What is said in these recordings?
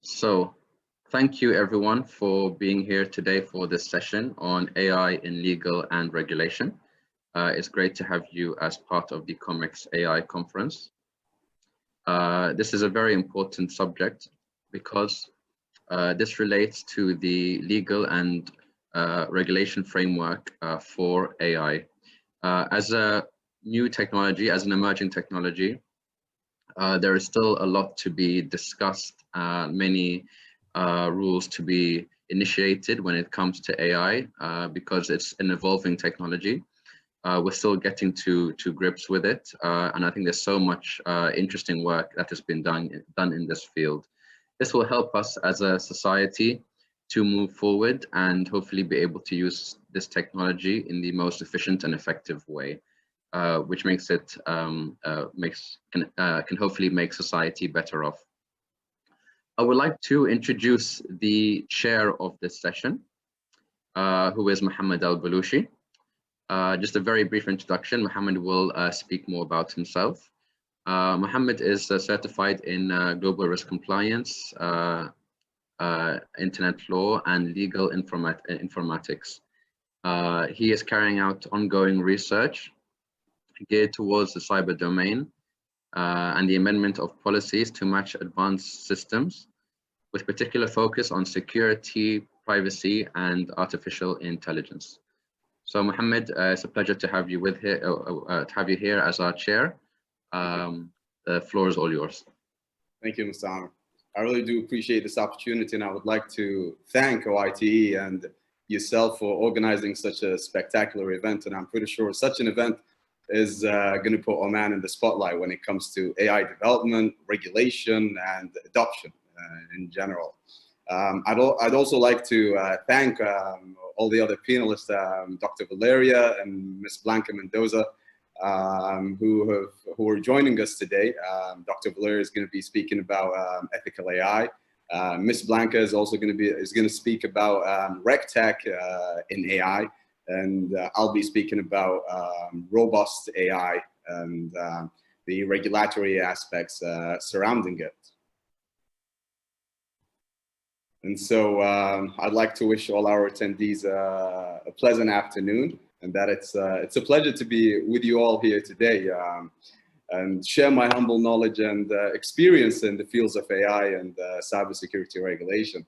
So, thank you everyone for being here today for this session on AI in legal and regulation. It's great to have you as part of the COMEX AI conference. This is a very important subject because this relates to the legal and regulation framework for AI. As a new technology, as an emerging technology, there is still a lot to be discussed, many rules to be initiated when it comes to AI, because it's an evolving technology. We're still getting to grips with it, and I think there's so much interesting work that has been done in this field. This will help us as a society to move forward and hopefully be able to use this technology in the most efficient and effective way. Which makes it can hopefully make society better off. I would like to introduce the chair of this session, who is Mohammed Al-Balushi. Just a very brief introduction. Mohammed will speak more about himself. Mohammed is certified in global risk compliance, internet law, and legal informatics. He is carrying out ongoing research geared towards the cyber domain and the amendment of policies to match advanced systems, with particular focus on security, privacy, and artificial intelligence. So, Mohammed, it's a pleasure to have you here as our chair. The floor is all yours. Thank you, Mr. Amr. I really do appreciate this opportunity, and I would like to thank OITE and yourself for organizing such a spectacular event. And I'm pretty sure such an event is going to put Oman in the spotlight when it comes to AI development, regulation, and adoption in general. I'd also like to thank all the other panelists, Dr. Valeria and Ms. Blanca Mendoza, who are joining us today. Dr. Valeria is going to be speaking about ethical AI. Ms. Blanca is also going to speak about RegTech in AI. And I'll be speaking about robust AI and the regulatory aspects surrounding it. And so I'd like to wish all our attendees a pleasant afternoon, and that it's a pleasure to be with you all here today and share my humble knowledge and experience in the fields of AI and cybersecurity regulation.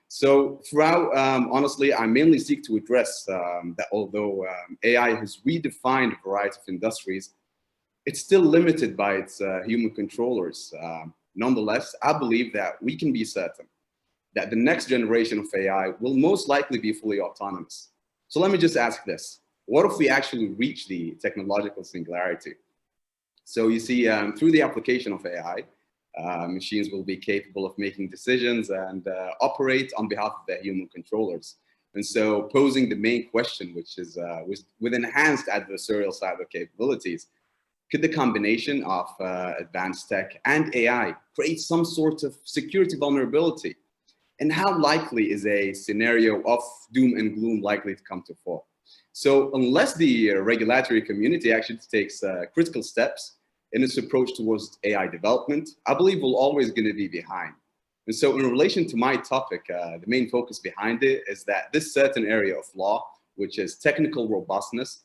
So throughout, honestly, I mainly seek to address that although AI has redefined a variety of industries, it's still limited by its human controllers. Nonetheless, I believe that we can be certain that the next generation of AI will most likely be fully autonomous. So let me just ask this. What if we actually reach the technological singularity? So you see, through the application of AI, machines will be capable of making decisions and operate on behalf of their human controllers. And so posing the main question, which is with enhanced adversarial cyber capabilities, could the combination of advanced tech and AI create some sort of security vulnerability? And how likely is a scenario of doom and gloom likely to come to fore? So unless the regulatory community actually takes critical steps in its approach towards AI development, I believe we're always going to be behind. And so in relation to my topic, the main focus behind it is that this certain area of law, which is technical robustness,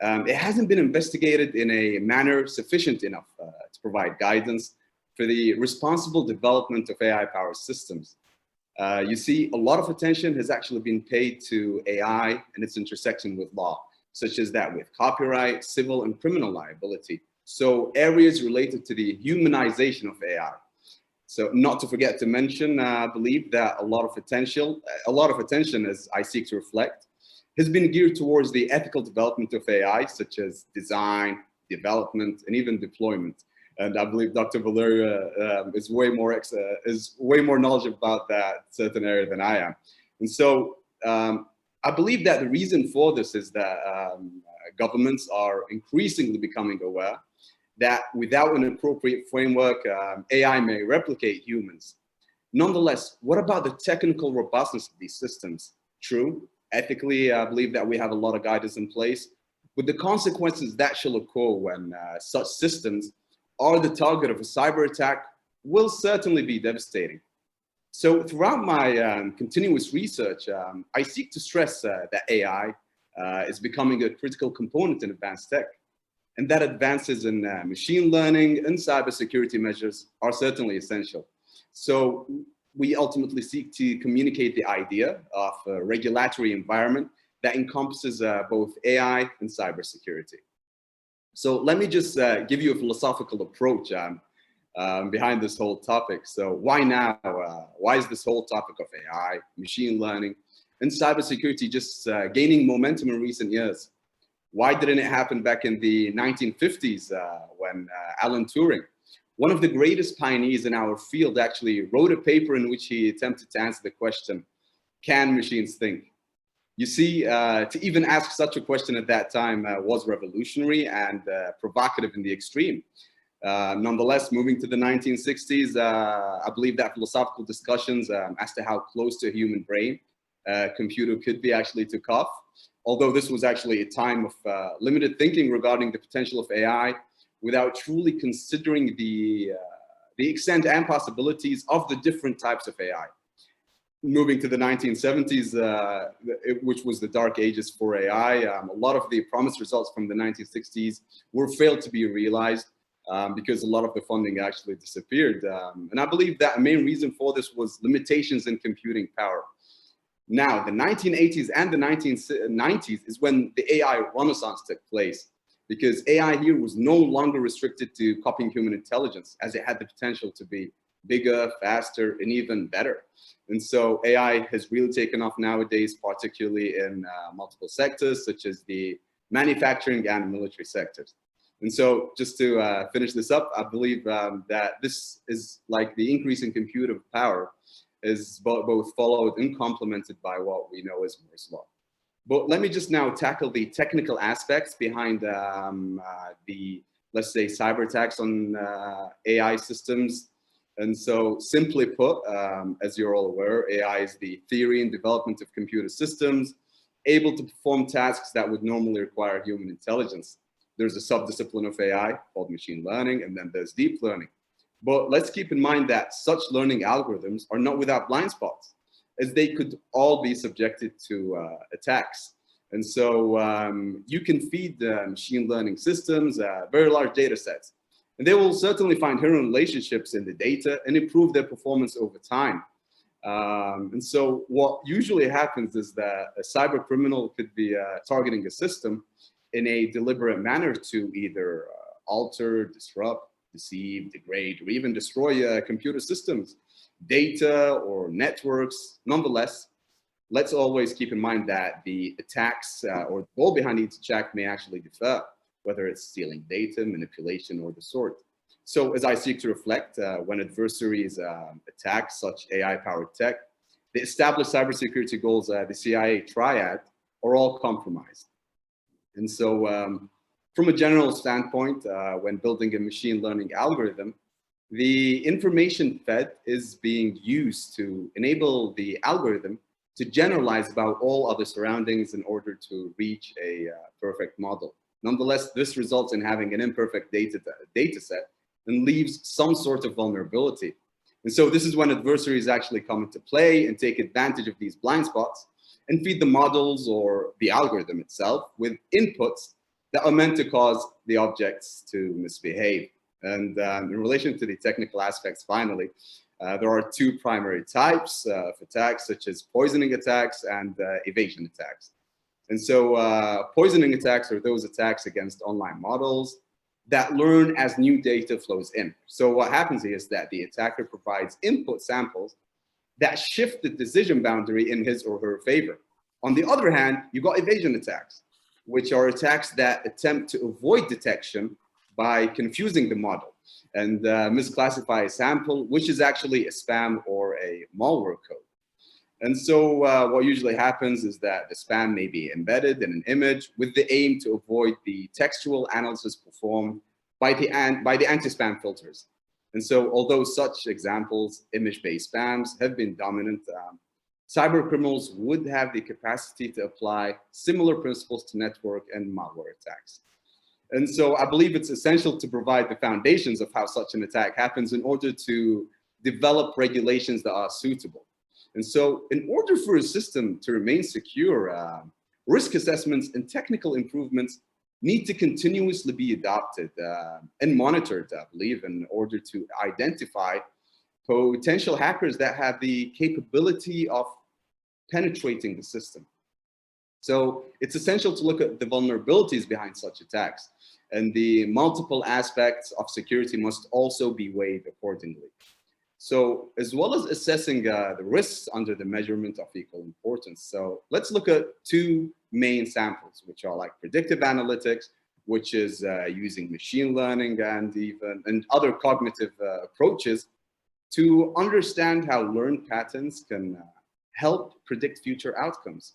it hasn't been investigated in a manner sufficient enough to provide guidance for the responsible development of AI-powered systems. You see, a lot of attention has actually been paid to AI and its intersection with law, such as that with copyright, civil, and criminal liability. So areas related to the humanization of AI. So not to forget to mention, I believe that a lot of attention, as I seek to reflect, has been geared towards the ethical development of AI, such as design, development, and even deployment. And I believe Dr. Valeria is way more knowledgeable about that certain area than I am. And so I believe that the reason for this is that governments are increasingly becoming aware that without an appropriate framework, AI may replicate humans. Nonetheless, what about the technical robustness of these systems? True, ethically, I believe that we have a lot of guidance in place, but the consequences that shall occur when such systems are the target of a cyber attack will certainly be devastating. So throughout my continuous research, I seek to stress that AI is becoming a critical component in advanced tech, and that advances in machine learning and cybersecurity measures are certainly essential. So we ultimately seek to communicate the idea of a regulatory environment that encompasses both AI and cybersecurity. So let me just give you a philosophical approach behind this whole topic. So why now? Why is this whole topic of AI, machine learning, and cybersecurity just gaining momentum in recent years? Why didn't it happen back in the 1950s when Alan Turing, one of the greatest pioneers in our field, actually wrote a paper in which he attempted to answer the question, can machines think? You see, to even ask such a question at that time was revolutionary and provocative in the extreme. Nonetheless, moving to the 1960s, I believe that philosophical discussions as to how close to a human brain a computer could be actually took off. Although this was actually a time of limited thinking regarding the potential of AI without truly considering the extent and possibilities of the different types of AI. Moving to the 1970s, which was the dark ages for AI, a lot of the promised results from the 1960s were failed to be realized because a lot of the funding actually disappeared. And I believe that a main reason for this was limitations in computing power. Now, the 1980s and the 1990s is when the AI renaissance took place, because AI here was no longer restricted to copying human intelligence, as it had the potential to be bigger, faster, and even better. And so AI has really taken off nowadays, particularly in multiple sectors, such as the manufacturing and military sectors. And so just to finish this up, I believe that this is like the increase in computer power is both followed and complemented by what we know as Moore's law. But let me just now tackle the technical aspects behind the, let's say, cyber attacks on AI systems. And so simply put, as you're all aware, AI is the theory and development of computer systems able to perform tasks that would normally require human intelligence. There's a subdiscipline of AI called machine learning, and then there's deep learning. But let's keep in mind that such learning algorithms are not without blind spots, as they could all be subjected to attacks. And so you can feed machine learning systems very large data sets, and they will certainly find hidden relationships in the data and improve their performance over time. And so what usually happens is that a cyber criminal could be targeting a system in a deliberate manner to either alter, disrupt, deceive, degrade, or even destroy computer systems, data, or networks. Nonetheless, let's always keep in mind that the attacks or the goal behind each attack may actually differ, whether it's stealing data, manipulation, or the sort. So as I seek to reflect, when adversaries attack such AI-powered tech, the established cybersecurity goals, the CIA triad, are all compromised. And so from a general standpoint, when building a machine learning algorithm, the information fed is being used to enable the algorithm to generalize about all other surroundings in order to reach a perfect model. Nonetheless, this results in having an imperfect data set and leaves some sort of vulnerability. And so this is when adversaries actually come into play and take advantage of these blind spots and feed the models or the algorithm itself with inputs that are meant to cause the objects to misbehave. And in relation to the technical aspects, finally, there are two primary types of attacks, such as poisoning attacks and evasion attacks. And so poisoning attacks are those attacks against online models that learn as new data flows in. So what happens is that the attacker provides input samples that shift the decision boundary in his or her favor. On the other hand, you got evasion attacks, which are attacks that attempt to avoid detection by confusing the model and misclassify a sample, which is actually a spam or a malware code. And so what usually happens is that the spam may be embedded in an image with the aim to avoid the textual analysis performed by the anti-spam filters. And so although such examples, image-based spams, have been dominant, cyber criminals would have the capacity to apply similar principles to network and malware attacks. And so I believe it's essential to provide the foundations of how such an attack happens in order to develop regulations that are suitable. And so in order for a system to remain secure, risk assessments and technical improvements need to continuously be adopted and monitored, I believe, in order to identify potential hackers that have the capability of penetrating the system. So it's essential to look at the vulnerabilities behind such attacks, and the multiple aspects of security must also be weighed accordingly. So as well as assessing the risks under the measurement of equal importance. So let's look at two main samples, which are like predictive analytics, which is using machine learning and other cognitive approaches to understand how learned patterns can help predict future outcomes,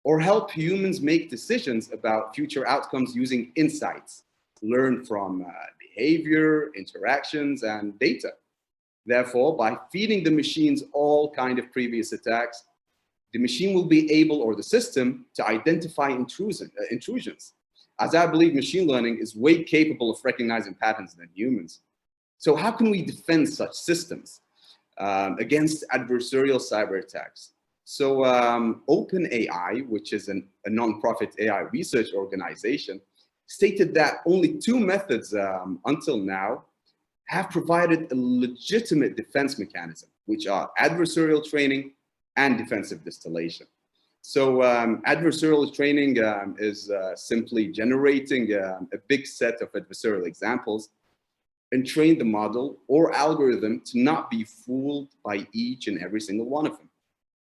or help humans make decisions about future outcomes using insights learned from behavior, interactions, and data. Therefore, by feeding the machines all kind of previous attacks, the machine will be able, or the system, to identify intrusions, as I believe machine learning is way capable of recognizing patterns than humans. So how can we defend such systems against adversarial cyber attacks? So OpenAI, which is a nonprofit AI research organization, stated that only two methods until now have provided a legitimate defense mechanism, which are adversarial training and defensive distillation. So adversarial training is simply generating a big set of adversarial examples and train the model or algorithm to not be fooled by each and every single one of them.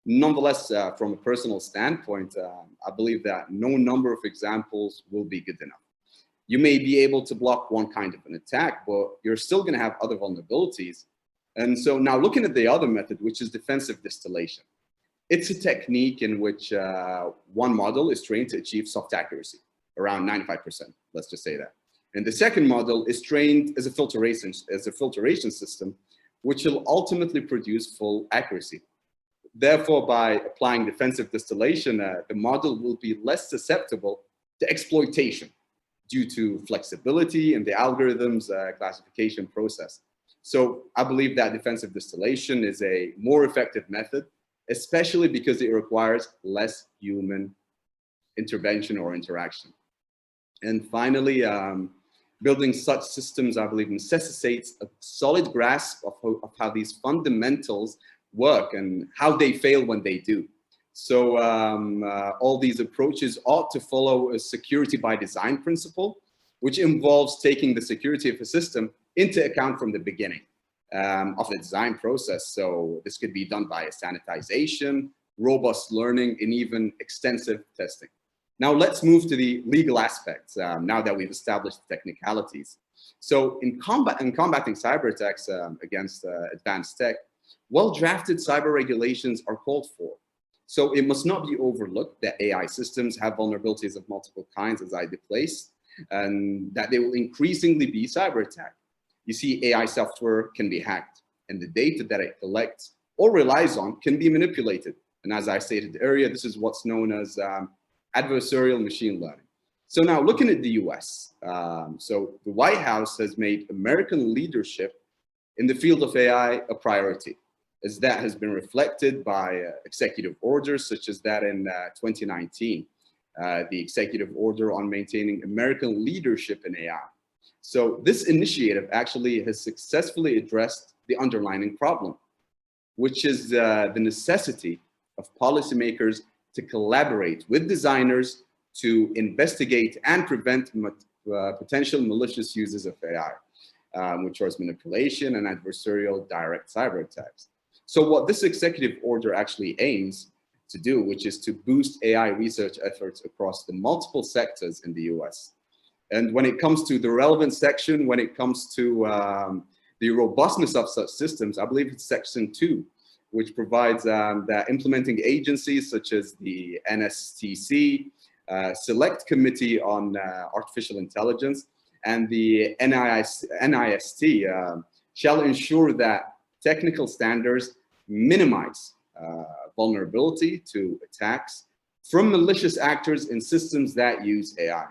Nonetheless, from a personal standpoint, I believe that no number of examples will be good enough. You may be able to block one kind of an attack, but you're still going to have other vulnerabilities. And so now looking at the other method, which is defensive distillation. It's a technique in which one model is trained to achieve soft accuracy, around 95%, let's just say that. And the second model is trained as a filtration system, which will ultimately produce full accuracy. Therefore, by applying defensive distillation, the model will be less susceptible to exploitation due to flexibility in the algorithm's classification process. So I believe that defensive distillation is a more effective method, especially because it requires less human intervention or interaction. And finally, building such systems, I believe, necessitates a solid grasp of how these fundamentals work and how they fail when they do. So all these approaches ought to follow a security by design principle, which involves taking the security of a system into account from the beginning of the design process. So this could be done by sanitization, robust learning, and even extensive testing. Now let's move to the legal aspects, now that we've established the technicalities. So in combating cyber attacks against advanced tech, well-drafted cyber regulations are called for. So it must not be overlooked that AI systems have vulnerabilities of multiple kinds, as I displaced, and that they will increasingly be cyber attacked. You see, AI software can be hacked, and the data that it collects or relies on can be manipulated. And as I stated earlier, this is what's known as adversarial machine learning. So now looking at the US, so the White House has made American leadership in the field of AI a priority, as that has been reflected by executive orders such as that in 2019, the executive order on maintaining American leadership in AI. So this initiative actually has successfully addressed the underlying problem, which is the necessity of policymakers to collaborate with designers to investigate and prevent potential malicious uses of AI, which are manipulation and adversarial direct cyber attacks. So what this executive order actually aims to do, which is to boost AI research efforts across the multiple sectors in the US. And when it comes to the relevant section, when it comes to the robustness of such systems, I believe it's section 2, which provides that implementing agencies such as the NSTC, Select Committee on Artificial Intelligence, and the NIST shall ensure that technical standards minimize vulnerability to attacks from malicious actors in systems that use AI.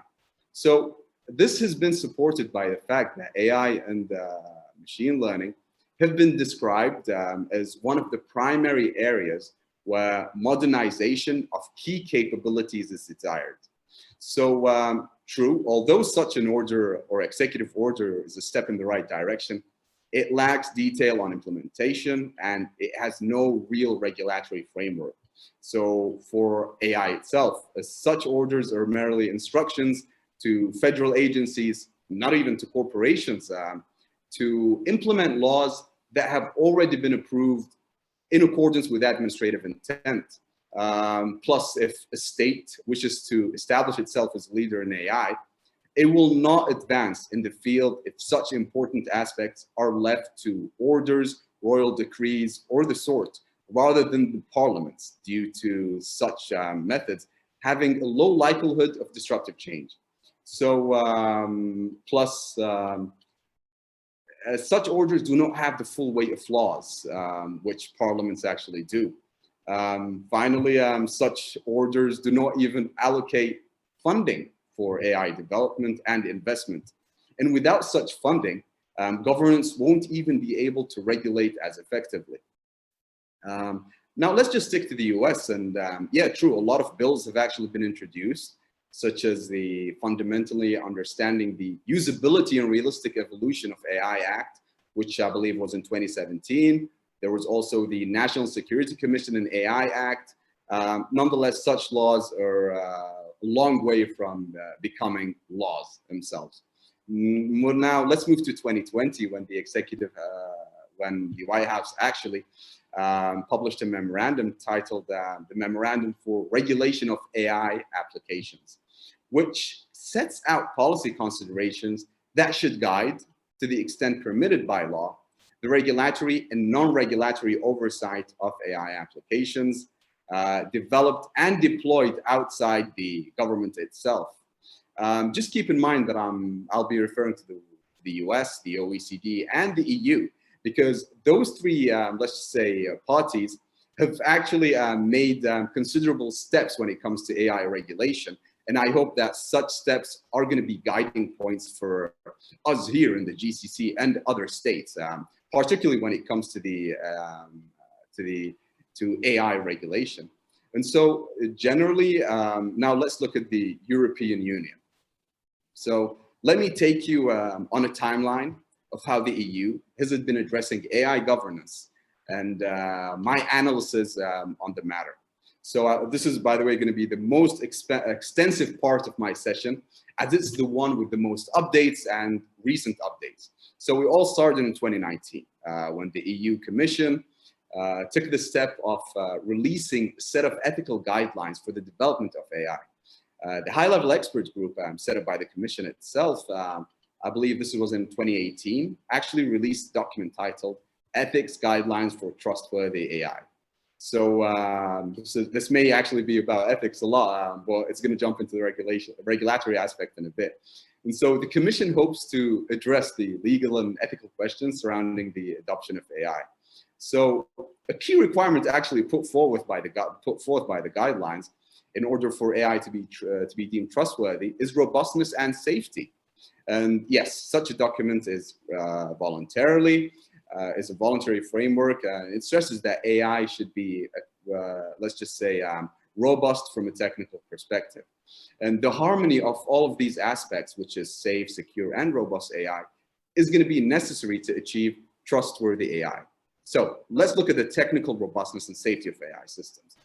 So this has been supported by the fact that AI and machine learning have been described as one of the primary areas where modernization of key capabilities is desired. So true, although such an order or executive order is a step in the right direction, it lacks detail on implementation and it has no real regulatory framework. So for AI itself, as such orders are merely instructions to federal agencies, not even to corporations, to implement laws that have already been approved in accordance with administrative intent. Plus, if a state wishes to establish itself as a leader in AI, it will not advance in the field if such important aspects are left to orders, royal decrees, or the sort, rather than the parliaments, due to such methods having a low likelihood of disruptive change. So, plus, such orders do not have the full weight of laws, which parliaments actually do. Finally, such orders do not even allocate funding for AI development and investment. And without such funding, governments won't even be able to regulate as effectively. Now, let's just stick to the US. And yeah, true, a lot of bills have actually been introduced, such as the Fundamentally Understanding the Usability and Realistic Evolution of AI Act, which I believe was in 2017. There was also the National Security Commission and AI Act. Nonetheless, such laws are a long way from becoming laws themselves. Now, let's move to 2020 when when the White House actually published a memorandum titled the Memorandum for Regulation of AI Applications, which sets out policy considerations that should guide, to the extent permitted by law, the regulatory and non-regulatory oversight of AI applications developed and deployed outside the government itself. Just keep in mind that I'll be referring to the US, the OECD, and the EU, because those three, let's just say, parties have actually made considerable steps when it comes to AI regulation. And I hope that such steps are going to be guiding points for us here in the GCC and other states, particularly when it comes to AI regulation. And so generally, now let's look at the European Union. So let me take you on a timeline of how the EU has been addressing AI governance and my analysis on the matter. So this is, by the way, going to be the most extensive part of my session, as it's the one with the most updates and recent updates. So we all started in 2019 when the EU Commission took the step of releasing a set of ethical guidelines for the development of AI. The high-level experts group set up by the Commission itself, I believe this was in 2018, actually released a document titled Ethics Guidelines for Trustworthy AI. So this may actually be about ethics a lot, but it's going to jump into the regulatory aspect in a bit. And so the Commission hopes to address the legal and ethical questions surrounding the adoption of AI. So a key requirement actually put forth by the guidelines in order for AI to be deemed trustworthy is robustness and safety. And yes, such a document is is a voluntary framework. It stresses that AI should be, let's just say, robust from a technical perspective. And the harmony of all of these aspects, which is safe, secure, and robust AI, is going to be necessary to achieve trustworthy AI. So let's look at the technical robustness and safety of AI systems.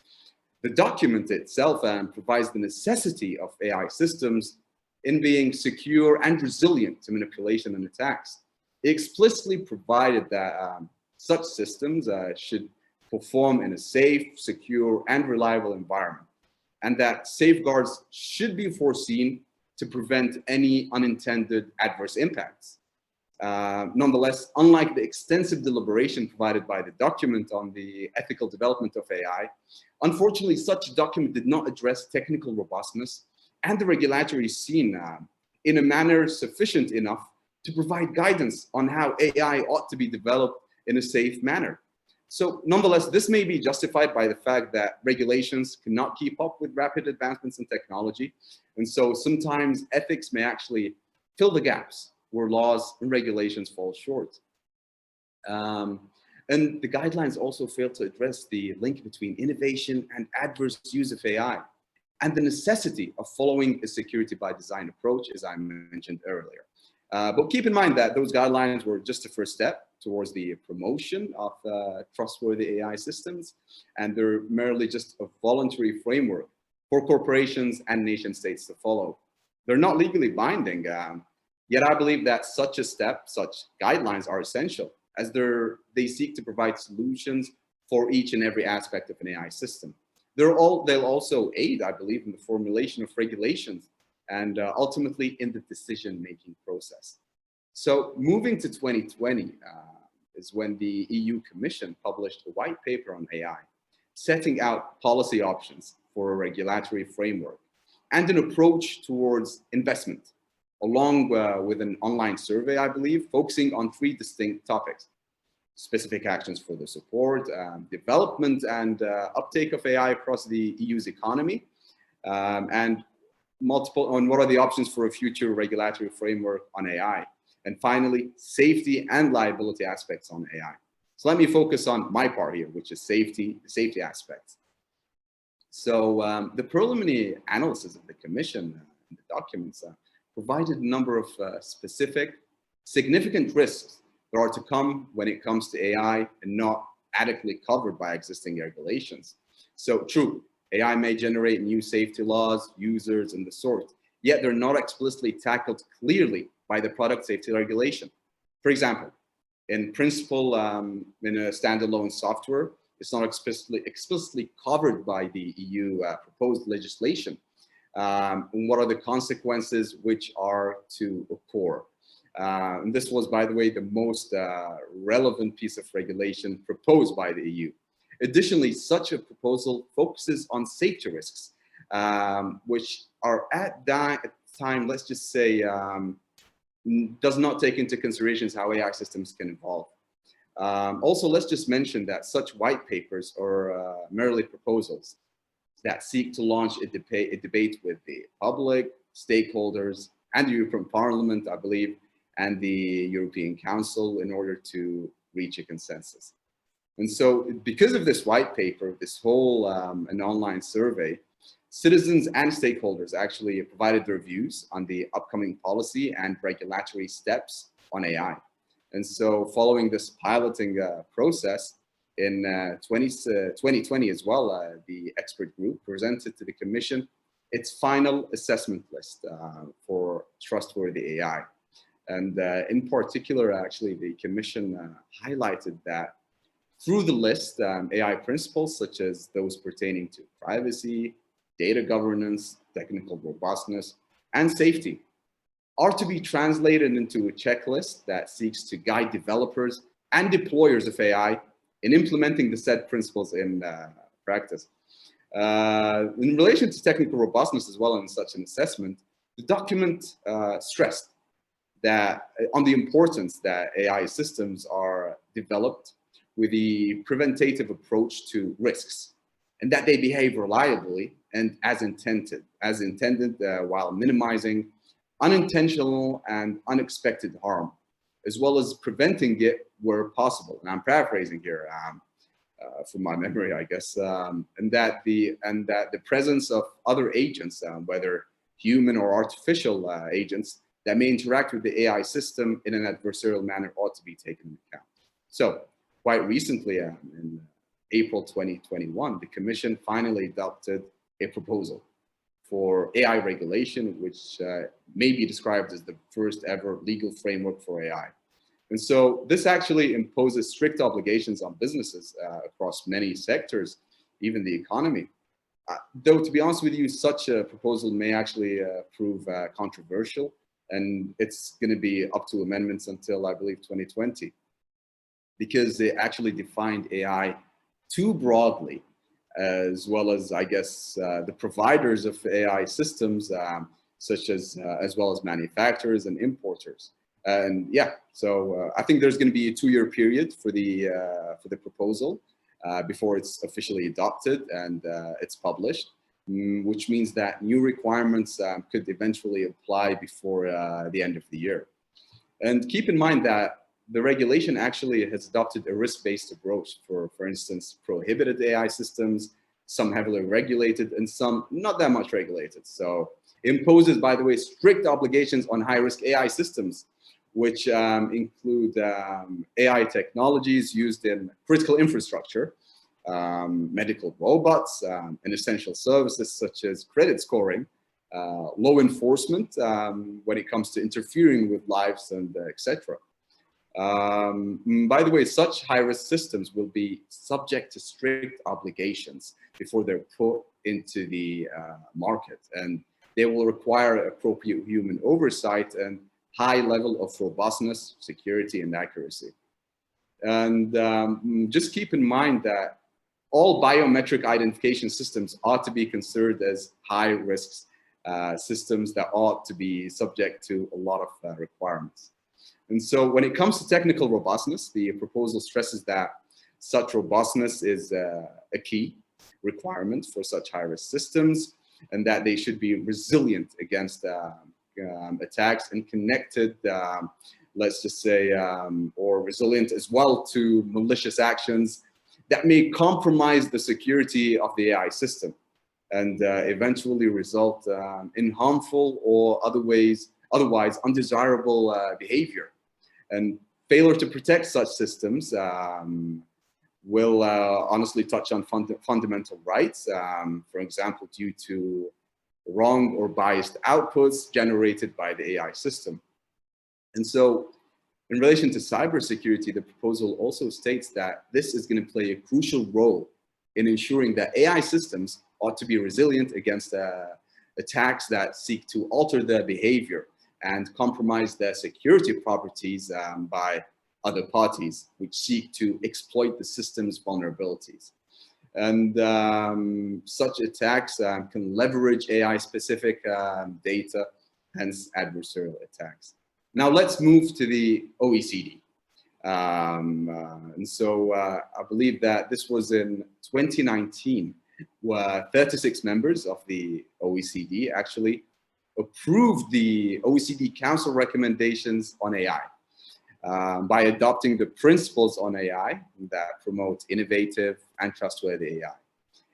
The document itself provides the necessity of AI systems in being secure and resilient to manipulation and attacks. It explicitly provided that such systems should perform in a safe, secure, and reliable environment, and that safeguards should be foreseen to prevent any unintended adverse impacts. Nonetheless, unlike the extensive deliberation provided by the document on the ethical development of AI, unfortunately, such a document did not address technical robustness and the regulatory scene in a manner sufficient enough to provide guidance on how AI ought to be developed in a safe manner. So nonetheless, this may be justified by the fact that regulations cannot keep up with rapid advancements in technology. And so sometimes ethics may actually fill the gaps where laws and regulations fall short. And the guidelines also fail to address the link between innovation and adverse use of AI, and the necessity of following a security by design approach, as I mentioned earlier. But keep in mind that those guidelines were just a first step towards the promotion of trustworthy AI systems, and they're merely just a voluntary framework for corporations and nation states to follow. They're not legally binding, yet I believe that such a step, such guidelines are essential, as they seek to provide solutions for each and every aspect of an AI system. They'll also aid, I believe, in the formulation of regulations and ultimately in the decision-making process. So moving to 2020 is when the EU Commission published a white paper on AI, setting out policy options for a regulatory framework and an approach towards investment, along with an online survey, I believe, focusing on 3 distinct topics: specific actions for the support, development and uptake of AI across the EU's economy, and on what are the options for a future regulatory framework on AI. And finally, safety and liability aspects on AI. So let me focus on my part here, which is the safety aspects. So the preliminary analysis of the Commission in the documents provided a number of specific, significant risks that are to come when it comes to AI and not adequately covered by existing regulations. So true, AI may generate new safety laws, users, and the sort, yet they're not explicitly tackled clearly by the product safety regulation. For example, in principle, in a standalone software, it's not explicitly covered by the EU proposed legislation. And what are the consequences which are to occur? And this was, by the way, the most relevant piece of regulation proposed by the EU. Additionally, such a proposal focuses on safety risks, which are at that time, let's just say, does not take into consideration how AI systems can evolve. Also, let's just mention that such white papers are merely proposals that seek to launch a debate with the public, stakeholders, and the European Parliament, I believe, and the European Council in order to reach a consensus. And so because of this white paper, this whole an online survey, citizens and stakeholders actually provided their views on the upcoming policy and regulatory steps on AI. And so following this piloting process in 2020 as well, the expert group presented to the Commission its final assessment list for trustworthy AI. And in particular, actually, the Commission highlighted that through the list, AI principles such as those pertaining to privacy, data governance, technical robustness, and safety are to be translated into a checklist that seeks to guide developers and deployers of AI in implementing the said principles in practice. In relation to technical robustness as well in such an assessment, the document stressed that on the importance that AI systems are developed with the preventative approach to risks, and that they behave reliably and as intended while minimizing unintentional and unexpected harm, as well as preventing it where possible. And I'm paraphrasing here from my memory, I guess, and that the presence of other agents, whether human or artificial agents, that may interact with the AI system in an adversarial manner ought to be taken into account. So quite recently, in April 2021, the Commission finally adopted a proposal for AI regulation, which may be described as the first ever legal framework for AI. And so this actually imposes strict obligations on businesses across many sectors, even the economy. Though, to be honest with you, such a proposal may actually prove controversial, and it's going to be up to amendments until, I believe, 2020, because they actually defined AI too broadly, as well as, I guess, the providers of AI systems, such as well as manufacturers and importers. And yeah, so I think there's going to be a 2-year period for the proposal before it's officially adopted and it's published, which means that new requirements could eventually apply before the end of the year. And keep in mind that the regulation actually has adopted a risk-based approach for instance, prohibited AI systems, some heavily regulated, and some not that much regulated. So it imposes, by the way, strict obligations on high-risk AI systems, which include AI technologies used in critical infrastructure, medical robots, and essential services such as credit scoring, law enforcement when it comes to interfering with lives, and etc. By the way, such high-risk systems will be subject to strict obligations before they're put into the market, and they will require appropriate human oversight and high level of robustness, security, and accuracy. And just keep in mind that all biometric identification systems ought to be considered as high-risk systems that ought to be subject to a lot of requirements. And so when it comes to technical robustness, the proposal stresses that such robustness is a key requirement for such high-risk systems, and that they should be resilient against attacks and connected, let's just say, or resilient as well to malicious actions that may compromise the security of the AI system and eventually result in harmful or otherwise undesirable behavior. And failure to protect such systems will honestly touch on fundamental rights, for example, due to wrong or biased outputs generated by the AI system. And so in relation to cybersecurity, the proposal also states that this is going to play a crucial role in ensuring that AI systems ought to be resilient against attacks that seek to alter their behavior and compromise their security properties by other parties which seek to exploit the system's vulnerabilities. And such attacks can leverage AI-specific data, hence adversarial attacks. Now let's move to the OECD. And so I believe that this was in 2019, where 36 members of the OECD actually approved the OECD Council recommendations on AI by adopting the principles on AI that promote innovative and trustworthy AI,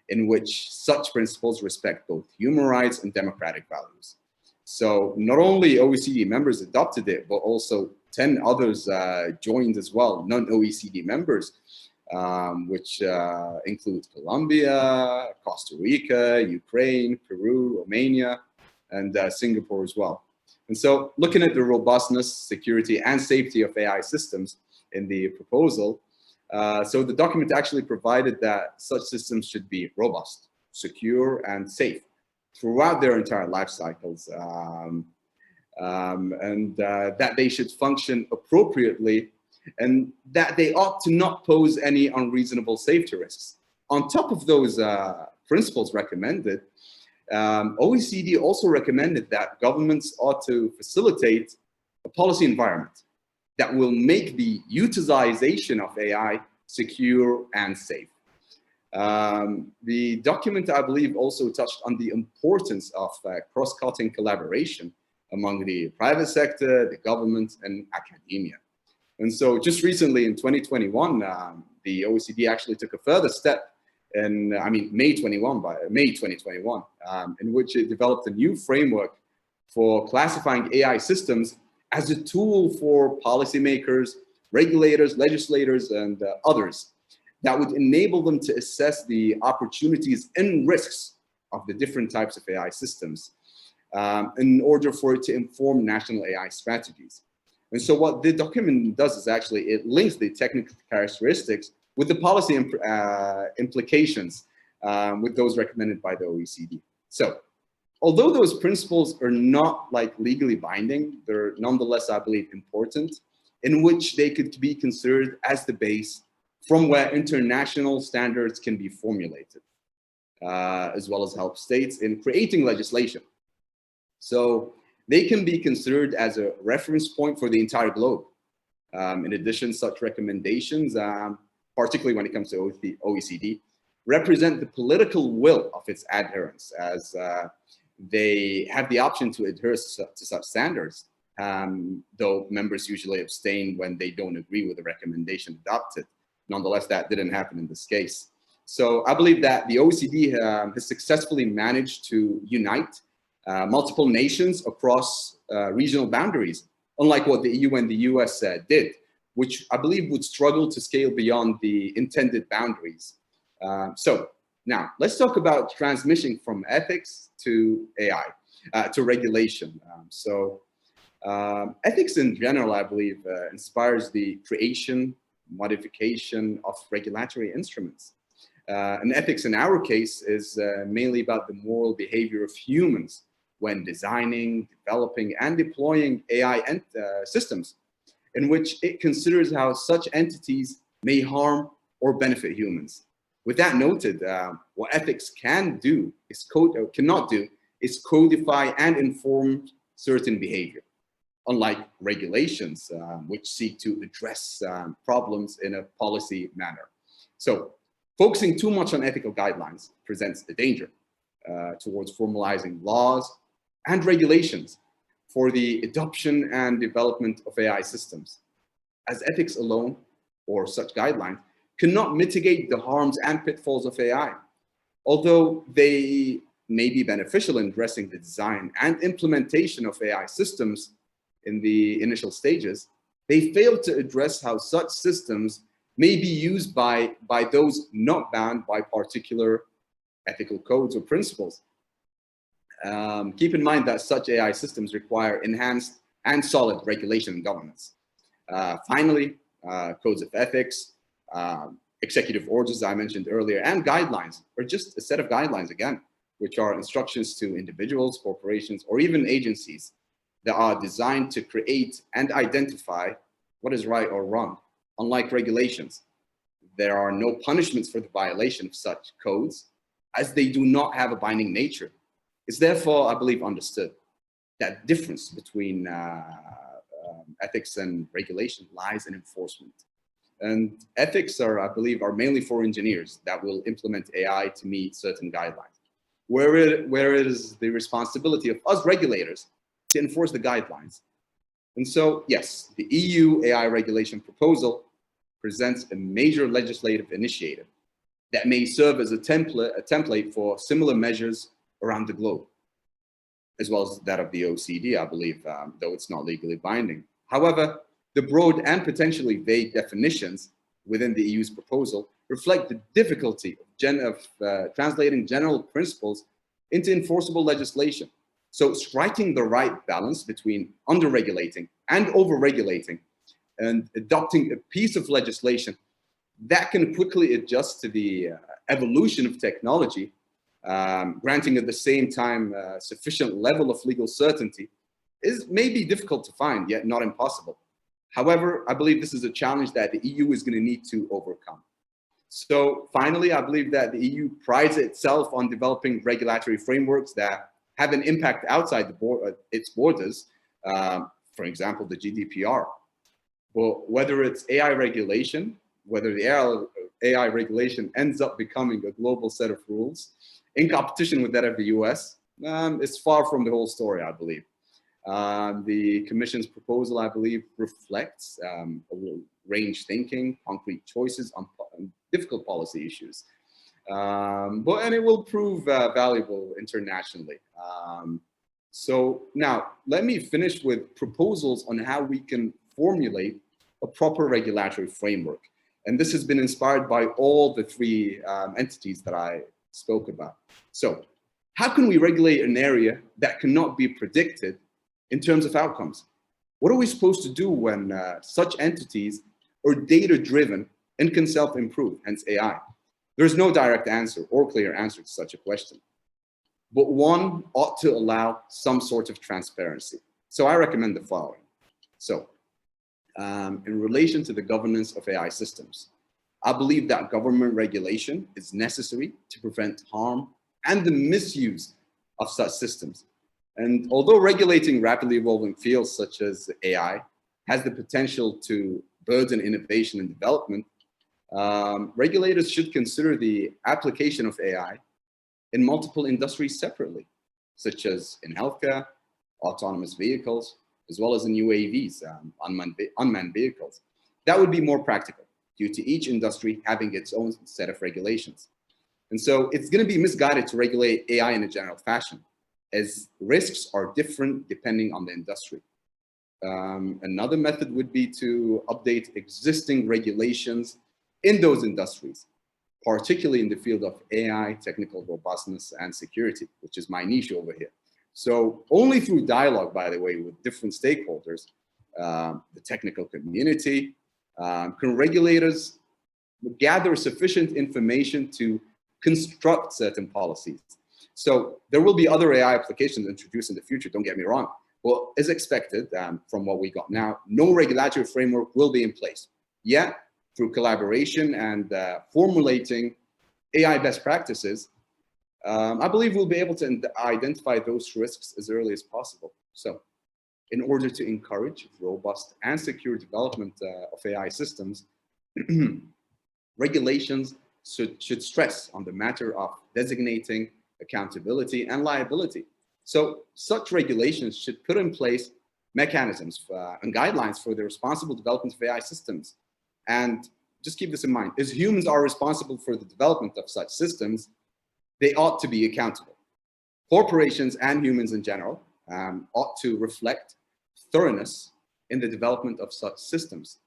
in which such principles respect both human rights and democratic values. So not only OECD members adopted it, but also 10 others joined as well, non-OECD members, which include Colombia, Costa Rica, Ukraine, Peru, Romania, and Singapore as well. And so looking at the robustness, security, and safety of AI systems in the proposal, so the document actually provided that such systems should be robust, secure, and safe throughout their entire life cycles, and that they should function appropriately, and that they ought to not pose any unreasonable safety risks. On top of those principles recommended, OECD also recommended that governments ought to facilitate a policy environment that will make the utilization of AI secure and safe. The document, I believe, also touched on the importance of cross-cutting collaboration among the private sector, the government, and academia. And so just recently in 2021, the OECD actually took a further step in, May 2021, in which it developed a new framework for classifying AI systems as a tool for policymakers, regulators, legislators, and others that would enable them to assess the opportunities and risks of the different types of AI systems in order for it to inform national AI strategies. And so what the document does is actually it links the technical characteristics with the policy implications with those recommended by the OECD. So although those principles are not legally binding, they're nonetheless, I believe, important, in which they could be considered as the base from where international standards can be formulated, as well as help states in creating legislation. So they can be considered as a reference point for the entire globe. In addition, such recommendations, particularly when it comes to OECD, represent the political will of its adherents, as they have the option to adhere to such standards. though members usually abstain when they don't agree with the recommendation adopted. Nonetheless, that didn't happen in this case. So I believe that the OECD has successfully managed to unite multiple nations across regional boundaries, unlike what the EU and the US did, which I believe would struggle to scale beyond the intended boundaries. So now let's talk about transmission from ethics to AI, to regulation. Ethics in general, I believe, inspires the creation, modification of regulatory instruments. And ethics in our case is mainly about the moral behavior of humans when designing, developing, and deploying AI systems, in which it considers how such entities may harm or benefit humans. With that noted, what ethics cannot do is codify and inform certain behavior, unlike regulations, which seek to address problems in a policy manner. So focusing too much on ethical guidelines presents a danger towards formalizing laws and regulations for the adoption and development of AI systems, as ethics alone or such guidelines cannot mitigate the harms and pitfalls of AI. Although they may be beneficial in addressing the design and implementation of AI systems in the initial stages, they fail to address how such systems may be used by those not bound by particular ethical codes or principles. Keep in mind that such AI systems require enhanced and solid regulation and governance. Finally, codes of ethics, executive orders I mentioned earlier, and guidelines are just a set of guidelines, again, which are instructions to individuals, corporations, or even agencies that are designed to create and identify what is right or wrong. Unlike regulations, there are no punishments for the violation of such codes, as they do not have a binding nature. It's therefore, I believe, understood that difference between ethics and regulation lies in enforcement. And ethics are, I believe, are mainly for engineers that will implement AI to meet certain guidelines, where it is the responsibility of us regulators to enforce the guidelines. And so, yes, the EU AI regulation proposal presents a major legislative initiative that may serve as a template for similar measures around the globe, as well as that of the OECD, I believe, though it's not legally binding. However, the broad and potentially vague definitions within the EU's proposal reflect the difficulty of translating general principles into enforceable legislation. So striking the right balance between under-regulating and over-regulating and adopting a piece of legislation that can quickly adjust to the evolution of technology, granting at the same time sufficient level of legal certainty, is maybe difficult to find, yet not impossible. However, I believe this is a challenge that the EU is going to need to overcome. So finally, I believe that the EU prides itself on developing regulatory frameworks that have an impact outside its borders, for example, the GDPR. But whether it's AI regulation, whether the AI regulation ends up becoming a global set of rules in competition with that of the US, is far from the whole story, I believe. The Commission's proposal, I believe, reflects range thinking, concrete choices on difficult policy issues. And it will prove valuable internationally. So now, let me finish with proposals on how we can formulate a proper regulatory framework. And this has been inspired by all the three entities that I spoke about. So how can we regulate an area that cannot be predicted in terms of outcomes? What are we supposed to do when such entities are data-driven and can self-improve, hence AI? There's no direct answer or clear answer to such a question, but one ought to allow some sort of transparency. So I recommend the following. So in relation to the governance of AI systems, I believe that government regulation is necessary to prevent harm and the misuse of such systems. And although regulating rapidly evolving fields such as AI has the potential to burden innovation and development, regulators should consider the application of AI in multiple industries separately, such as in healthcare, autonomous vehicles, as well as in UAVs, unmanned vehicles. That would be more practical due to each industry having its own set of regulations. And so it's going to be misguided to regulate AI in a general fashion, as risks are different depending on the industry. Another method would be to update existing regulations in those industries, particularly in the field of AI, technical robustness, and security, which is my niche over here. So only through dialogue, by the way, with different stakeholders, the technical community, can regulators gather sufficient information to construct certain policies. So there will be other AI applications introduced in the future, don't get me wrong. Well, as expected, from what we got now, no regulatory framework will be in place. Yet, through collaboration and formulating AI best practices, I believe we'll be able to identify those risks as early as possible. So, in order to encourage robust and secure development of AI systems, regulations should stress on the matter of designating accountability and liability. So such regulations should put in place mechanisms and guidelines for the responsible development of AI systems. And just keep this in mind, as humans are responsible for the development of such systems, they ought to be accountable. Corporations and humans in general ought to reflect thoroughness in the development of such systems.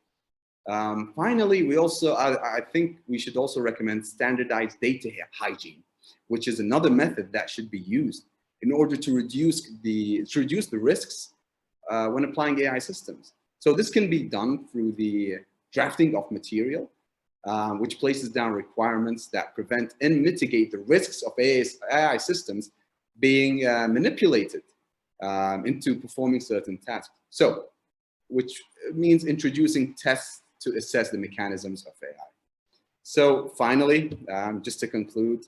Finally, we also, I think we should also recommend standardized data hygiene, which is another method that should be used in order to reduce the risks when applying AI systems. So this can be done through the drafting of material, which places down requirements that prevent and mitigate the risks of AI systems being manipulated into performing certain tasks. So, which means introducing tests to assess the mechanisms of AI. So finally, just to conclude,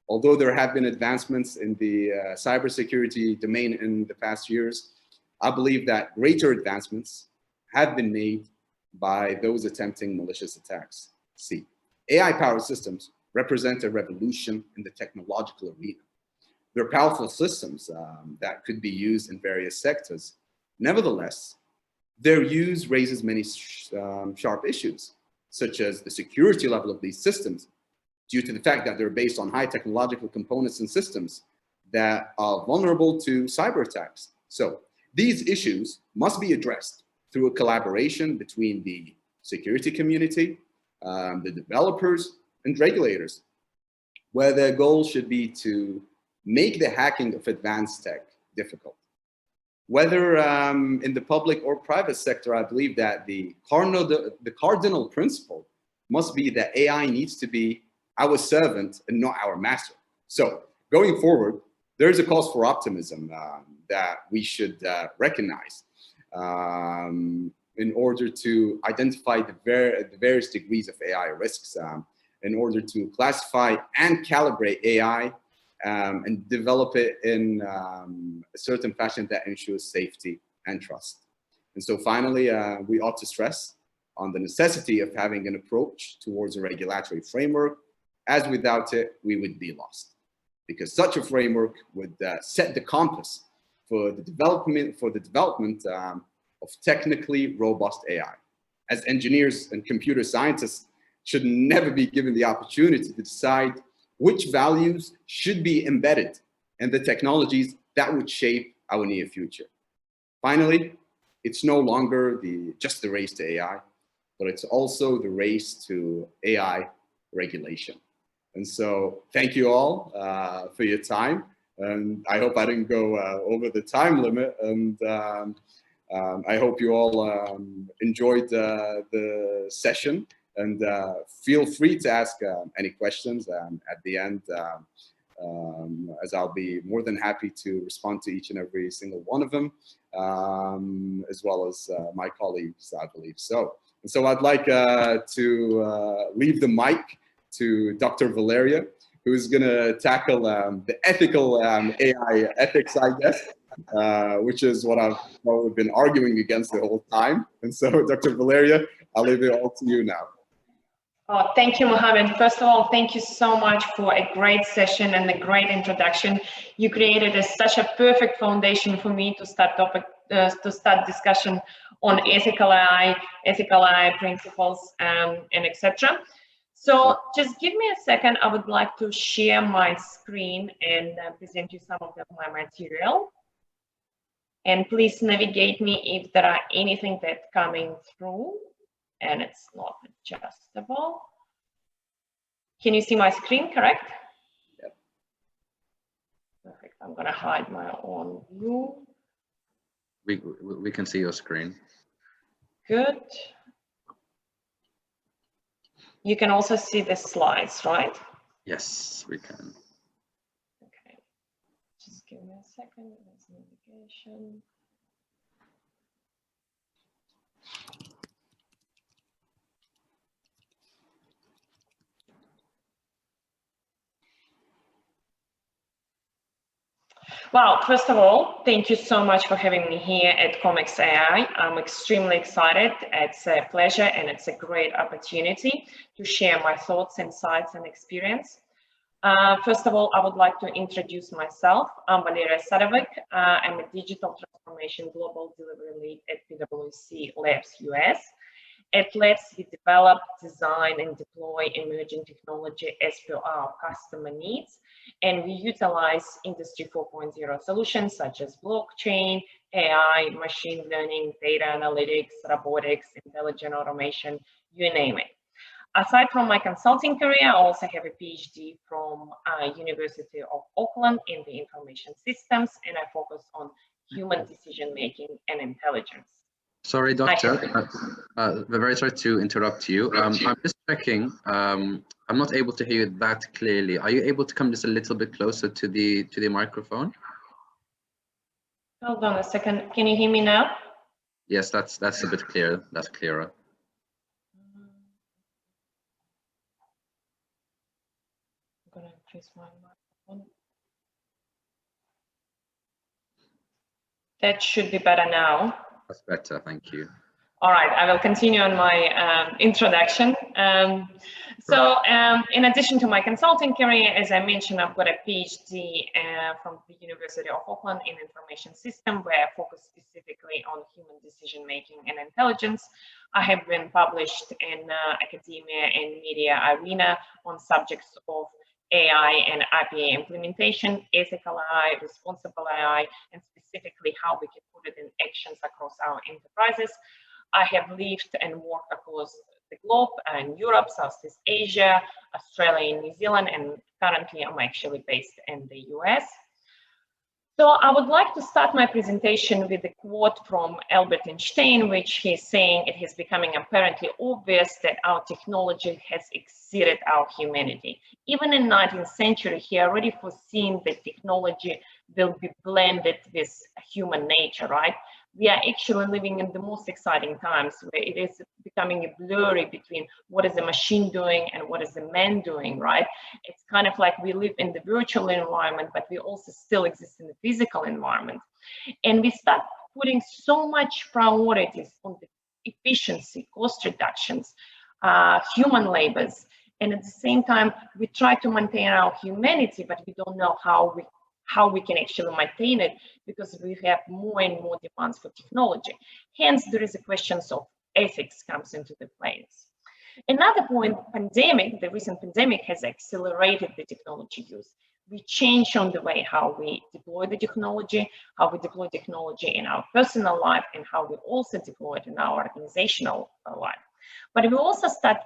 although there have been advancements in the cybersecurity domain in the past years, I believe that greater advancements have been made by those attempting malicious attacks. See, AI-powered systems represent a revolution in the technological arena. They're powerful systems that could be used in various sectors. Nevertheless, their use raises many sharp issues, such as the security level of these systems, due to the fact that they're based on high technological components and systems that are vulnerable to cyber attacks. So these issues must be addressed through a collaboration between the security community, the developers, and regulators, where their goal should be to make the hacking of advanced tech difficult. Whether in the public or private sector, I believe that the cardinal principle must be that AI needs to be our servant and not our master. So going forward, there's a cause for optimism that we should recognize in order to identify the various degrees of AI risks, in order to classify and calibrate AI and develop it in a certain fashion that ensures safety and trust. And so finally, we ought to stress on the necessity of having an approach towards a regulatory framework, as without it, we would be lost. Because such a framework would set the compass for the development of technically robust AI. As engineers and computer scientists should never be given the opportunity to decide which values should be embedded in the technologies that would shape our near future. Finally, it's no longer just the race to AI, but it's also the race to AI regulation. And so thank you all for your time. And I hope I didn't go over the time limit. And I hope you all enjoyed the session. And feel free to ask any questions at the end, as I'll be more than happy to respond to each and every single one of them, as well as my colleagues, I believe so. And so I'd like to leave the mic to Dr. Valeria, who's going to tackle the ethical AI ethics, I guess, which is what we've been arguing against the whole time. And so, Dr. Valeria, I'll leave it all to you now. Oh, thank you, Mohammed. First of all, thank you so much for a great session and a great introduction. You created such a perfect foundation for me to start to start discussion on ethical AI principles, and etc. So just give me a second. I would like to share my screen and present you some of my material. And please navigate me if there are anything that's coming through and it's not adjustable. Can you see my screen, correct? Yep. Perfect. I'm going to hide my own view. We can see your screen. Good. You can also see the slides, right? Yes, we can. Okay. Just give me a second. There's navigation. Well, first of all, thank you so much for having me here at COMEX AI. I'm extremely excited. It's a pleasure and it's a great opportunity to share my thoughts, insights, and experience. First of all, I would like to introduce myself. I'm Valeria Sadovic. I'm a digital transformation global delivery lead at PwC Labs US. At Labs, we develop, design, and deploy emerging technology as per our customer needs. And we utilize Industry 4.0 solutions such as blockchain, AI, machine learning, data analytics, robotics, intelligent automation, you name it. Aside from my consulting career, I also have a PhD from University of Auckland in the information systems, and I focus on human decision-making and intelligence. Sorry, Doctor. Very sorry to interrupt you. I'm just checking. I'm not able to hear you that clearly. Are you able to come just a little bit closer to the microphone? Hold on a second. Can you hear me now? Yes, that's a bit clearer. That's clearer. I'm gonna increase my microphone. That should be better now. That's better, thank you. All right, I will continue on my introduction. In addition to my consulting career, as I mentioned, I've got a PhD from the University of Auckland in information system, where I focus specifically on human decision-making and intelligence. I have been published in academia and media arena on subjects of AI and IPA implementation, ethical AI, responsible AI, and specifically how we can put it in actions across our enterprises. I have lived and worked across the globe in Europe, Southeast Asia, Australia, and New Zealand, and currently I'm actually based in the US. So I would like to start my presentation with a quote from Albert Einstein, which he's saying it is becoming apparently obvious that our technology has exceeded our humanity. Even in the 19th century, he already foreseen that technology will be blended with human nature, right? We are actually living in the most exciting times where it is becoming a blurry between what is the machine doing and what is the man doing, right? It's kind of like we live in the virtual environment, but we also still exist in the physical environment. And we start putting so much priorities on the efficiency, cost reductions, human labors. And at the same time, we try to maintain our humanity, but we don't know how we can actually maintain it because we have more and more demands for technology. Hence, there is a question of ethics comes into the place. Another point, the recent pandemic has accelerated the technology use. We change on the way how we deploy the technology, how we deploy technology in our personal life, and how we also deploy it in our organizational life. But we also start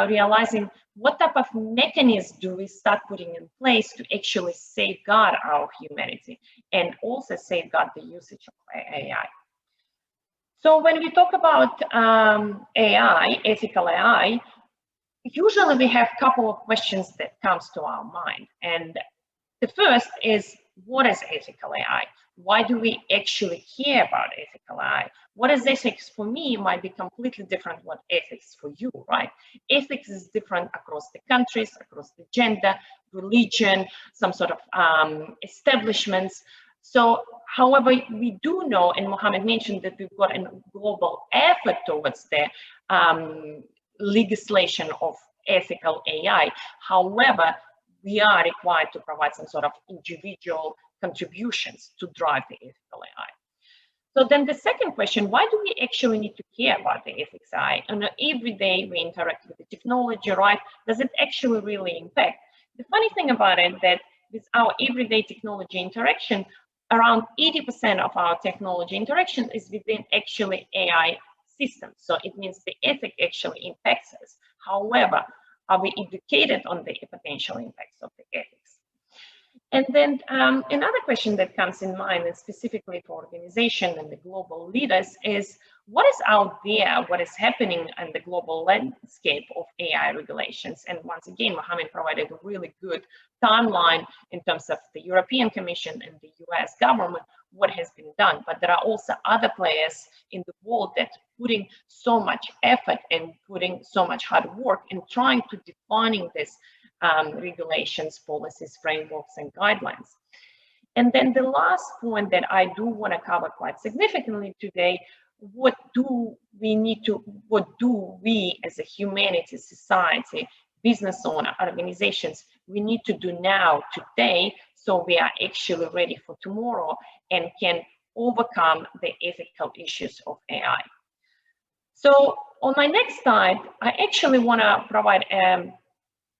realizing what type of mechanisms do we start putting in place to actually safeguard our humanity and also safeguard the usage of AI. So when we talk about AI, ethical AI, usually we have a couple of questions that comes to our mind. And the first is, what is ethical AI? Why do we actually care about ethical AI? What is ethics for me might be completely different what ethics for you, right? Ethics is different across the countries, across the gender, religion, some sort of establishments. So, however, we do know, and Mohammed mentioned that we've got a global effort towards the legislation of ethical AI. However, we are required to provide some sort of individual contributions to drive the ethical AI. So then the second question, why do we actually need to care about the ethics AI? And every day we interact with the technology, right? Does it actually really impact? The funny thing about it that with our everyday technology interaction, around 80% of our technology interaction is within actually AI systems. So it means the ethic actually impacts us. However, are we educated on the potential impacts of the ethics? And then another question that comes in mind, and specifically for organization and the global leaders, is what is out there, what is happening in the global landscape of AI regulations? And once again, Mohammed provided a really good timeline in terms of the European Commission and the US government, what has been done. But there are also other players in the world that putting so much effort and putting so much hard work in trying to defining this regulations, policies, frameworks, and guidelines. And then the last point that I do want to cover quite significantly today, what do we as a humanity, society, business owner, organizations, we need to do now, today, so we are actually ready for tomorrow and can overcome the ethical issues of AI. So on my next slide, I actually want to provide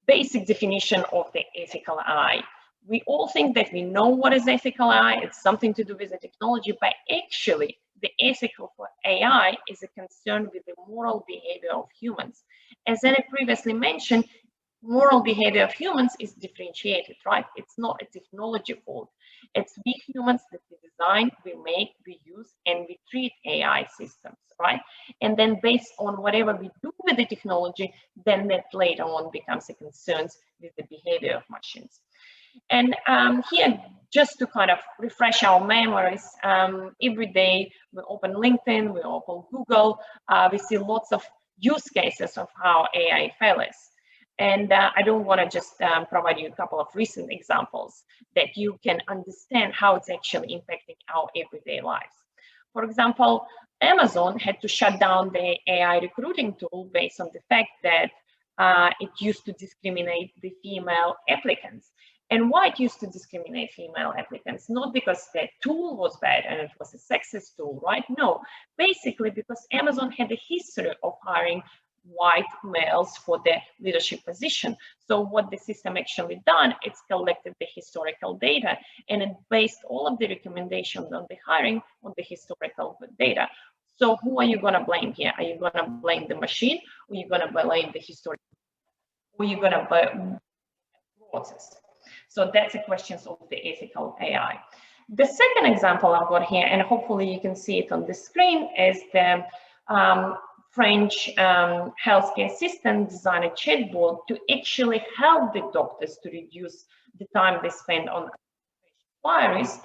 basic definition of the ethical AI. We all think that we know what is ethical AI, it's something to do with the technology, but actually the ethical for AI is a concern with the moral behavior of humans. As I previously mentioned, moral behavior of humans is differentiated, right? It's not a technology fault. It's we humans that we design, we make, we use, and we treat AI systems, right? And then based on whatever we do with the technology, then that later on becomes a concern with the behavior of machines. And here, just to kind of refresh our memories, every day we open LinkedIn, we open Google, we see lots of use cases of how AI fails. And I don't want to just provide you a couple of recent examples that you can understand how it's actually impacting our everyday lives. For example, Amazon had to shut down the AI recruiting tool based on the fact that it used to discriminate the female applicants. And why it used to discriminate female applicants? Not because the tool was bad and it was a sexist tool, right? No, basically because Amazon had a history of hiring white males for the leadership position. So what the system actually done, it's collected the historical data and it based all of the recommendations on the hiring on the historical data. So who are you going to blame here? Are you going to blame the machine, or are you going to blame the historical, or are you going to blame the process? So that's the questions of the ethical AI. The second example I've got here, and hopefully you can see it on the screen, is the French healthcare system designed a chatbot to actually help the doctors to reduce the time they spend on inquiries.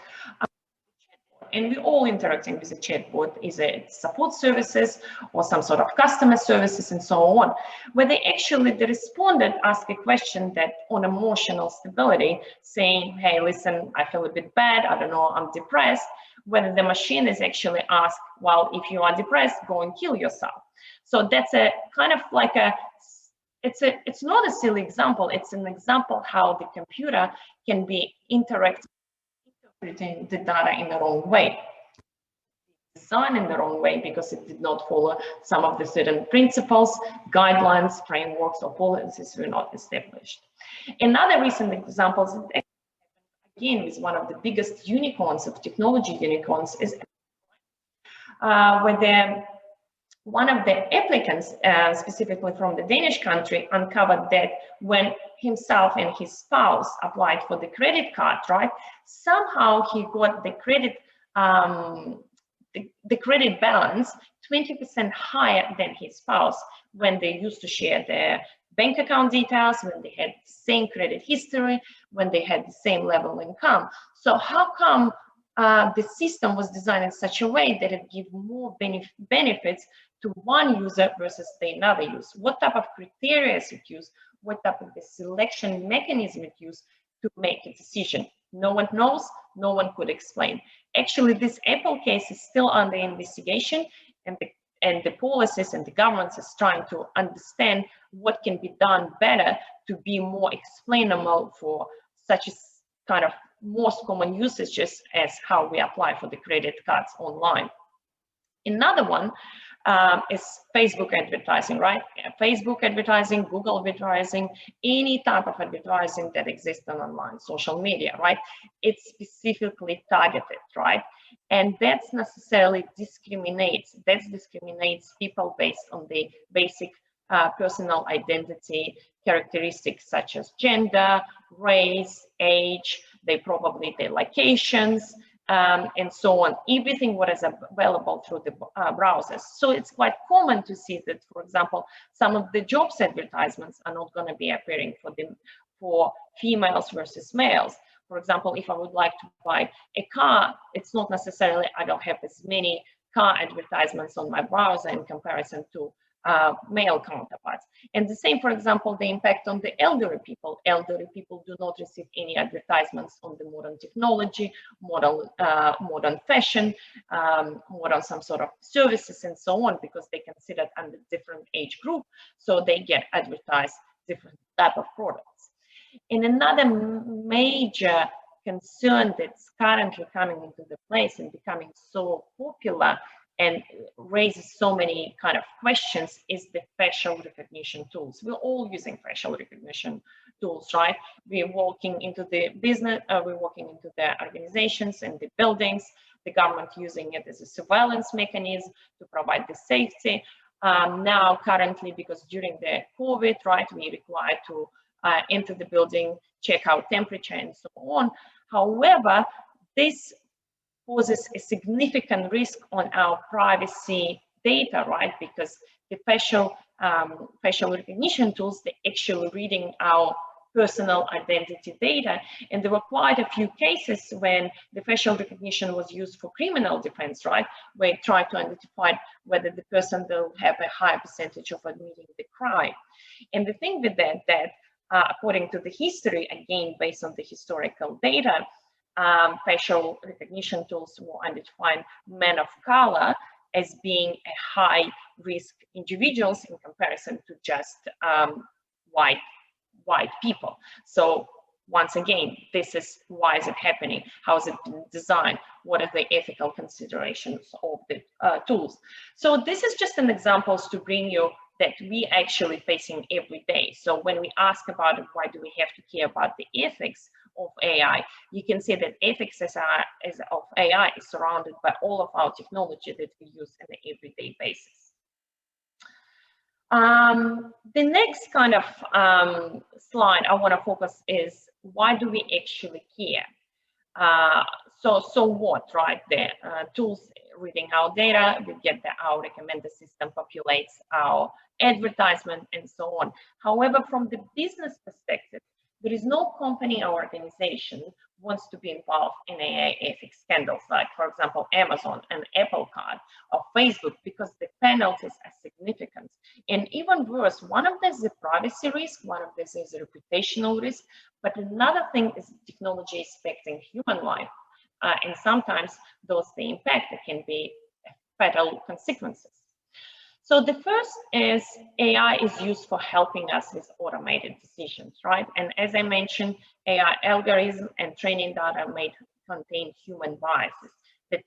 And we're all interacting with a chatbot, is it support services or some sort of customer services and so on, where they actually, the respondent ask a question that on emotional stability, saying, hey, listen, I feel a bit bad, I don't know, I'm depressed, whether the machine is actually asked, well, if you are depressed, go and kill yourself. So that's a kind of like a, it's not a silly example, it's an example how the computer can be interacting the data in the wrong way, designed in the wrong way because it did not follow some of the certain principles, guidelines, frameworks, or policies were not established. Another recent example, again, is one of the biggest unicorns of technology unicorns, is where one of the applicants, specifically from the Danish country, uncovered that when himself and his spouse applied for the credit card, right, somehow he got the credit, the credit balance 20% higher than his spouse when they used to share their bank account details, when they had the same credit history, when they had the same level of income. So how come the system was designed in such a way that it gives more benefits to one user versus the another user? What type of criteria is it used? What type of the selection mechanism it used to make a decision? No one knows, no one could explain. Actually, this Apple case is still under investigation, and the policies and the governments is trying to understand what can be done better to be more explainable for such kind of most common usages as how we apply for the credit cards online. Another one is Facebook advertising, right? Facebook advertising, Google advertising, any type of advertising that exists on online social media, right? It's specifically targeted, right? And that's necessarily discriminates people based on the basic personal identity characteristics such as gender, race, age, their locations, and so on, everything what is available through the browsers. So it's quite common to see that, for example, some of the jobs advertisements are not going to be appearing for females versus males. For example, if I would like to buy a car, it's not necessarily, I don't have as many car advertisements on my browser in comparison to male counterparts. And the same, for example, the impact on the elderly people. Elderly people do not receive any advertisements on the modern technology, modern fashion, modern some sort of services and so on, because they considered under different age group, so they get advertised different type of products. And another major concern that's currently coming into the place and becoming so popular and raises so many kind of questions is the facial recognition tools. We're all using facial recognition tools, right? We're walking into the business, we're walking into the organizations and the buildings, the government using it as a surveillance mechanism to provide the safety. Now, currently, because during the COVID, right, we required to enter the building, check our temperature and so on. However, this poses a significant risk on our privacy data, right? Because the facial recognition tools, they're actually reading our personal identity data. And there were quite a few cases when the facial recognition was used for criminal defense, right? Where it tried to identify whether the person will have a high percentage of admitting the crime. And the thing with that according to the history, again, based on the historical data, facial recognition tools will identify men of color as being a high risk individuals in comparison to just white people. So once again, this is why is it happening? How is it designed? What are the ethical considerations of the tools? So this is just an examples to bring you that we actually facing every day. So when we ask about why do we have to care about the ethics of AI, you can see that ethics of AI is surrounded by all of our technology that we use on an everyday basis. The next kind of slide I want to focus is why do we actually care? So what, right? The tools reading our data, we get our recommender system populates our advertisement and so on. However, from the business perspective, there is no company or organization wants to be involved in AI ethics scandals, like, for example, Amazon and Apple Card or Facebook, because the penalties are significant. And even worse, one of this is a privacy risk, one of this is a reputational risk, but another thing is technology is affecting human life. And sometimes those the impact that can be fatal consequences. So the first is AI is used for helping us with automated decisions, right? And as I mentioned, AI algorithm and training data may contain human biases that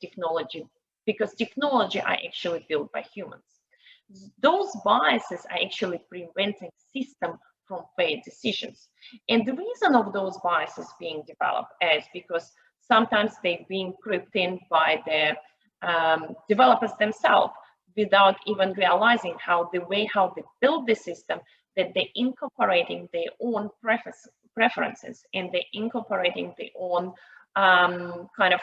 because technology are actually built by humans. Those biases are actually preventing system from fair decisions. And the reason of those biases being developed is because sometimes they're being crept in by the developers themselves without even realizing how they build the system, that they're incorporating their own preferences and they're incorporating their own kind of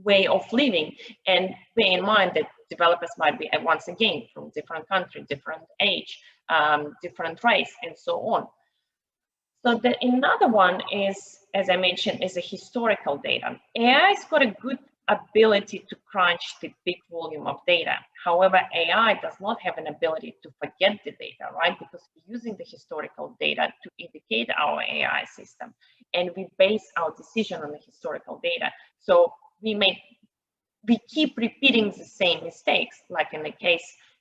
way of living. And bear in mind that developers might be, once again, from different country, different age, different race, and so on. So another one is, as I mentioned, is a historical data. AI has got a good ability to crunch the big volume of data. However, AI does not have an ability to forget the data, right? Because we're using the historical data to indicate our AI system, and we base our decision on the historical data. So we keep repeating the same mistakes, like in the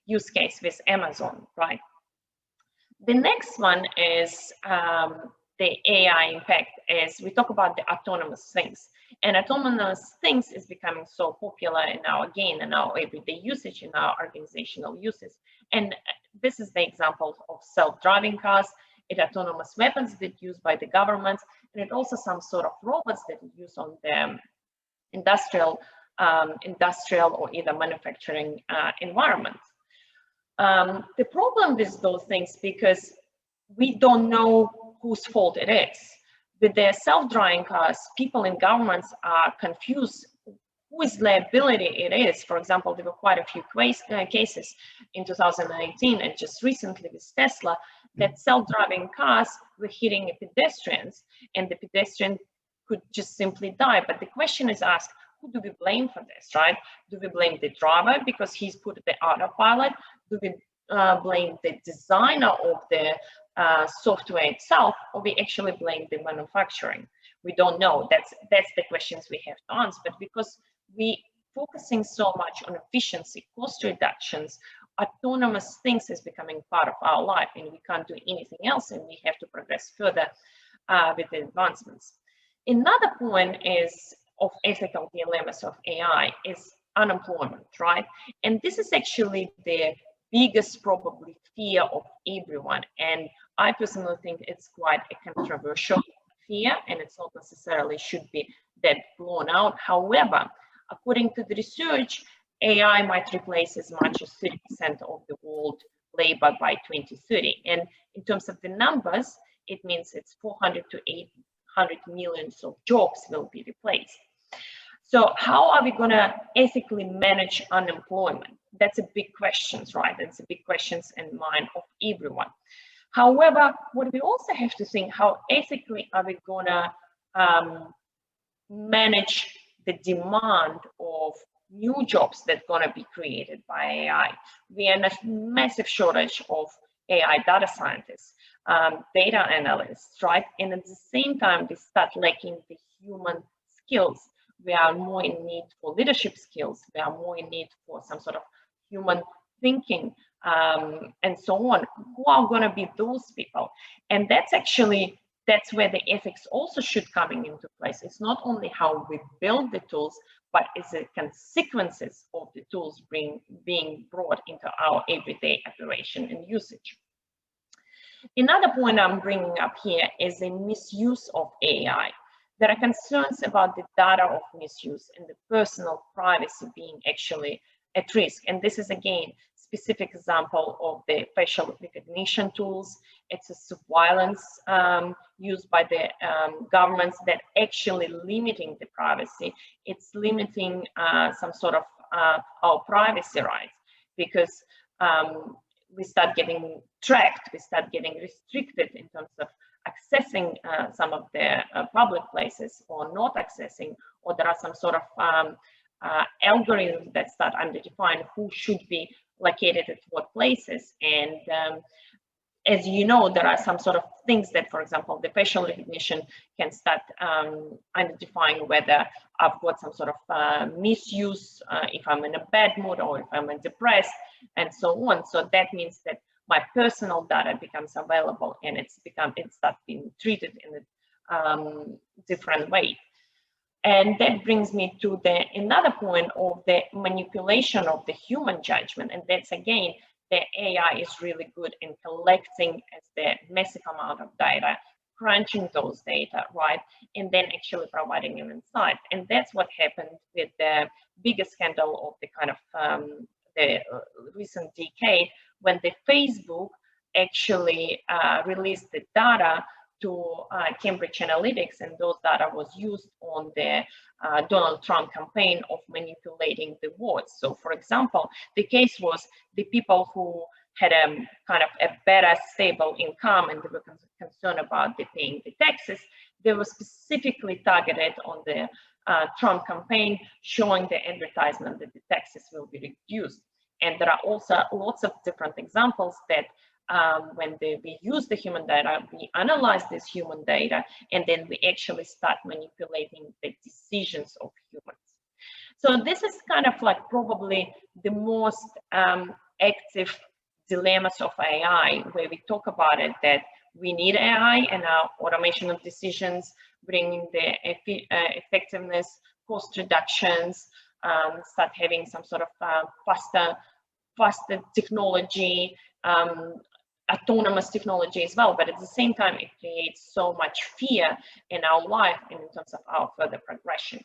use case with Amazon, right? The next one is the AI impact is we talk about the autonomous things. And autonomous things is becoming so popular in our everyday usage, in our organizational uses. And this is the example of self-driving cars, it autonomous weapons that used by the government, and it also some sort of robots that are used on the industrial or either manufacturing environment. The problem with those things, because we don't know whose fault it is. With their self-driving cars, people in governments are confused whose liability it is. For example, there were quite a few cases in 2019 and just recently with Tesla that self-driving cars were hitting pedestrians and the pedestrian could just simply die. But the question is asked, who do we blame for this, right? Do we blame the driver because he's put the autopilot? Do we blame the designer of the software itself, or we actually blame the manufacturing? We don't know. That's the questions we have to answer. But because we focusing so much on efficiency, cost reductions, autonomous things is becoming part of our life, and we can't do anything else, and we have to progress further with the advancements. Another point is of ethical dilemmas of AI is unemployment, right? And this is actually the biggest probably fear of everyone. And I personally think it's quite a controversial fear, and it's not necessarily should be that blown out. However, according to the research, AI might replace as much as 30% of the world labor by 2030. And in terms of the numbers, it means it's 400 to 800 million of jobs will be replaced. So how are we going to ethically manage unemployment? That's a big question, right? That's a big question in mind of everyone. However, what we also have to think, how ethically are we going to manage the demand of new jobs that are going to be created by AI? We are in a massive shortage of AI data scientists, data analysts, right? And at the same time, we start lacking the human skills. We are more in need for leadership skills. We are more in need for some sort of human thinking and so on. Who are going to be those people? And that's where the ethics also should come into place. It's not only how we build the tools, but it's the consequences of the tools being brought into our everyday operation and usage. Another point I'm bringing up here is the misuse of AI. There are concerns about the data of misuse and the personal privacy being actually at risk. And this is, again, specific example of the facial recognition tools. It's a surveillance used by the governments that actually limiting the privacy. It's limiting some sort of our privacy rights, because we start getting tracked, we start getting restricted in terms of accessing some of the public places or not accessing, or there are some sort of algorithms that start identifying who should be located at what places. And as you know, there are some sort of things that, for example, the facial recognition can start identifying whether I've got some sort of misuse, if I'm in a bad mood or if I'm depressed, and so on. So that means that my personal data becomes available, and it starts being treated in a different way. And that brings me to another point of the manipulation of the human judgment. And that's, again, the AI is really good in collecting the massive amount of data, crunching those data, right? And then actually providing an insight. And that's what happened with the biggest scandal of the kind of the recent decade, when the Facebook actually released the data to Cambridge Analytica, and those data was used on the Donald Trump campaign of manipulating the votes. So, for example, the case was the people who had a kind of a better stable income and they were concerned about paying the taxes. They were specifically targeted on the Trump campaign, showing the advertisement that the taxes will be reduced. And there are also lots of different examples that when we use the human data, we analyze this human data, and then we actually start manipulating the decisions of humans. So this is kind of like probably the most active dilemmas of AI, where we talk about it, that we need AI and our automation of decisions, bringing the effectiveness, cost reductions, start having some sort of faster technology, autonomous technology as well. But at the same time, it creates so much fear in our life and in terms of our further progression.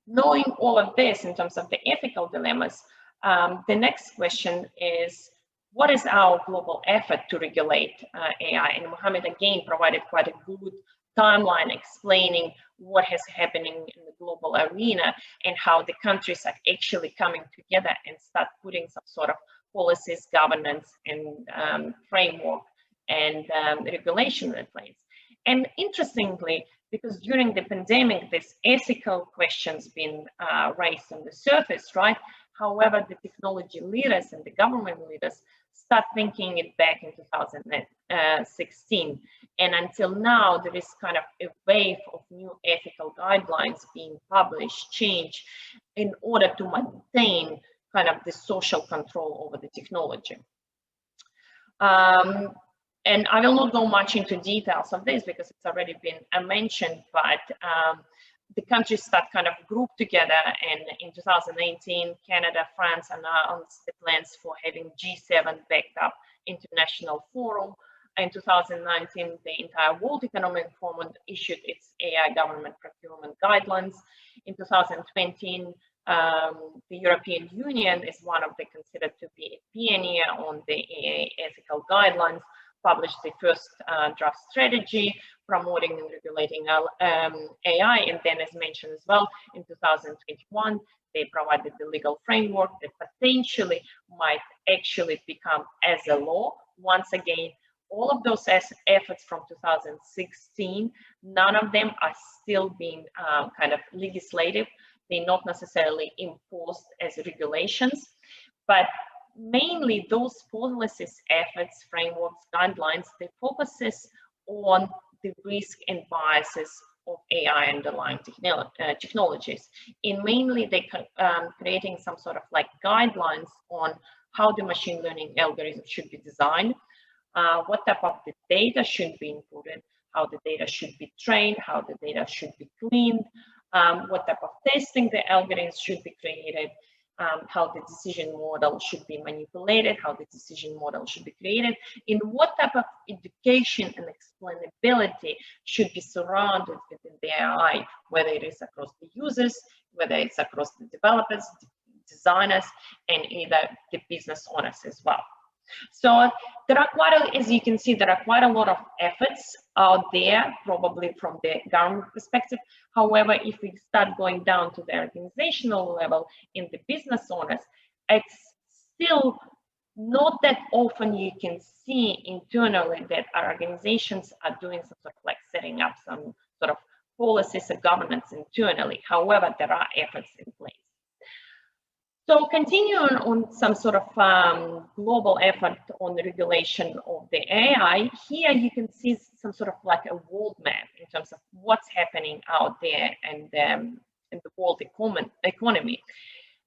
Knowing all of this in terms of the ethical dilemmas, the next question is, what is our global effort to regulate AI? And Mohammed again provided quite a good timeline explaining what is happening in the global arena and how the countries are actually coming together and start putting some sort of policies, governance, and framework and regulation in place. And interestingly, because during the pandemic, this ethical questions been raised on the surface, right? However, the technology leaders and the government leaders start thinking it back in 2016. And until now, there is kind of a wave of new ethical guidelines being published, changed, in order to maintain kind of the social control over the technology. And I will not go much into details of this because it's already been mentioned, but the countries start kind of grouped together, and in 2018, Canada, France announced the plans for having G7 backed up international forum. In 2019, the entire World Economic Forum issued its AI government procurement guidelines. In 2020, the European Union is one of the considered to be a pioneer on the AI ethical guidelines, published the first draft strategy promoting and regulating AI, and then as mentioned as well, in 2021, they provided the legal framework that potentially might actually become as a law. Once again, all of those efforts from 2016, none of them are still being kind of legislative. They're not necessarily imposed as regulations, but mainly those policies, efforts, frameworks, guidelines, they focuses on the risk and biases of AI underlying technologies. And mainly they creating some sort of like guidelines on how the machine learning algorithms should be designed, what type of the data should be included, how the data should be trained, how the data should be cleaned, what type of testing the algorithms should be created, how the decision model should be manipulated, how the decision model should be created, in what type of education and explainability should be surrounded within the AI, whether it is across the users, whether it's across the developers, designers, and either the business owners as well. So there are as you can see, there are quite a lot of efforts out there, probably from the government perspective. However, if we start going down to the organizational level in the business owners, it's still not that often you can see internally that our organizations are doing some sort of like setting up some sort of policies or governance internally. However, there are efforts in place. So continuing on some sort of global effort on the regulation of the AI, here you can see some sort of like a world map in terms of what's happening out there and in the world economy.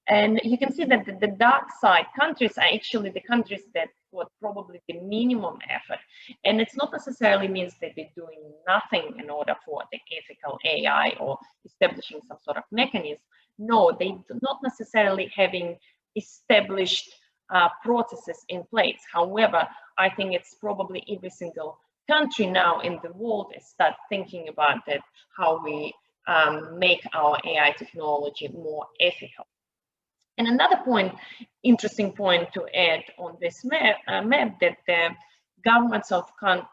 And you can see that the dark side countries are actually the countries that got probably the minimum effort. And it's not necessarily means that they're doing nothing in order for the ethical AI or establishing some sort of mechanism. No, they do not necessarily having established processes in place. However, I think it's probably every single country now in the world is start thinking about that, how we make our AI technology more ethical. And another point, interesting point to add on this map that the governments of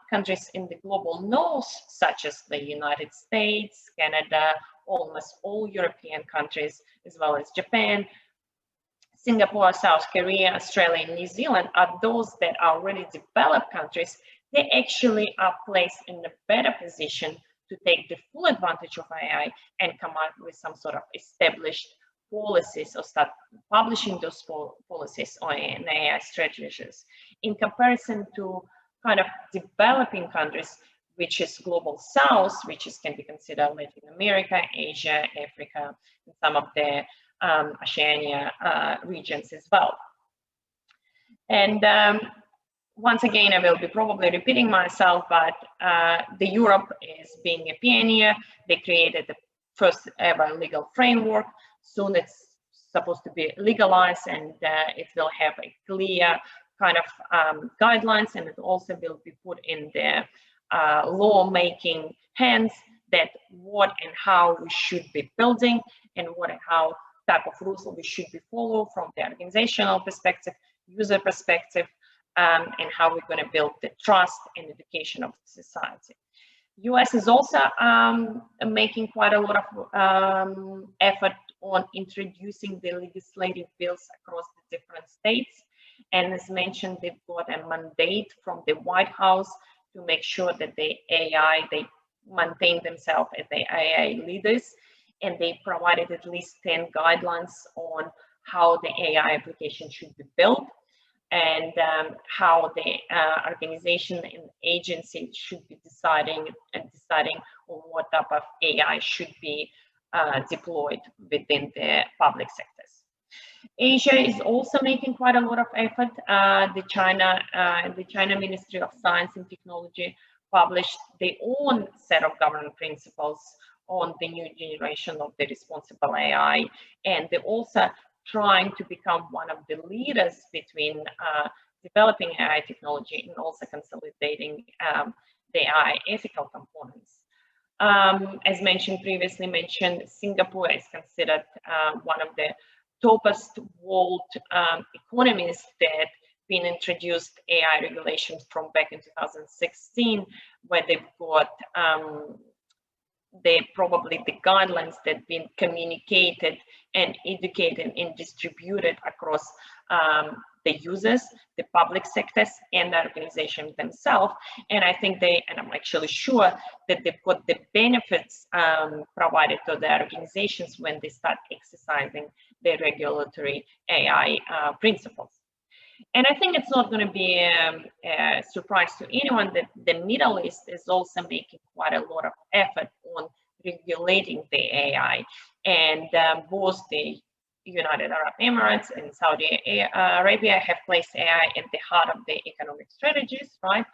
countries in the global north, such as the United States, Canada, almost all European countries, as well as Japan, Singapore, South Korea, Australia, and New Zealand, are those that are already developed countries. They actually are placed in a better position to take the full advantage of AI and come up with some sort of established policies or start publishing those policies on AI strategies. In comparison to kind of developing countries, which is global south, which can be considered Latin America, Asia, Africa, and some of the Oceania regions as well. And once again, I will be probably repeating myself, but the Europe is being a pioneer. They created the first ever legal framework. Soon it's supposed to be legalized, and it will have a clear kind of guidelines, and it also will be put in the law-making hands that what and how we should be building, and what and how type of rules we should be followed from the organizational perspective, user perspective, and how we're going to build the trust and education of society. US is also making quite a lot of effort on introducing the legislative bills across the different states. And as mentioned, they've got a mandate from the White House to make sure that the AI, they maintain themselves as the AI leaders. And they provided at least 10 guidelines on how the AI application should be built, and how the organization and agency should be deciding on what type of AI should be deployed within the public sectors. Asia is also making quite a lot of effort. The China Ministry of Science and Technology published their own set of governance principles on the new generation of the responsible AI, and they're also trying to become one of the leaders between developing AI technology and also consolidating the AI ethical components. As previously mentioned, Singapore is considered one of the topest world economies that been introduced AI regulations from back in 2016, where they've got probably the guidelines that been communicated and educated and distributed across the users, the public sectors, and the organization themselves. And I think and I'm actually sure that they've got the benefits provided to the organizations when they start exercising their regulatory AI principles. And I think it's not going to be a surprise to anyone that the Middle East is also making quite a lot of effort on regulating the AI. And both the United Arab Emirates and Saudi Arabia have placed AI at the heart of their economic strategies, right?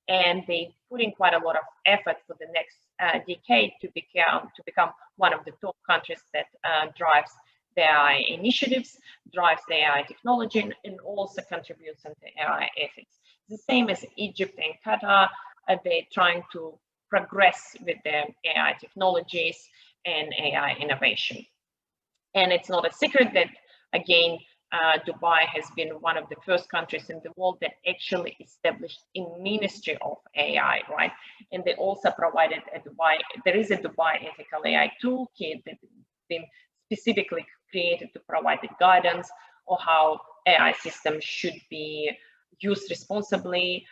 And they're putting quite a lot of effort for the next decade to become one of the top countries that drives the AI initiatives, drives the AI technology, and also contributes into AI ethics. The same as Egypt and Qatar, they're trying to progress with the AI technologies and AI innovation. And it's not a secret that, again, Dubai has been one of the first countries in the world that actually established a ministry of AI, right? And they also provided there is a Dubai Ethical AI Toolkit that has been specifically created to provide the guidance on how AI systems should be used responsibly,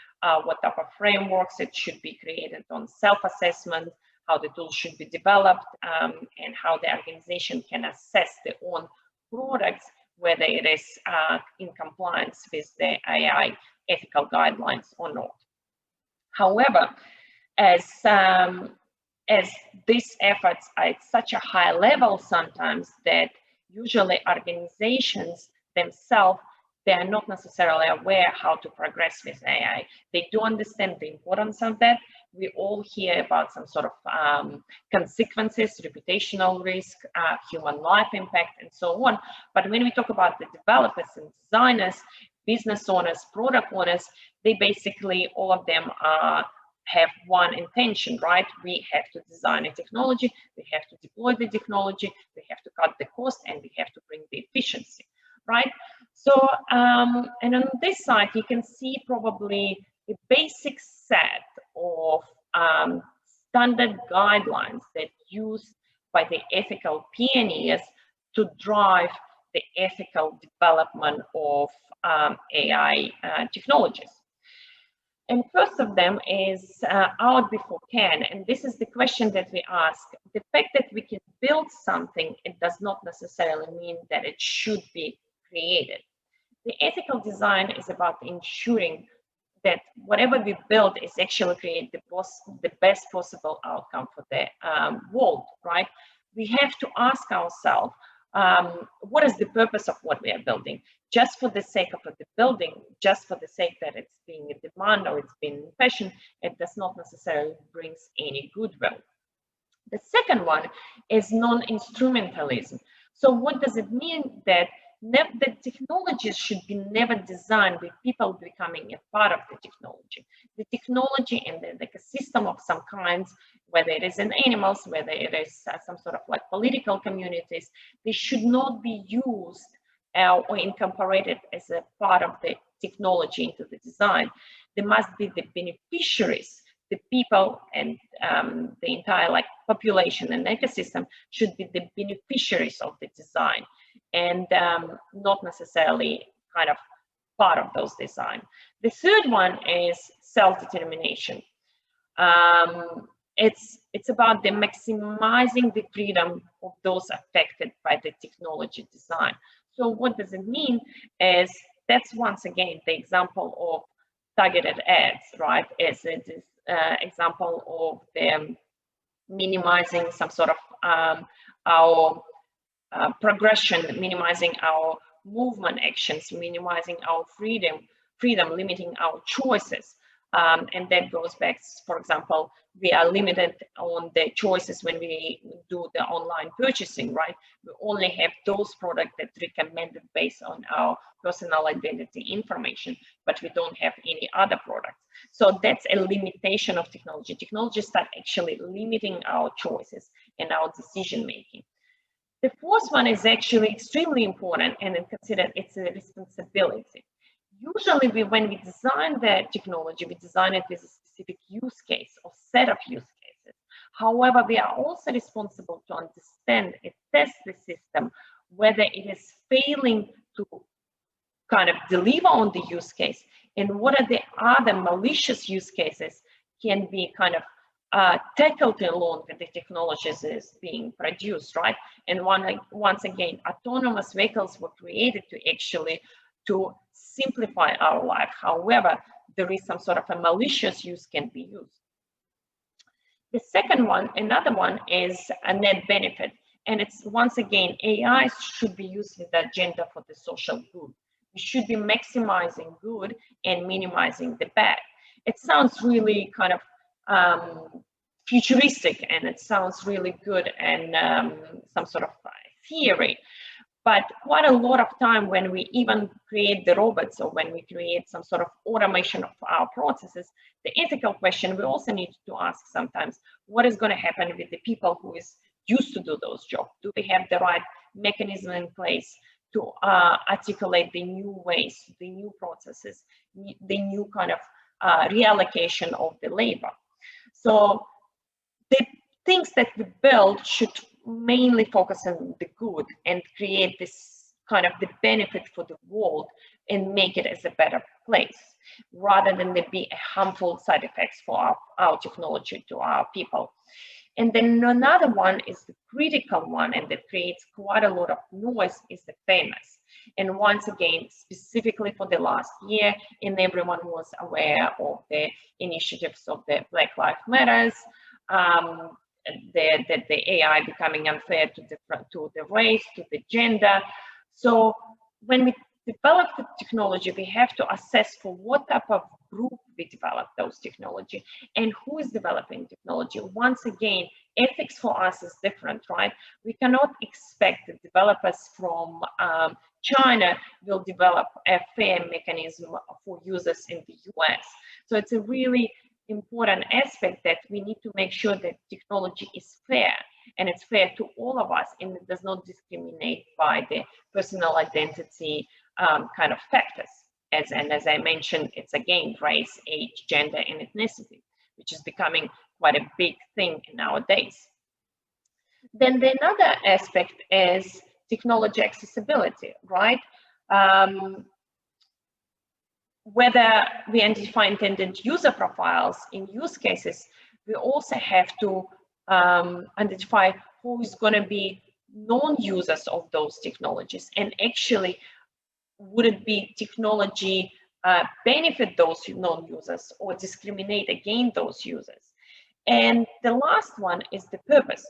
what type of frameworks it should be created on self-assessment, how the tool should be developed, and how the organization can assess their own products, whether it is in compliance with the AI ethical guidelines or not. However, as these efforts are at such a high level sometimes that usually organizations themselves, they are not necessarily aware how to progress with AI. They do understand the importance of that. We all hear about some sort of consequences, reputational risk, human life impact, and so on. But when we talk about the developers and designers, business owners, product owners, they basically, all of them have one intention, right? We have to design a technology, we have to deploy the technology, we have to cut the cost, and we have to bring the efficiency, right? So, and on this side, you can see probably a basic set of standard guidelines that used by the ethical pioneers to drive the ethical development of AI technologies. And first of them is out before can, and this is the question that we ask. The fact that we can build something, it does not necessarily mean that it should be created. The ethical design is about ensuring that whatever we build is actually create the best possible outcome for the world, right? We have to ask ourselves, what is the purpose of what we are building? just for the sake of the building, just for the sake that it's being in demand or it's being in fashion, it does not necessarily bring any goodwill. The second one is non-instrumentalism. So what does it mean? That the technologies should be never designed with people becoming a part of the technology. The technology and the ecosystem of some kinds, whether it is in animals, whether it is some sort of like political communities, they should not be used or incorporated as a part of the technology into the design. They must be the beneficiaries. The people and the entire like population and ecosystem should be the beneficiaries of the design, and not necessarily kind of part of those design. The third one is self-determination. It's about the maximizing the freedom of those affected by the technology design. So what does it mean is that's once again the example of targeted ads, right? As it is example of the minimizing some sort of our progression, minimizing our movement actions, minimizing our freedom, limiting our choices. And that goes back, for example, we are limited on the choices when we do the online purchasing, right? We only have those products that recommended based on our personal identity information, but we don't have any other products. So that's a limitation of technology. Technology starts actually limiting our choices and our decision making. The fourth one is actually extremely important, and considered it's a responsibility. Usually when we design the technology, we design it with a specific use case or set of use cases. However, we are also responsible to understand and test the system, whether it is failing to kind of deliver on the use case, and what are the other malicious use cases can be kind of tackled along with the technologies is being produced, right? And once again, autonomous vehicles were created to simplify our life. However, there is some sort of a malicious use can be used. The second one, another one, is a net benefit. And it's once again, AI should be used with the agenda for the social good. We should be maximizing good and minimizing the bad. It sounds really kind of futuristic, and it sounds really good and some sort of theory. But quite a lot of time when we even create the robots or when we create some sort of automation of our processes, the ethical question we also need to ask sometimes, what is going to happen with the people who is used to do those jobs? Do we have the right mechanism in place to articulate the new ways, the new processes, the new kind of reallocation of the labor? So the things that we build should mainly focus on the good and create this kind of the benefit for the world and make it as a better place, rather than there be a harmful side effects for our technology to our people. And then another one is the critical one, and that creates quite a lot of noise, is the fairness. And once again, specifically for the last year, and everyone was aware of the initiatives of the Black Lives Matters, the AI becoming unfair to the race, to the gender. So when we develop the technology, we have to assess for what type of group we develop those technology and who is developing technology. Once again, ethics for us is different, right? We cannot expect the developers from China will develop a fair mechanism for users in the US. So it's a really important aspect that we need to make sure that technology is fair, and it's fair to all of us, and it does not discriminate by the personal identity kind of factors. As I mentioned, it's again race, age, gender, and ethnicity, which is becoming quite a big thing nowadays. Then the another aspect is technology accessibility, right? Whether we identify intended user profiles in use cases, we also have to identify who is going to be non-users of those technologies, and actually would it be technology benefit those non-users or discriminate against those users. And the last one is the purpose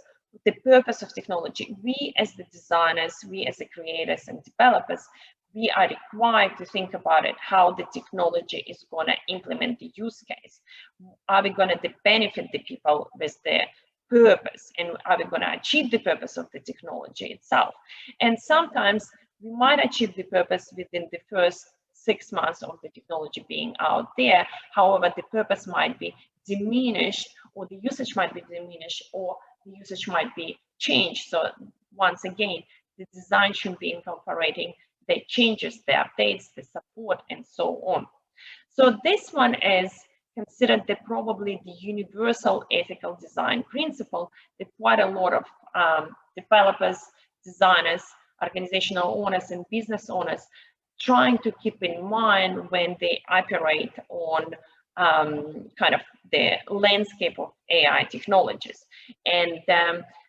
of technology. We as the designers, we as the creators and developers, we are required to think about it, how the technology is going to implement the use case. Are we going to benefit the people with the purpose, and are we going to achieve the purpose of the technology itself? And sometimes we might achieve the purpose within the first 6 months of the technology being out there. However, the purpose might be diminished, or the usage might be diminished, or the usage might be changed. So once again, the design should be incorporating the changes, the updates, the support, and so on. So this one is considered probably the universal ethical design principle that quite a lot of developers, designers, organizational owners, and business owners trying to keep in mind when they operate on kind of the landscape of AI technologies. And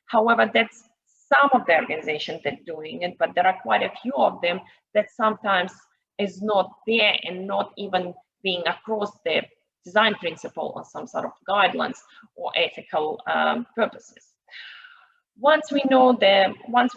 however, that's some of the organizations that are doing it, but there are quite a few of them that sometimes is not there and not even being across the design principle or some sort of guidelines or ethical purposes. Once we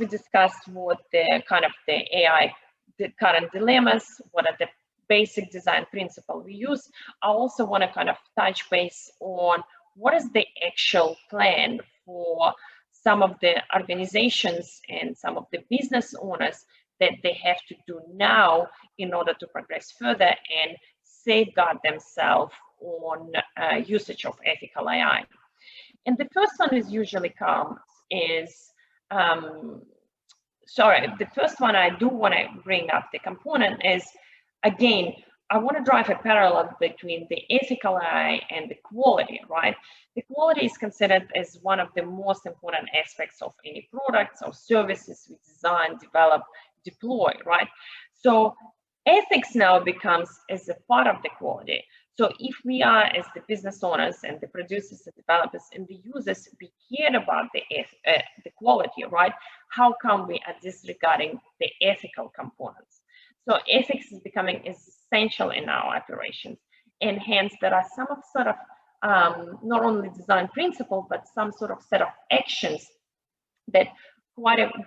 discussed what the kind of the AI, the current dilemmas, what are the basic design principle we use, I also want to kind of touch base on what is the actual plan for some of the organizations and some of the business owners that they have to do now in order to progress further and safeguard themselves on usage of ethical AI. And the first one is usually the first one I do want to bring up the component is, again, I want to drive a parallel between the ethical AI and the quality, right? The quality is considered as one of the most important aspects of any products or services we design, develop, deploy, right? So ethics now becomes as a part of the quality. So if we are, as the business owners and the producers, the developers, and the users, we care about the quality, right? How come we are disregarding the ethical components? So ethics is becoming essential in our operations, and hence there are some sort of not only design principle, but some sort of set of actions that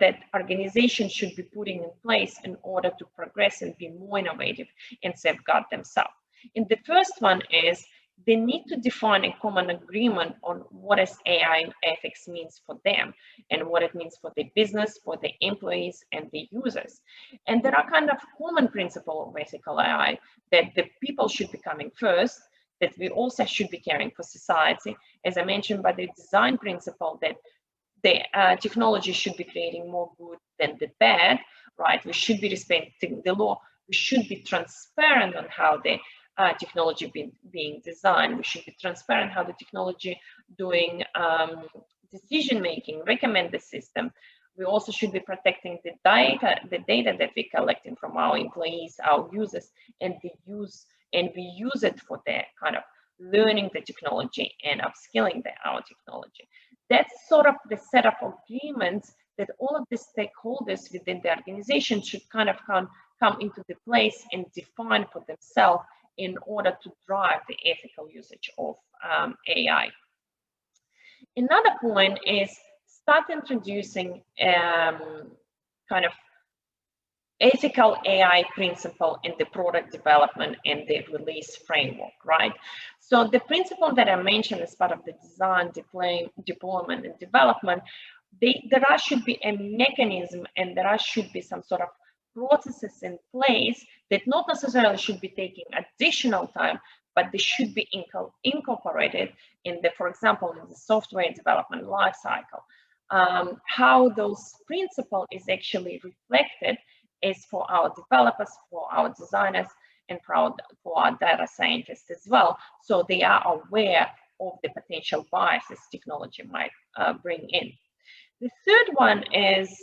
that organizations should be putting in place in order to progress and be more innovative and safeguard themselves. And the first one is they need to define a common agreement on what is AI ethics means for them and what it means for the business, for the employees, and the users. And there are kind of common principles of ethical AI that the people should be coming first, that we also should be caring for society, as I mentioned, by the design principle that the technology should be creating more good than the bad, right? We should be respecting the law. We should be transparent on how the technology being designed. We should be transparent how the technology doing decision making, recommend the system. We also should be protecting the data that we're collecting from our employees, our users, and we use it for the kind of learning the technology and upskilling our technology. That's sort of the set of agreements that all of the stakeholders within the organization should kind of come into the place and define for themselves in order to drive the ethical usage of AI. Another point is start introducing kind of ethical AI principle in the product development and the release framework, right? So the principle that I mentioned as part of the design, deployment, and development, there should be a mechanism and there should be some sort of processes in place that not necessarily should be taking additional time, but they should be incorporated in the, for example, in the software development lifecycle. How those principles is actually reflected is for our developers, for our designers, and for our data scientists as well. So they are aware of the potential biases technology might bring in. The third one is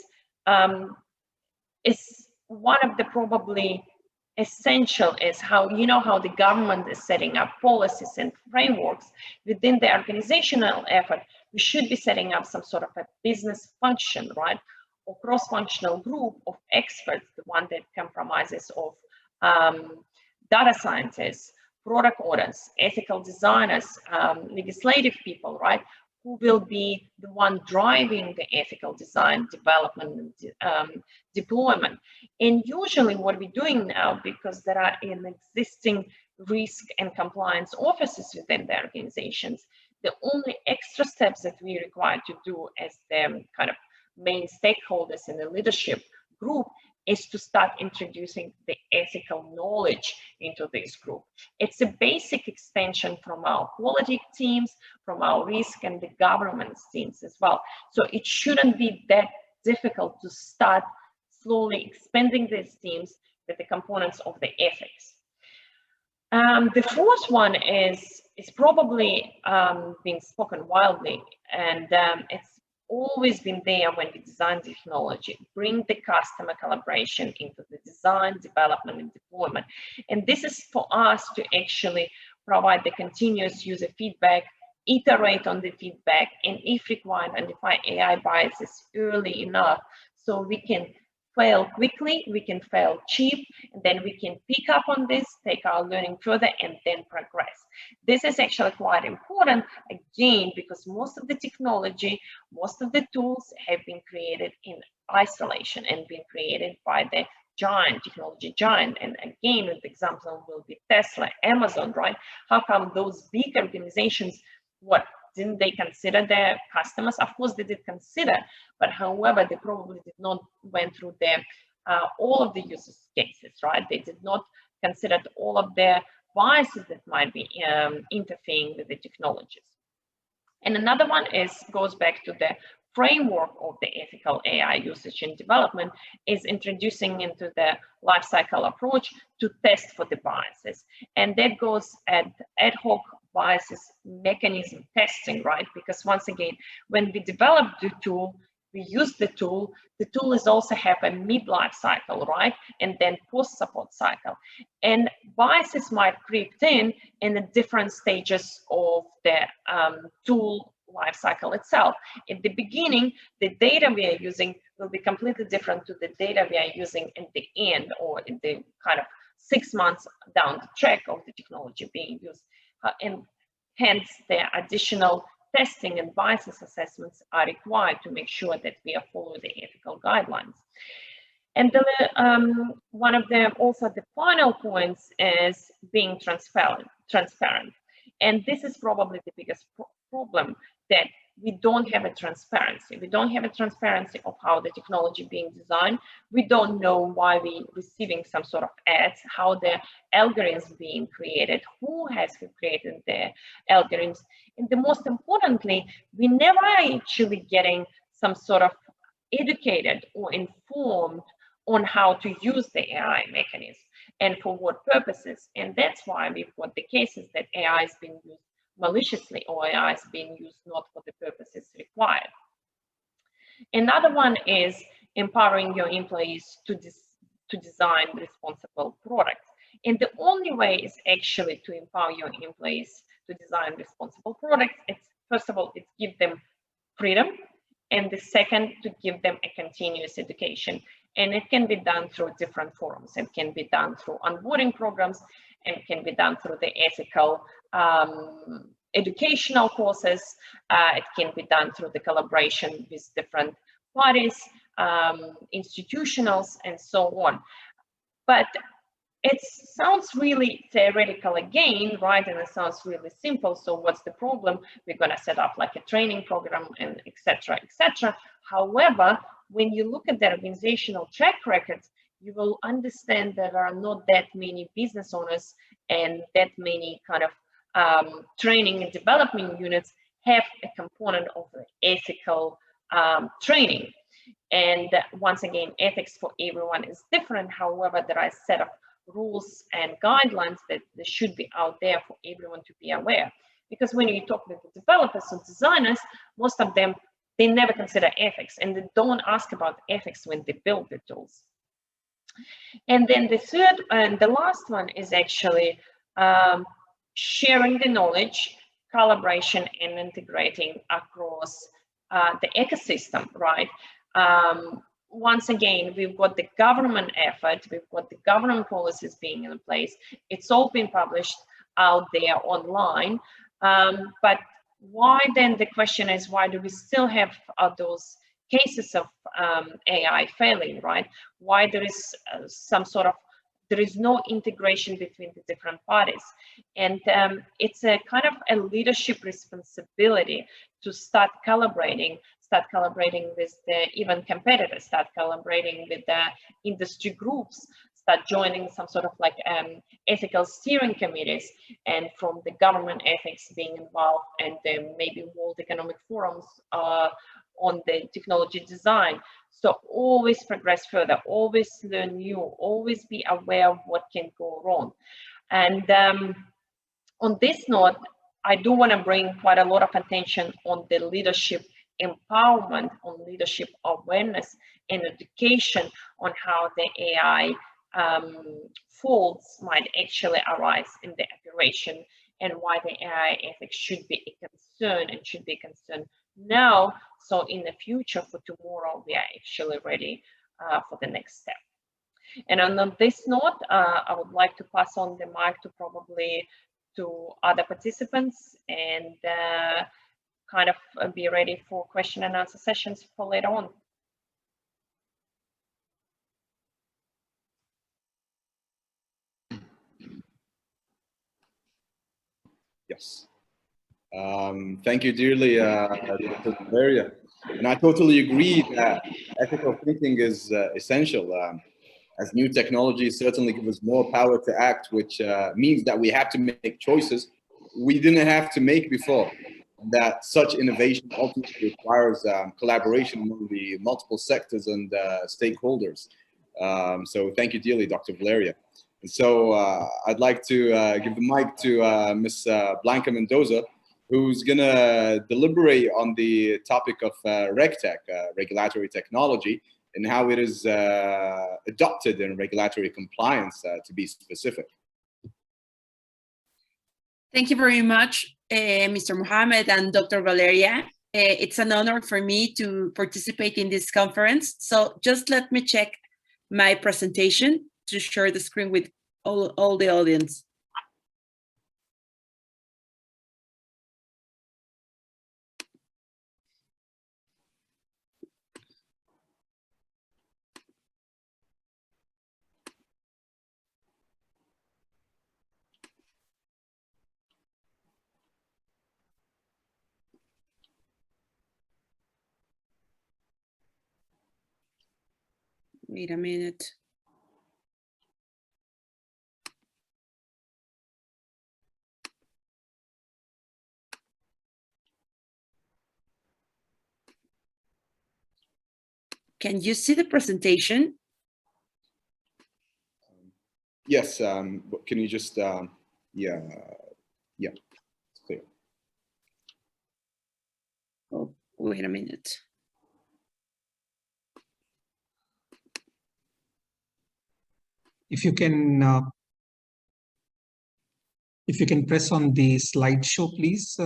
one of the probably essential is how the government is setting up policies and frameworks within the organizational effort. We should be setting up some sort of a business function, right? Or cross-functional group of experts, the one that comprises of data scientists, product owners, ethical designers, legislative people, right? who will be the one driving the ethical design, development, and deployment. And usually what we're doing now, because there are an existing risk and compliance offices within the organizations, the only extra steps that we require to do as the kind of main stakeholders in the leadership group is to start introducing the ethical knowledge into this group. It's a basic extension from our quality teams, from our risk and the governance teams as well. So it shouldn't be that difficult to start slowly expanding these teams with the components of the ethics. The fourth one is probably being spoken wildly, and it's always been there when we design technology, bring the customer collaboration into the design, development, and deployment. And this is for us to actually provide the continuous user feedback, iterate on the feedback, and if required, identify AI biases early enough so we can fail quickly, we can fail cheap, and then we can pick up on this, take our learning further, and then progress. This is actually quite important, again, because most of the technology, most of the tools have been created in isolation and been created by the technology giant. And again, the example will be Tesla, Amazon, right? How come those big organizations, didn't they consider their customers? Of course, they did consider, but however, they probably did not went through all of the use cases, right? They did not consider all of their biases that might be interfering with the technologies. And another one goes back to the framework of the ethical AI usage and development, is introducing into the lifecycle approach to test for the biases. And that goes at ad hoc biases mechanism testing, right? Because once again, when we develop the tool, we use the tool is also have a mid-life cycle, right? And then post-support cycle. And biases might creep in the different stages of the tool life cycle itself. At the beginning, the data we are using will be completely different to the data we are using at the end, or in the kind of 6 months down the track of the technology being used. And hence, the additional testing and biases assessments are required to make sure that we are following the ethical guidelines. And one of them, also the final points, is being transparent. And this is probably the biggest problem, that we don't have a transparency. We don't have a transparency of how the technology being designed. We don't know why we're receiving some sort of ads, how the algorithms being created, who has created the algorithms. And the most importantly, we never are actually getting some sort of educated or informed on how to use the AI mechanism and for what purposes. And that's why we've got the cases that AI is being used maliciously, or AI is being used not for the purposes required. Another one is empowering your employees to design responsible products. And the only way is actually to empower your employees to design responsible products. It's, first of all, it's give them freedom, and the second, to give them a continuous education. And it can be done through different forums. It can be done through onboarding programs, and it can be done through the ethical educational courses. It can be done through the collaboration with different parties, institutionals, and so on. But it sounds really theoretical again, right? And it sounds really simple. So what's the problem? We're going to set up like a training program, and et cetera, et cetera. However, when you look at the organizational track records, you will understand there are not that many business owners and that many kind of training and development units have a component of ethical training. And once again, ethics for everyone is different. However, there are a set of rules and guidelines that should be out there for everyone to be aware. Because when you talk with the developers and designers, most of them, they never consider ethics, and they don't ask about ethics when they build the tools. And then the third and the last one is actually sharing the knowledge, collaboration, and integrating across the ecosystem, right? Once again, we've got the government effort, we've got the government policies being in place. It's all been published out there online. But why then the question is, why do we still have those cases of AI failing, right? Why there is there is no integration between the different parties. And it's a kind of a leadership responsibility to start calibrating with the even competitors, start collaborating with the industry groups, start joining some sort of like ethical steering committees, and from the government ethics being involved, and then maybe World Economic Forums on the technology design. So always progress further, always learn new, always be aware of what can go wrong. And on this note, I do want to bring quite a lot of attention on the leadership empowerment, on leadership awareness and education on how the AI faults might actually arise in the operation, and why the AI ethics should be a concern, and should be a concern now, so in the future, for tomorrow, we are actually ready for the next step. And on this note, I would like to pass on the mic to other participants, and kind of be ready for question and answer sessions for later on. Yes. Thank you dearly, Dr. Valeria. And I totally agree that ethical thinking is essential, as new technologies certainly give us more power to act, which means that we have to make choices we didn't have to make before. That such innovation ultimately requires collaboration among the multiple sectors and stakeholders. So thank you dearly, Dr. Valeria. And so I'd like to give the mic to Ms. Blanca Mendoza, who's going to deliberate on the topic of RegTech, regulatory technology, and how it is adopted in regulatory compliance, to be specific. Thank you very much, Mr. Mohammed and Dr. Valeria. It's an honor for me to participate in this conference. So just let me check my presentation to share the screen with all the audience. Wait a minute. Can you see the presentation? Yes, can you just, yeah, it's clear. Oh, wait a minute. If you can press on the slideshow, please.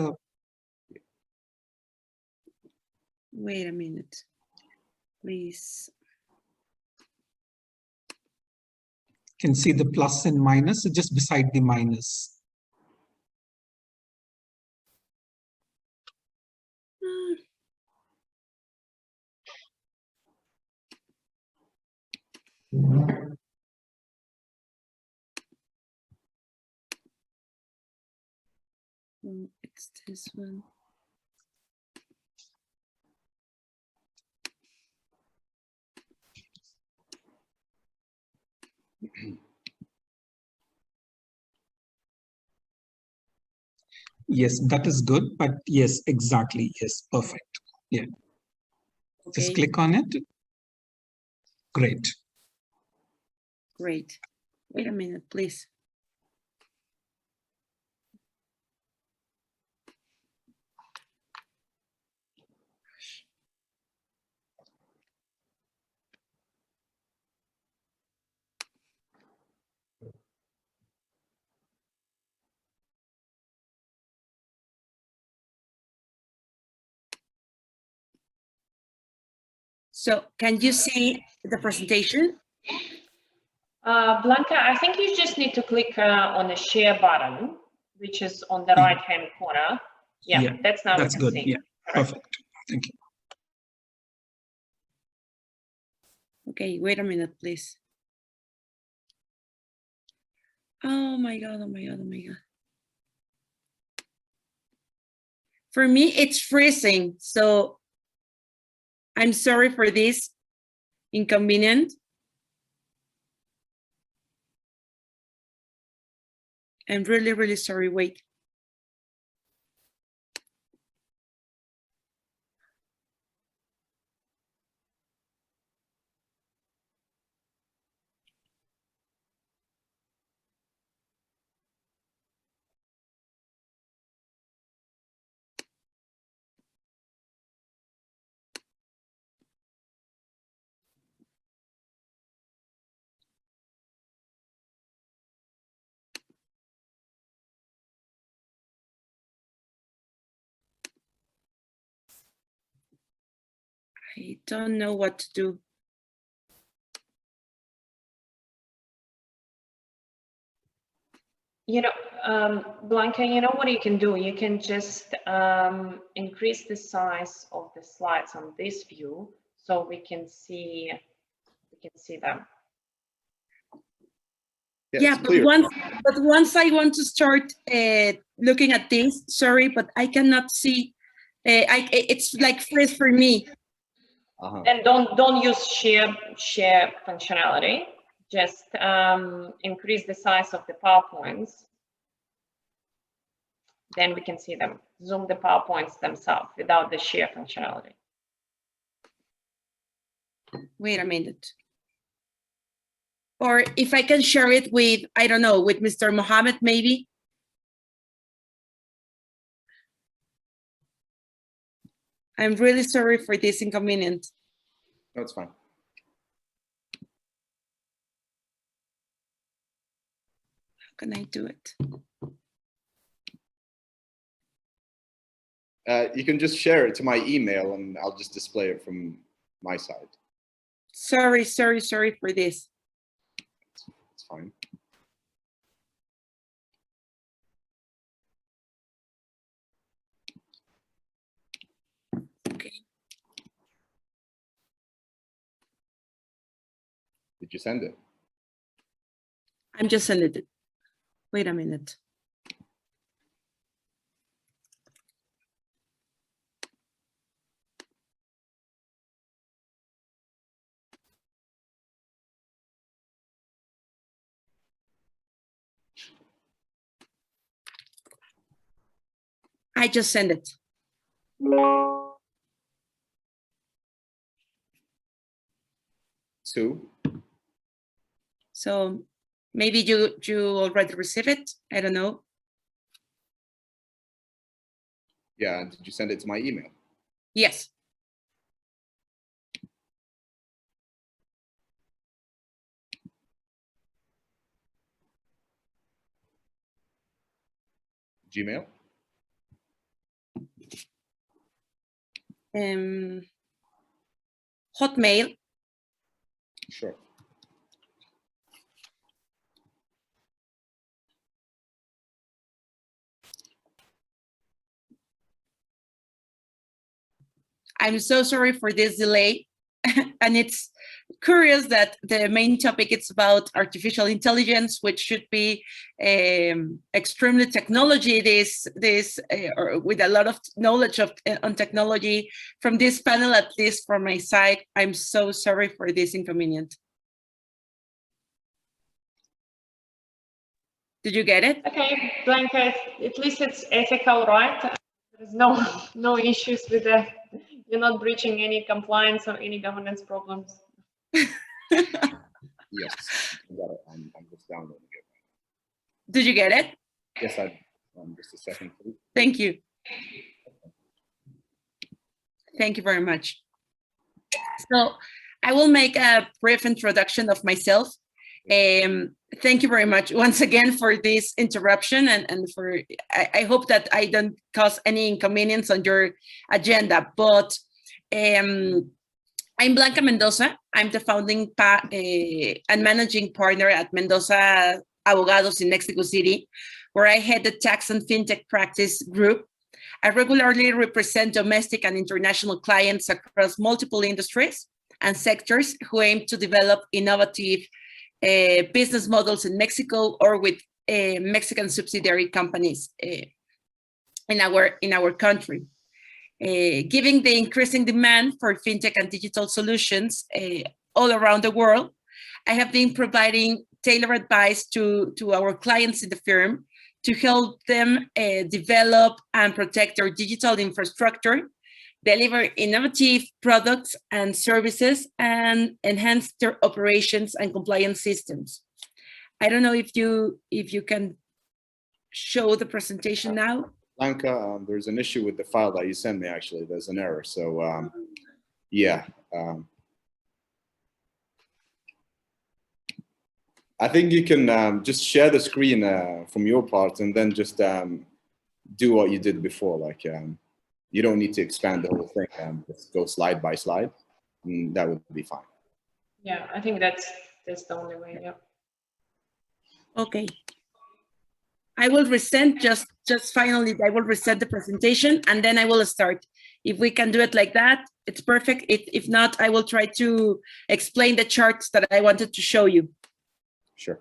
Wait a minute, please. You can see the plus and minus just beside the minus. Oh, it's this one. Yes, that is good, but yes, exactly. Yes, perfect. Yeah. Okay. Just click on it. Great. Great. Wait a minute, please. So can you see the presentation? Blanca, I think you just need to click on the share button, which is on the right-hand corner. Yeah, that's now that's good. Yeah, correct. perfect. Thank you. Okay, wait a minute, please. Oh my God, oh my God, oh my God. For me, it's freezing. So I'm sorry for this inconvenience. I'm really, really sorry. Wait. I don't know what to do. You know, Blanca, you know what you can do? You can just increase the size of the slides on this view so we can see them. Yeah, but once I want to start looking at this, sorry, but I cannot see. It's like freeze for me. And don't use share functionality. Just increase the size of the PowerPoints. Then we can see them. Zoom the PowerPoints themselves without the share functionality. Wait a minute. Or if I can share it with, I don't know, with Mr. Mohammed, maybe. I'm really sorry for this inconvenience. No, it's fine. How can I do it? You can just share it to my email and I'll just display it from my side. Sorry for this. It's fine. Okay. Did you send it? I'm just sending it. Wait a minute. I just sent it. So maybe you already received it. I don't know. Yeah, did you send it to my email? Yes. Gmail? Hotmail. Sure. I'm so sorry for this delay. And it's curious that the main topic is about artificial intelligence, which should be extremely technology, or with a lot of knowledge on technology. From this panel, at least from my side, I'm so sorry for this inconvenience. Did you get it? Okay, Blanca, at least it's ethical, right? There's no issues with that. You're not breaching any compliance or any governance problems. Yes, I got it. I'm just downloading it. Did you get it? Yes, just a second, please. Thank you. Thank you very much. So I will make a brief introduction of myself. Thank you very much once again for this interruption, and for I hope that I don't cause any inconvenience on your agenda, but I'm Blanca Mendoza. I'm the founding and managing partner at Mendoza Abogados in Mexico City, where I head the tax and fintech practice group. I regularly represent domestic and international clients across multiple industries and sectors who aim to develop innovative business models in Mexico or with Mexican subsidiary companies in our country. Given the increasing demand for fintech and digital solutions all around the world, I have been providing tailored advice to our clients in the firm to help them develop and protect their digital infrastructure, deliver innovative products and services, and enhance their operations and compliance systems. I don't know if you can show the presentation now. Blanca, there's an issue with the file that you sent me, actually. There's an error. So, yeah. I think you can just share the screen from your part and then just do what you did before. Like, you don't need to expand the whole thing. Just go slide by slide, and that would be fine. Yeah, I think that's the only way. Yeah. Okay. I will resend just finally, I will reset the presentation and then I will start. If we can do it like that, it's perfect. If not, I will try to explain the charts that I wanted to show you. Sure.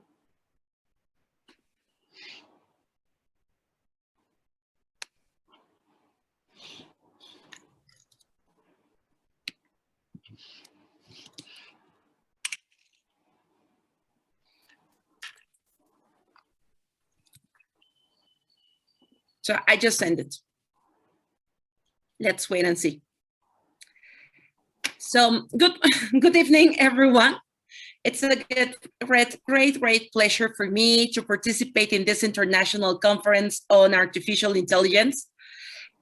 So I just sent it. Let's wait and see. So good evening, everyone. It's a great pleasure for me to participate in this international conference on artificial intelligence.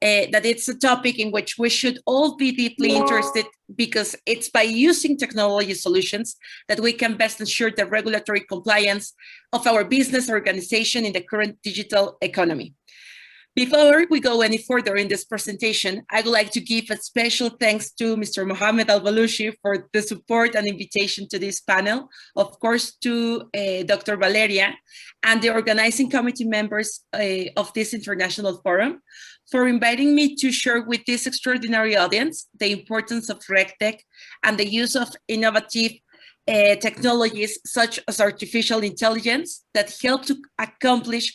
That it's a topic in which we should all be deeply interested, because it's by using technology solutions that we can best ensure the regulatory compliance of our business organization in the current digital economy. Before we go any further in this presentation, I would like to give a special thanks to Mr. Mohamed Al-Balushi for the support and invitation to this panel, of course to Dr. Valeria and the organizing committee members of this international forum for inviting me to share with this extraordinary audience the importance of RegTech and the use of innovative technologies such as artificial intelligence that help to accomplish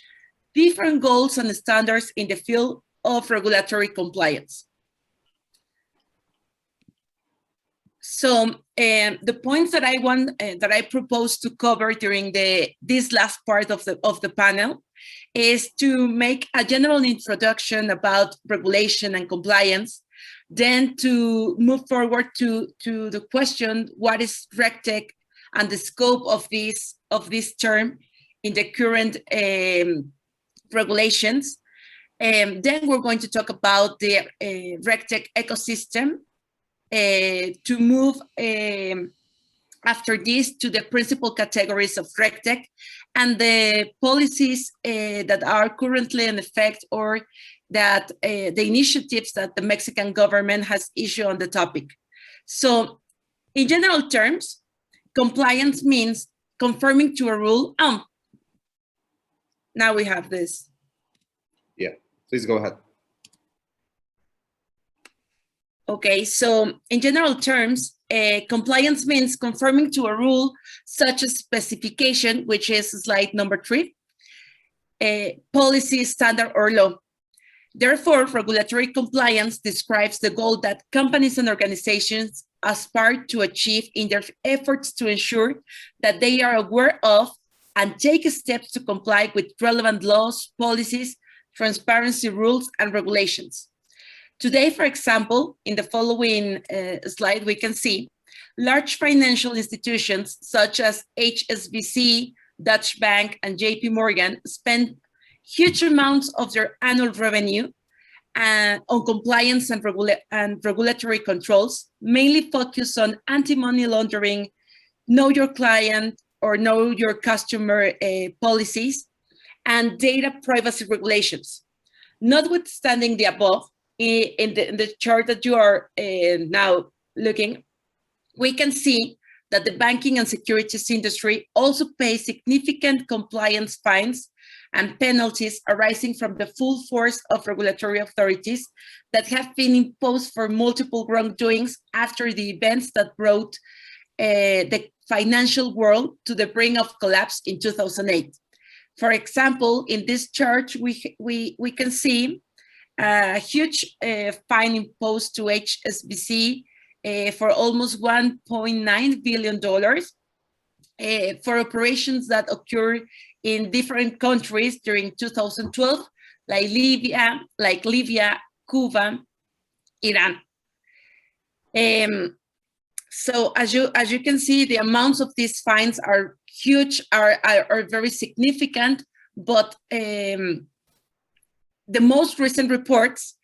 different goals and standards in the field of regulatory compliance. So the points that I propose to cover during this last part of the panel is to make a general introduction about regulation and compliance, then to move forward to the question, what is RegTech and the scope of this term in the current regulations. Then we're going to talk about the RegTech ecosystem, to move after this to the principal categories of RegTech and the policies that are currently in effect, or that the initiatives that the Mexican government has issued on the topic. So in general terms, compliance means conforming to a rule. Now we have this. Yeah, please go ahead. Okay, so in general terms, compliance means conforming to a rule such as specification, which is slide number 3, policy, standard, or law. Therefore, regulatory compliance describes the goal that companies and organizations aspire to achieve in their efforts to ensure that they are aware of and take steps to comply with relevant laws, policies, transparency rules, and regulations. Today, for example, in the following slide, we can see large financial institutions such as HSBC, Dutch Bank, and JP Morgan spend huge amounts of their annual revenue on compliance and regulatory controls, mainly focused on anti-money laundering, know your client or know your customer policies, and data privacy regulations. Notwithstanding the above, in the chart that you are now looking, we can see that the banking and securities industry also pays significant compliance fines and penalties arising from the full force of regulatory authorities that have been imposed for multiple wrongdoings after the events that brought the financial world to the brink of collapse in 2008. For example, in this chart, we can see a huge fine imposed to HSBC for almost $1.9 billion for operations that occurred in different countries during 2012, like Libya, Cuba, Iran. So as you can see, the amounts of these fines are huge, are very significant, but the most recent reports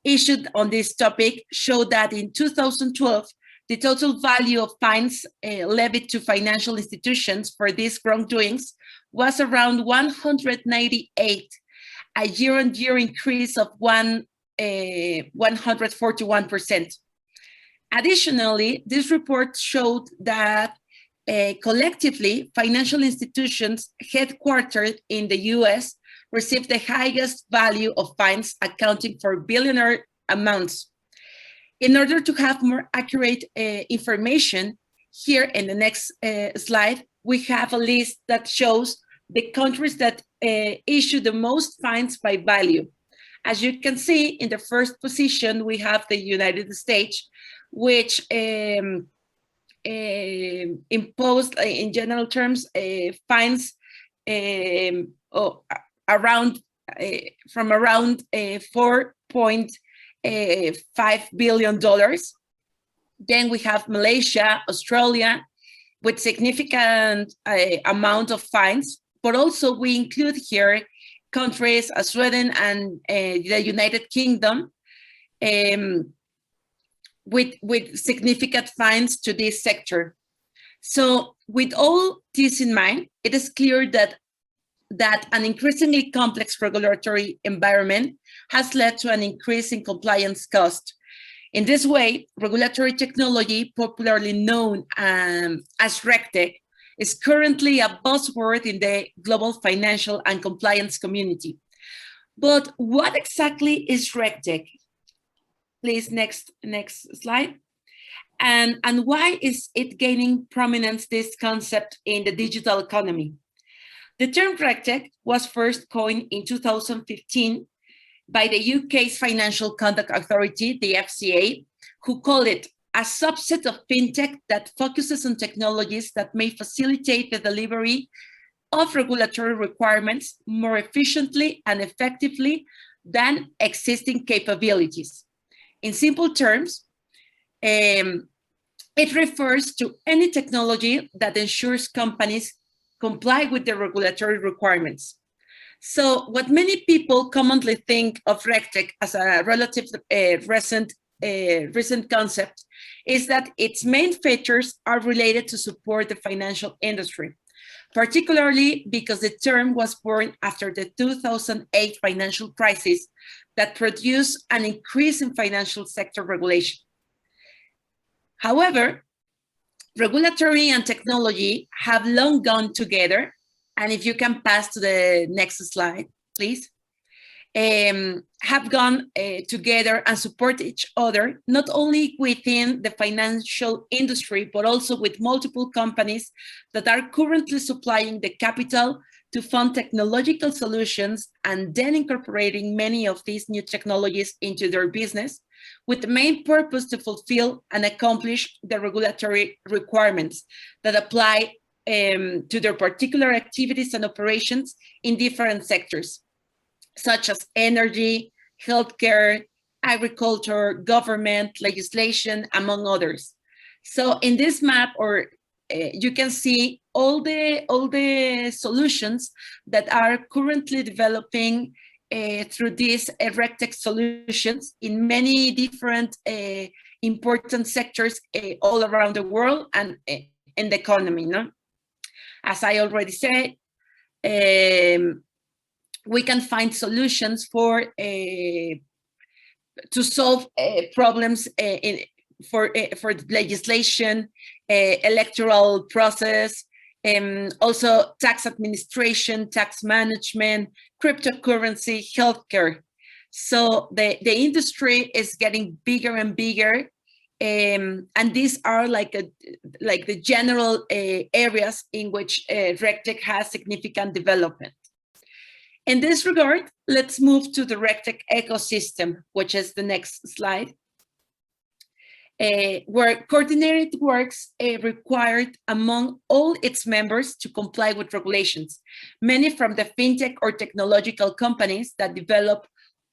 issued on this topic show that in 2012, the total value of fines levied to financial institutions for these wrongdoings was around 198, a year-on-year increase of 141%. Additionally, this report showed that collectively, financial institutions headquartered in the US received the highest value of fines, accounting for billionaire amounts. In order to have more accurate information, here in the next slide, we have a list that shows the countries that issue the most fines by value. As you can see, in the first position, we have the United States, which imposed, in general terms, fines from around $4.5 billion. Then we have Malaysia, Australia, with significant amount of fines, but also we include here countries as Sweden and the United Kingdom with significant fines to this sector. So with all this in mind, it is clear that an increasingly complex regulatory environment has led to an increase in compliance cost. In this way, regulatory technology, popularly known as RegTech, is currently a buzzword in the global financial and compliance community. But what exactly is RegTech? Please, next slide. And why is it gaining prominence, this concept, in the digital economy? The term RegTech was first coined in 2015 by the UK's Financial Conduct Authority, the FCA, who called it a subset of fintech that focuses on technologies that may facilitate the delivery of regulatory requirements more efficiently and effectively than existing capabilities. In simple terms, it refers to any technology that ensures companies comply with the regulatory requirements. So what many people commonly think of RegTech as a relatively recent concept is that its main features are related to support the financial industry, particularly because the term was born after the 2008 financial crisis that produced an increase in financial sector regulation. However, regulatory and technology have long gone together, and if you can pass to the next slide, please, have gone together and support each other, not only within the financial industry, but also with multiple companies that are currently supplying the capital to fund technological solutions and then incorporating many of these new technologies into their business, with the main purpose to fulfill and accomplish the regulatory requirements that apply to their particular activities and operations in different sectors, such as energy, healthcare, agriculture, government, legislation, among others. So in this map, you can see all the solutions that are currently developing through these RegTech solutions in many different important sectors all around the world and in the economy. No? As I already said, we can find solutions to solve problems for legislation, electoral process, also tax administration, tax management, cryptocurrency, healthcare. So the industry is getting bigger and bigger, and these are like the general areas in which RegTech has significant development. In this regard, let's move to the RegTech ecosystem, which is the next slide. Where coordinated works required among all its members to comply with regulations, many from the fintech or technological companies that develop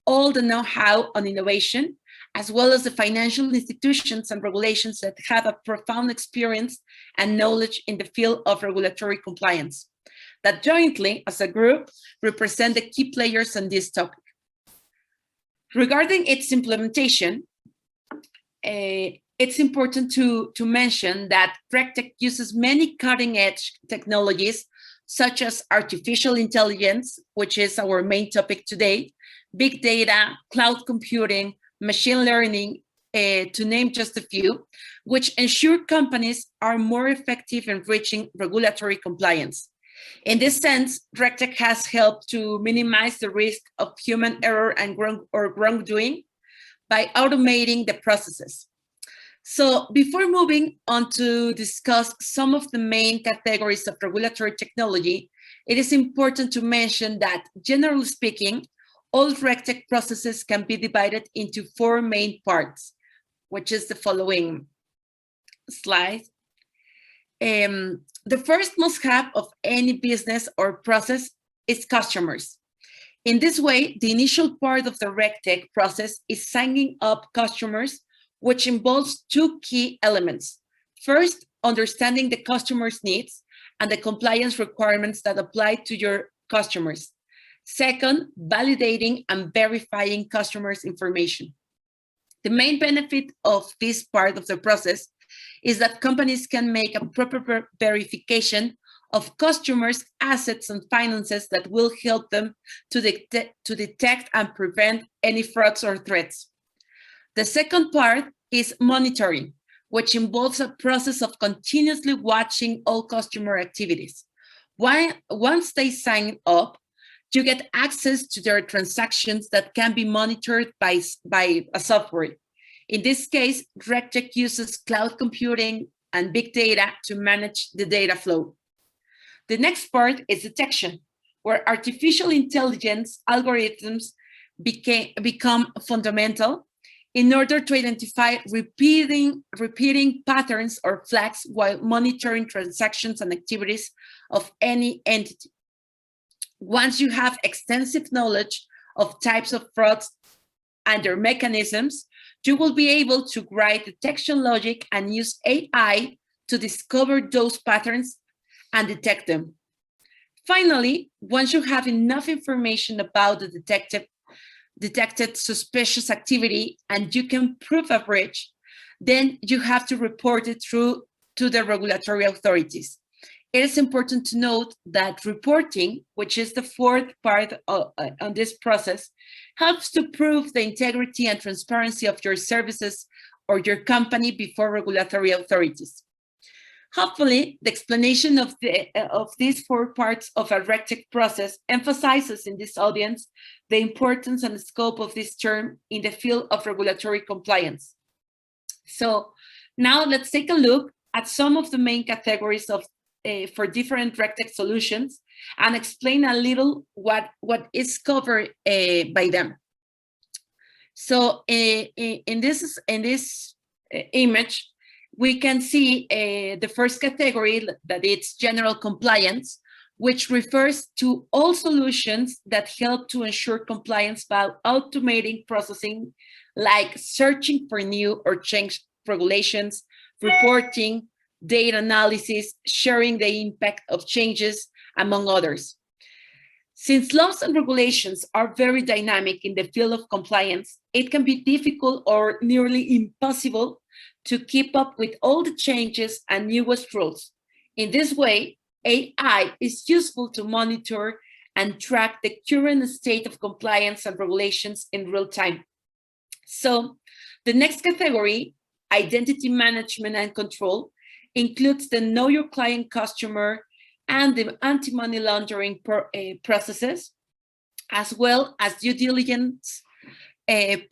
all the know-how on innovation, as well as the financial institutions and regulations that have a profound experience and knowledge in the field of regulatory compliance, that jointly, as a group, represent the key players on this topic. Regarding its implementation, it's important to mention that RegTech uses many cutting-edge technologies, such as artificial intelligence, which is our main topic today, big data, cloud computing, machine learning, to name just a few, which ensure companies are more effective in reaching regulatory compliance. In this sense, RegTech has helped to minimize the risk of human error and wrongdoing by automating the processes. So before moving on to discuss some of the main categories of regulatory technology, it is important to mention that, generally speaking, all RegTech processes can be divided into 4 main parts, which is the following slide. The first must-have of any business or process is customers. In this way, the initial part of the RegTech process is signing up customers, which involves 2 key elements. First, understanding the customer's needs and the compliance requirements that apply to your customers. Second, validating and verifying customers' information. The main benefit of this part of the process is that companies can make a proper verification of customers' assets and finances that will help them to detect and prevent any frauds or threats. The second part is monitoring, which involves a process of continuously watching all customer activities. Once they sign up, you get access to their transactions that can be monitored by a software. In this case, RegTech uses cloud computing and big data to manage the data flow. The next part is detection, where artificial intelligence algorithms become fundamental in order to identify repeating patterns or flags while monitoring transactions and activities of any entity. Once you have extensive knowledge of types of frauds and their mechanisms, you will be able to write detection logic and use AI to discover those patterns and detect them. Finally, once you have enough information about the detected suspicious activity and you can prove a breach, then you have to report it through to the regulatory authorities. It is important to note that reporting, which is the 4th part on this process, helps to prove the integrity and transparency of your services or your company before regulatory authorities. Hopefully, the explanation of these 4 parts of a RegTech process emphasizes in this audience the importance and scope of this term in the field of regulatory compliance. So now let's take a look at some of the main categories of for different RegTech solutions and explain a little what is covered by them. So in this image, we can see the first category, that it's general compliance, which refers to all solutions that help to ensure compliance by automating processing, like searching for new or changed regulations, reporting, data analysis, sharing the impact of changes, among others. Since laws and regulations are very dynamic in the field of compliance, it can be difficult or nearly impossible to keep up with all the changes and newest rules. In this way, AI is useful to monitor and track the current state of compliance and regulations in real time. So the next category, identity management and control, includes the Know Your Client customer and the anti-money laundering processes, as well as due diligence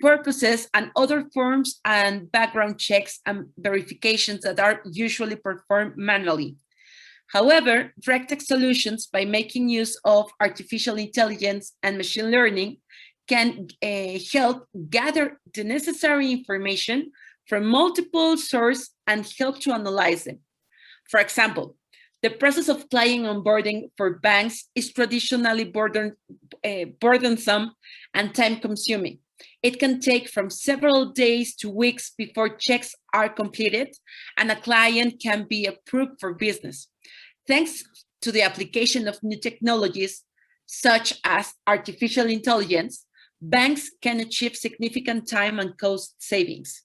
purposes and other forms and background checks and verifications that are usually performed manually. However, RegTech solutions, by making use of artificial intelligence and machine learning, can help gather the necessary information from multiple sources and help to analyze them. For example, the process of client onboarding for banks is traditionally burdensome and time-consuming. It can take from several days to weeks before checks are completed and a client can be approved for business. Thanks to the application of new technologies, such as artificial intelligence, banks can achieve significant time and cost savings.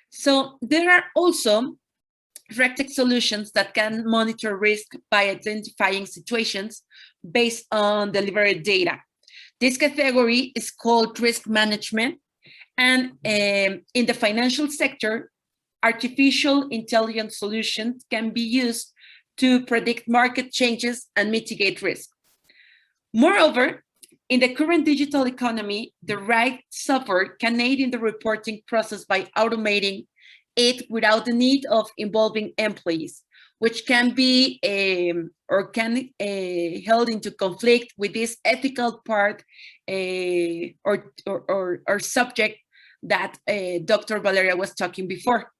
So there are also RegTech solutions that can monitor risk by identifying situations based on delivered data. This category is called risk management. And in the financial sector, artificial intelligence solutions can be used to predict market changes and mitigate risk. Moreover, in the current digital economy, the right software can aid in the reporting process by automating it without the need of involving employees, which can be held into conflict with this ethical part or subject that Dr. Valeria was talking before.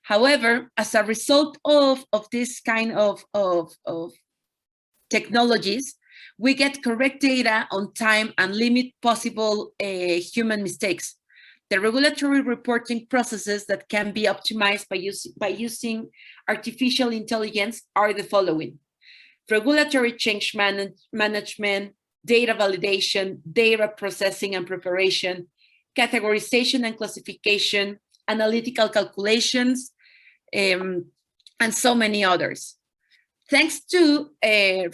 However, as a result of this kind of technologies, we get correct data on time and limit possible human mistakes. The regulatory reporting processes that can be optimized by using artificial intelligence are the following: regulatory change management, data validation, data processing and preparation, categorization and classification, analytical calculations, and so many others. Thanks to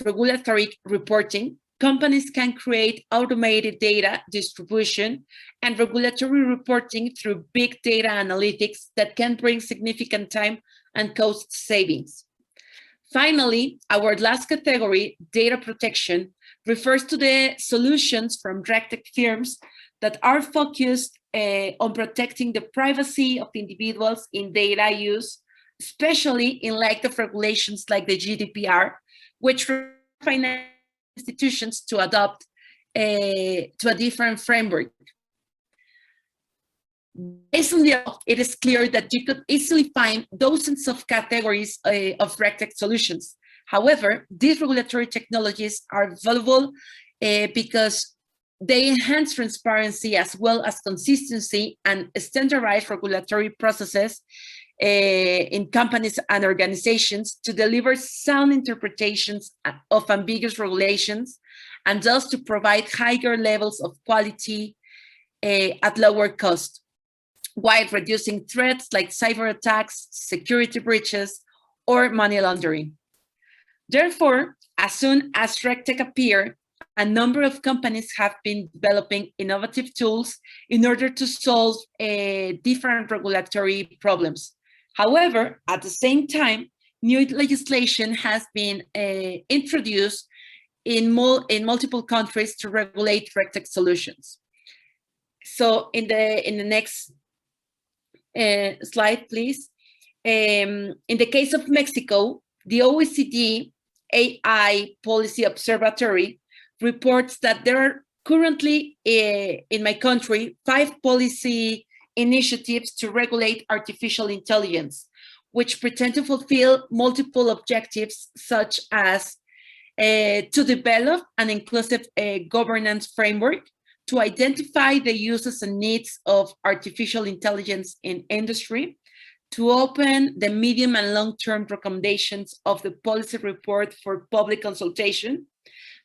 regulatory reporting, companies can create automated data distribution and regulatory reporting through big data analytics that can bring significant time and cost savings. Finally, our last category, data protection, refers to the solutions from RegTech firms that are focused on protecting the privacy of individuals in data use, especially in light of regulations like the GDPR, which require financial institutions to adopt to a different framework. Based on the above, it is clear that you could easily find dozens of categories of RegTech solutions. However, these regulatory technologies are valuable because they enhance transparency as well as consistency and standardized regulatory processes in companies and organizations to deliver sound interpretations of ambiguous regulations and thus to provide higher levels of quality at lower cost, while reducing threats like cyber attacks, security breaches, or money laundering. Therefore, as soon as RegTech appeared, a number of companies have been developing innovative tools in order to solve different regulatory problems. However, at the same time, new legislation has been introduced in multiple countries to regulate RegTech solutions. So in the next slide, please. In the case of Mexico, the OECD AI Policy Observatory reports that there are currently in my country 5 policy initiatives to regulate artificial intelligence, which pretend to fulfill multiple objectives, such as to develop an inclusive governance framework, to identify the uses and needs of artificial intelligence in industry, to open the medium and long-term recommendations of the policy report for public consultation,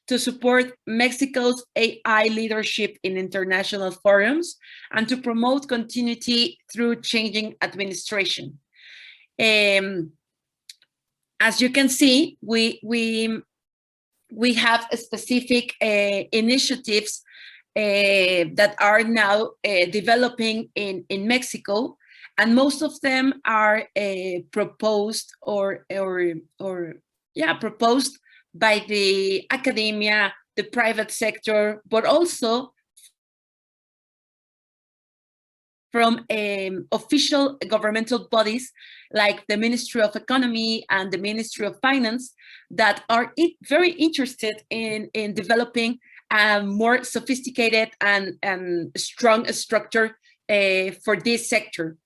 to support Mexico's AI leadership in international forums, and to promote continuity through changing administration. As you can see, we have specific initiatives that are now developing in Mexico, and most of them are proposed proposed by the academia, the private sector, but also from official governmental bodies like the Ministry of Economy and the Ministry of Finance that are very interested in developing a more sophisticated and strong structure for this sector.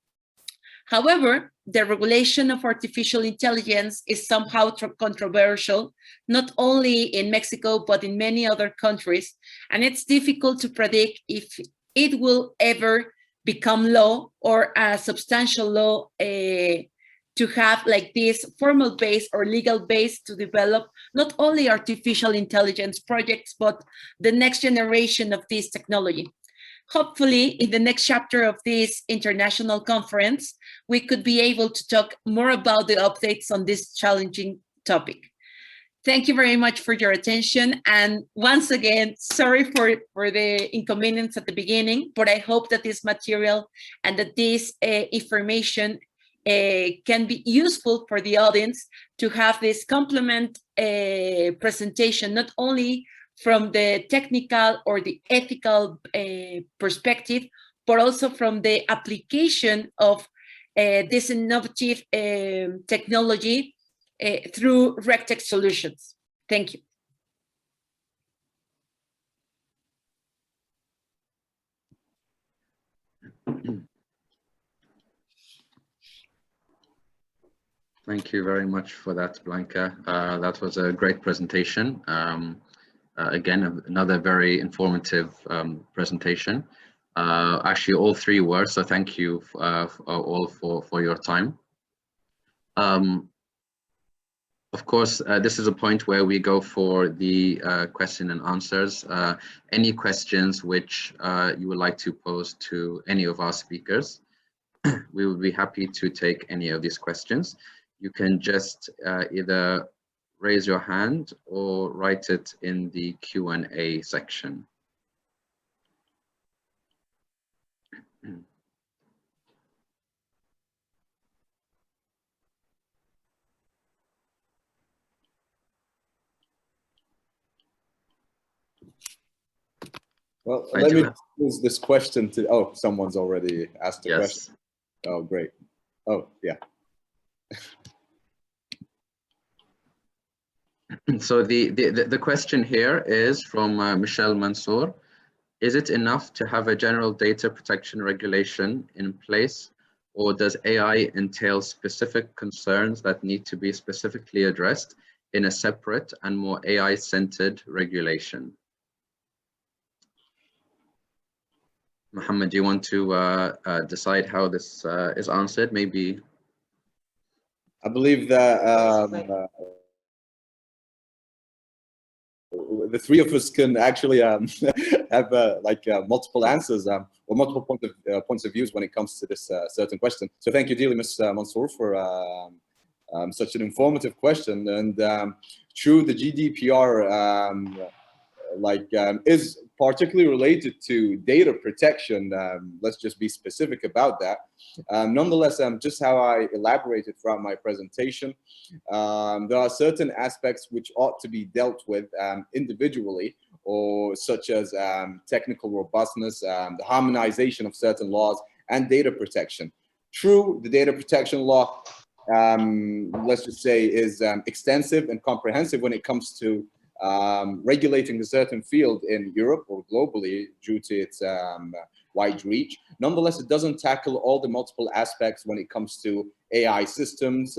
However, the regulation of artificial intelligence is somehow controversial, not only in Mexico, but in many other countries. And it's difficult to predict if it will ever become law or a substantial law to have like this formal base or legal base to develop not only artificial intelligence projects, but the next generation of this technology. Hopefully, in the next chapter of this international conference, we could be able to talk more about the updates on this challenging topic. Thank you very much for your attention. And once again, sorry for the inconvenience at the beginning, but I hope that this material and that this information can be useful for the audience to have this complement presentation, not only from the technical or the ethical perspective, but also from the application of this innovative technology through RegTech solutions. Thank you. Thank you very much for that, Blanca. That was a great presentation. Again, another very informative presentation. Actually, all three were, so thank you all for your time. Of course, this is a point where we go for the question and answers. Any questions which you would like to pose to any of our speakers, we would be happy to take any of these questions. You can just either raise your hand or write it in the Q&A section. Well, let me pose this question to, oh, someone's already asked a question. Oh, great. Oh, yeah. So the question here is from Michelle Mansour. Is it enough to have a general data protection regulation in place, or does AI entail specific concerns that need to be specifically addressed in a separate and more AI-centered regulation? Mohammed, do you want to decide how this is answered? Maybe. I believe that the three of us can actually have multiple answers or multiple points of views when it comes to this certain question. So thank you, dearly, Ms. Mansour, for such an informative question. And true, the GDPR is particularly related to data protection. Let's just be specific about that. Nonetheless, just how I elaborated throughout my presentation, there are certain aspects which ought to be dealt with individually, or such as technical robustness, the harmonization of certain laws, and data protection. True, the data protection law, let's just say, is extensive and comprehensive when it comes to regulating a certain field in Europe or globally due to its wide reach. Nonetheless, it doesn't tackle all the multiple aspects when it comes to AI systems.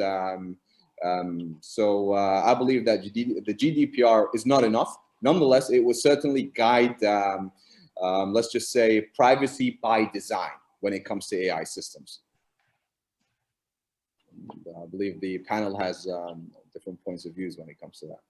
So I believe that the GDPR is not enough. Nonetheless, it will certainly guide, let's just say, privacy by design when it comes to AI systems. I believe the panel has different points of views when it comes to that.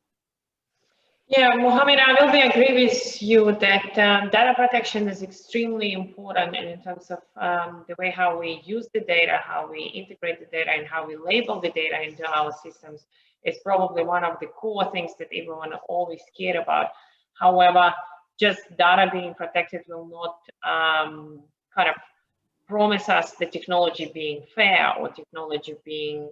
Yeah, Mohammed, I will agree with you that data protection is extremely important in terms of the way how we use the data, how we integrate the data, and how we label the data into our systems. It's probably one of the core things that everyone always cared about. However, just data being protected will not kind of promise us the technology being fair, or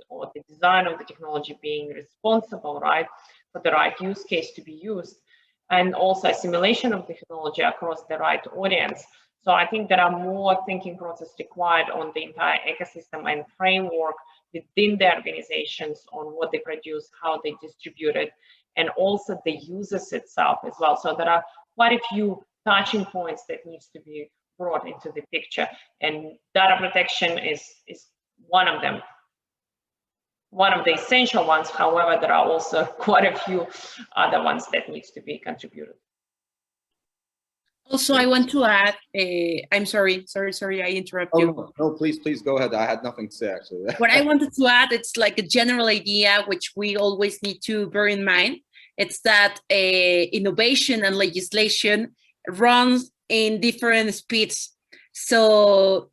or the design of the technology being responsible, right, for the right use case to be used, and also assimilation of technology across the right audience. So I think there are more thinking process required on the entire ecosystem and framework within the organizations on what they produce, how they distribute it, and also the users itself as well. So there are quite a few touching points that needs to be brought into the picture, and data protection is one of them, one of the essential ones. However, there are also quite a few other ones that needs to be contributed. Also, I want to add, I'm sorry, I interrupt you. No, please go ahead. I had nothing to say, actually. What I wanted to add, it's like a general idea, which we always need to bear in mind. It's that innovation and legislation runs in different speeds. So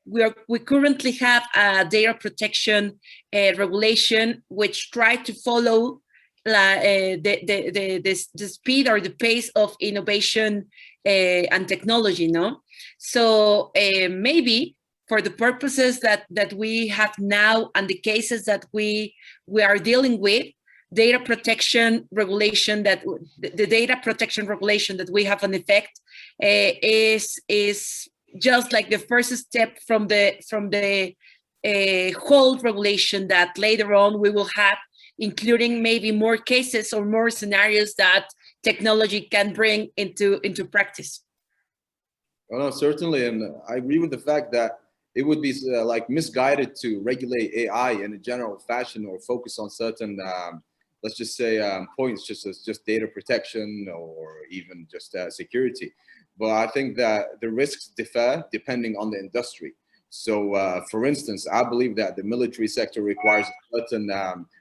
we currently have a data protection regulation, which try to follow the speed or the pace of innovation and technology, no? So maybe for the purposes that we have now and the cases that we are dealing with, data protection regulation, that the data protection regulation that we have in effect is just like the first step from the whole regulation that later on we will have, including maybe more cases or more scenarios that technology can bring into practice. Oh, no, certainly, and I agree with the fact that it would be like misguided to regulate AI in a general fashion or focus on certain, let's just say, points, just data protection or even just security. But I think that the risks differ depending on the industry. So, for instance, I believe that the military sector requires a certain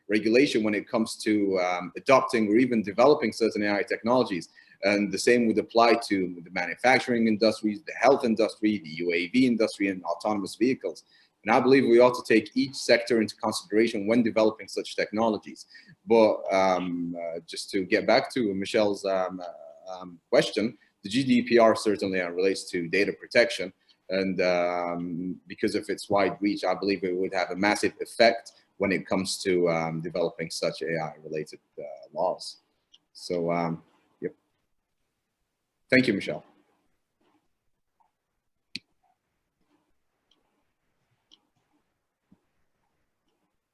regulation when it comes to adopting or even developing certain AI technologies. And the same would apply to the manufacturing industries, the health industry, the UAV industry, and autonomous vehicles. And I believe we ought to take each sector into consideration when developing such technologies. But just to get back to Michelle's question, the GDPR certainly relates to data protection. And because of its wide reach, I believe it would have a massive effect when it comes to developing such AI-related laws. So, yep. Thank you, Michelle.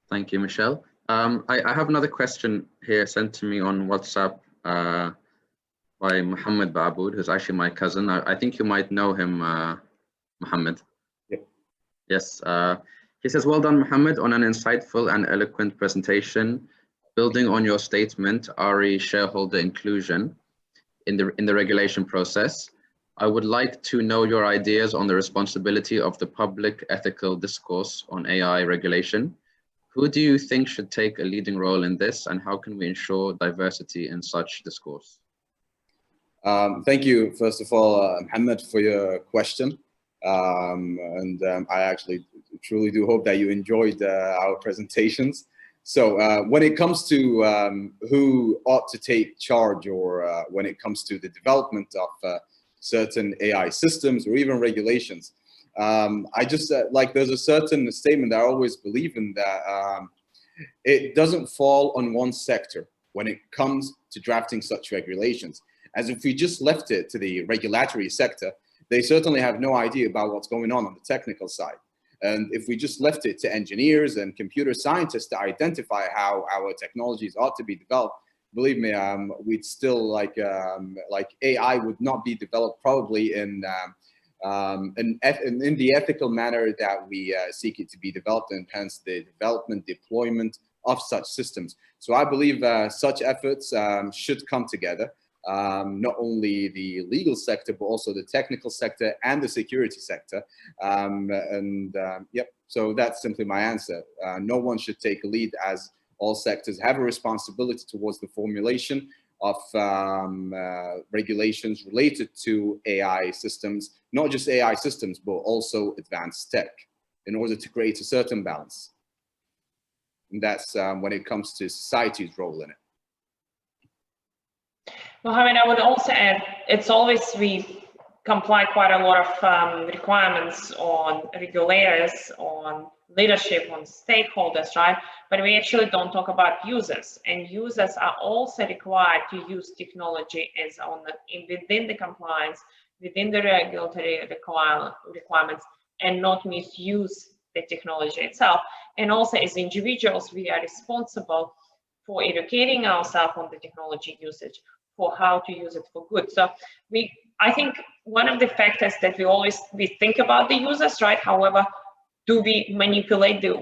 Thank you, Michelle. I have another question here sent to me on WhatsApp by Mohammed Baabood, who's actually my cousin. I think you might know him, Mohammed. Yep. Yes. He says, well done, Mohammed, on an insightful and eloquent presentation. Building on your statement, RE shareholder inclusion in the regulation process, I would like to know your ideas on the responsibility of the public ethical discourse on AI regulation. Who do you think should take a leading role in this, and how can we ensure diversity in such discourse? Thank you, first of all, Mohammed, for your question. I actually truly do hope that you enjoyed our presentations. So when it comes to who ought to take charge, or when it comes to the development of certain AI systems or even regulations, I just like there's a certain statement that I always believe in, that it doesn't fall on one sector when it comes to drafting such regulations. As if we just left it to the regulatory sector, they certainly have no idea about what's going on the technical side. And if we just left it to engineers and computer scientists to identify how our technologies ought to be developed, believe me, we'd still like AI would not be developed probably in the ethical manner that we seek it to be developed, and hence the development, deployment of such systems. So I believe such efforts should come together. Not only the legal sector, but also the technical sector and the security sector. Yep, so that's simply my answer. No one should take a lead, as all sectors have a responsibility towards the formulation of regulations related to AI systems, not just AI systems, but also advanced tech, in order to create a certain balance. And that's when it comes to society's role in it. Mohammed, I would also add, it's always comply quite a lot of requirements on regulators, on leadership, on stakeholders, right? But we actually don't talk about users, and users are also required to use technology as within the compliance, within the regulatory requirements, and not misuse the technology itself. And also as individuals, we are responsible for educating ourselves on the technology usage, for how to use it for good. So I think one of the factors that we think about the users, right? However, do we manipulate the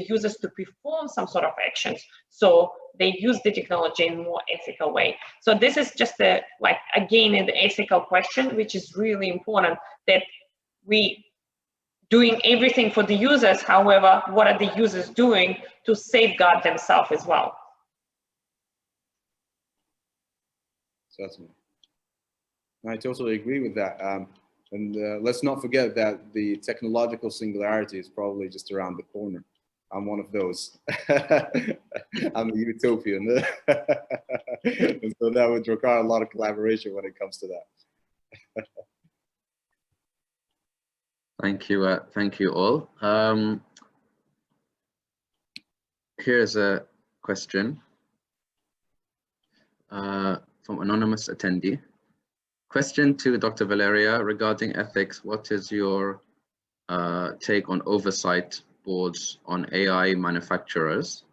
users to perform some sort of actions so they use the technology in a more ethical way? So this is just again an ethical question, which is really important, that we doing everything for the users. However, what are the users doing to safeguard themselves as well? Certainly. I totally agree with that. And let's not forget that the technological singularity is probably just around the corner. I'm one of those. I'm a utopian. And so that would require a lot of collaboration when it comes to that. Thank you all. Here's a question from anonymous attendee. Question to Dr. Valeria regarding ethics. What is your take on oversight boards on AI manufacturers?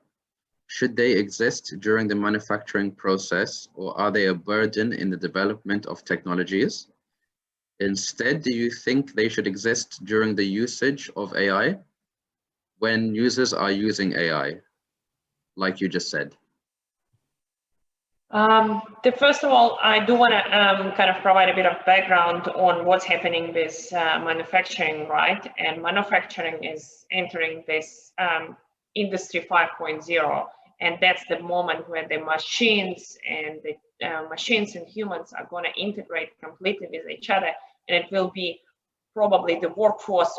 Should they exist during the manufacturing process, or are they a burden in the development of technologies? Instead, do you think they should exist during the usage of AI, when users are using AI, like you just said? First of all, I do want to kind of provide a bit of background on what's happening with manufacturing, right? And manufacturing is entering this industry 5.0, and that's the moment where the machines and humans are going to integrate completely with each other, and it will be probably the workforce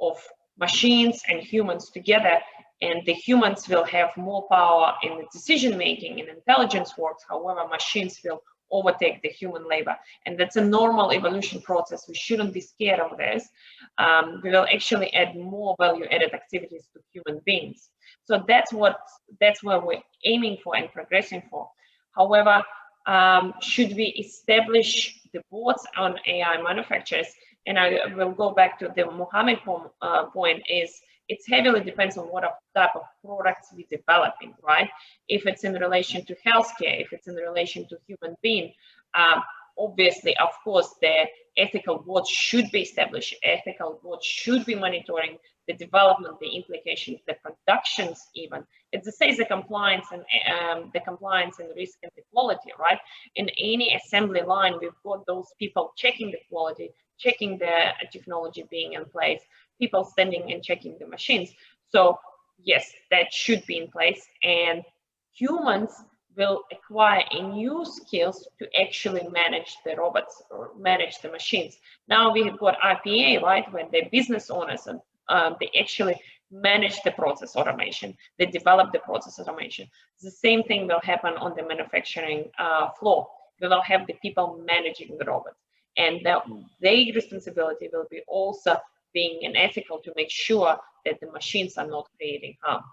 of machines and humans together. And the humans will have more power in the decision making and intelligence works. However, machines will overtake the human labor. And that's a normal evolution process. We shouldn't be scared of this. We will actually add more value added activities to human beings. So that's where we're aiming for and progressing for. However, should we establish the boards on AI manufacturers? And I will go back to the Mohammed point, is it heavily depends on what type of products we're developing, right? If it's in relation to healthcare, if it's in relation to human being, obviously, of course, the ethical board should be established. Ethical board should be monitoring the development, the implications, the productions even. It's the same as the compliance and the risk and the quality, right? In any assembly line, we've got those people checking the quality, checking the technology being in place, people standing and checking the machines. So yes, that should be in place, and humans will acquire new skills to actually manage the robots or manage the machines. Now we have got RPA, right, when the business owners they actually manage the process automation, they develop the process automation. The same thing will happen on the manufacturing floor. We will have the people managing the robots, and their responsibility will be also being ethical to make sure that the machines are not creating harm.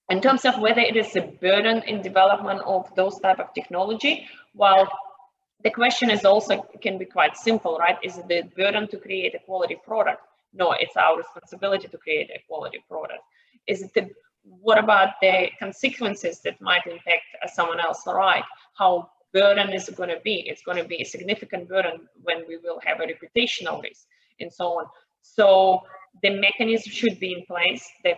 In terms of whether it is a burden in development of those type of technology, well, the question is also can be quite simple, right? Is it the burden to create a quality product? No, it's our responsibility to create a quality product. Is it what about the consequences that might impact someone else, right? How burden is it going to be? It's going to be a significant burden when we will have a reputational risk and so on. So the mechanism should be in place. The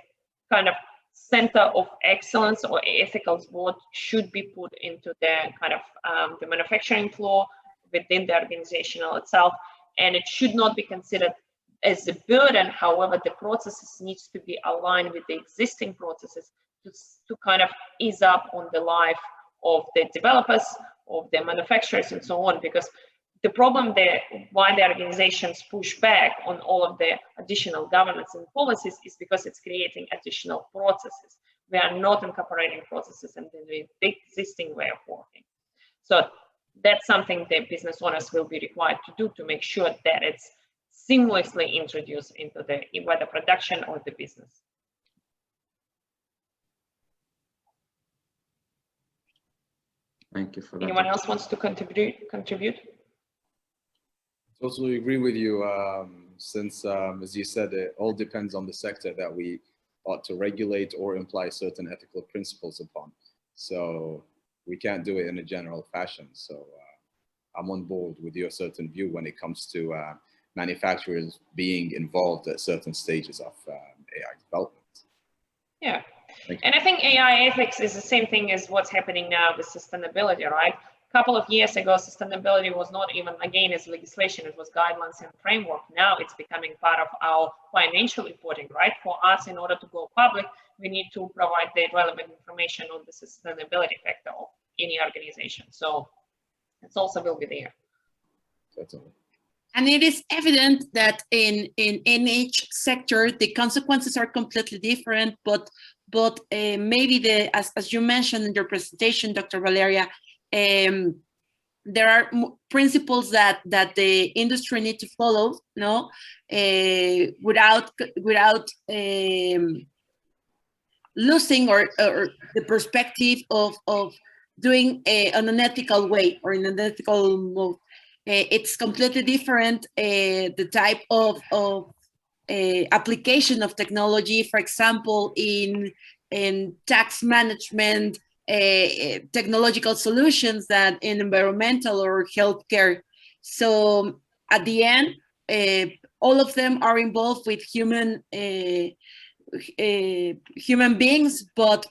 kind of center of excellence or ethical board should be put into the kind of the manufacturing floor within the organizational itself, and it should not be considered as a burden. However, the processes needs to be aligned with the existing processes to kind of ease up on the life of the developers, of the manufacturers, and so on. Because the problem there, why the organizations push back on all of the additional governance and policies, is because it's creating additional processes. We are not incorporating processes into the existing way of working. So That's something that business owners will be required to do to make sure that it's seamlessly introduced into the whether production or the business. Thank you for that. Anyone else wants to contribute? Totally agree with you. Since, as you said, it all depends on the sector that we ought to regulate or imply certain ethical principles upon. So we can't do it in a general fashion. So I'm on board with your certain view when it comes to manufacturers being involved at certain stages of AI development. Yeah. And I think AI ethics is the same thing as what's happening now with sustainability, right? A couple of years ago, sustainability was not even, again, as legislation, it was guidelines and framework. Now it's becoming part of our financial reporting, right? For us, in order to go public, we need to provide the relevant information on the sustainability factor of any organization. So it's also will be there. Totally. And it is evident that in each sector, the consequences are completely different, but maybe as you mentioned in your presentation, Dr. Valeria, there are principles that the industry need to follow, no, without losing or the perspective of doing on an ethical way or in an ethical mode. It's completely different, the type of application of technology, for example, in tax management, technological solutions that in environmental or healthcare. So at the end, all of them are involved with human beings, but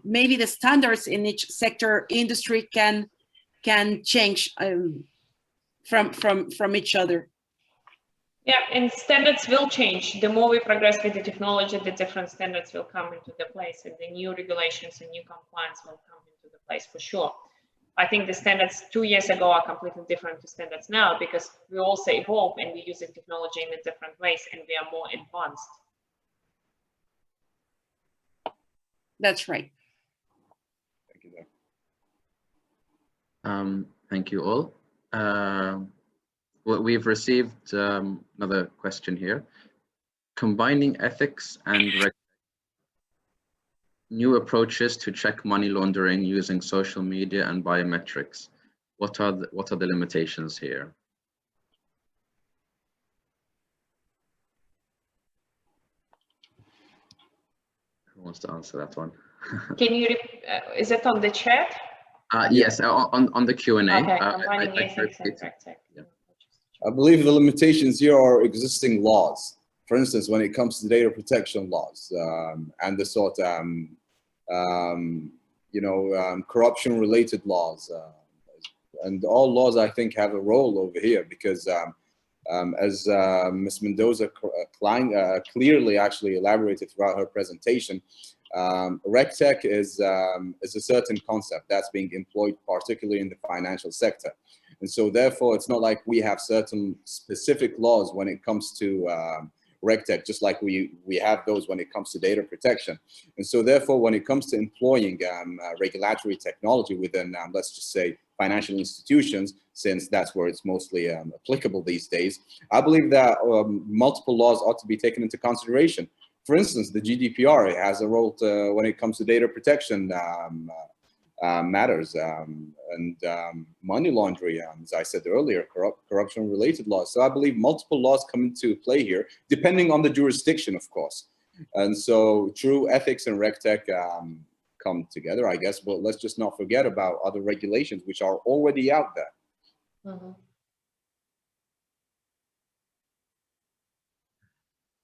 maybe the standards in each sector industry can change from each other. Yeah, and standards will change. The more we progress with the technology, the different standards will come into the place, and the new regulations and new compliance will come into the place for sure. I think the standards 2 years ago are completely different to standards now because we also evolve and we're using technology in a different ways and we are more advanced. That's right. Thank you, Doc. Thank you all. Well, we've received another question here. Combining ethics and new approaches to check money laundering using social media and biometrics. What are the limitations here? Who wants to answer that one? Can you, is it on the chat? Yes, on the Q&A. Okay, combining ethics and RegTech. Yeah. I believe the limitations here are existing laws. For instance, when it comes to data protection laws and the sort, corruption-related laws, and all laws I think have a role over here because, as Ms. Mendoza clearly actually elaborated throughout her presentation, RegTech is a certain concept that's being employed particularly in the financial sector. And so therefore, it's not like we have certain specific laws when it comes to RegTech, just like we have those when it comes to data protection. And so therefore, when it comes to employing regulatory technology within, let's just say, financial institutions, since that's where it's mostly applicable these days, I believe that multiple laws ought to be taken into consideration. For instance, the GDPR has a role when it comes to data protection matters and money laundering, as I said earlier, corruption-related laws. So I believe multiple laws come into play here, depending on the jurisdiction, of course. And so true ethics and RegTech come together, I guess, but let's just not forget about other regulations which are already out there. Mm-hmm.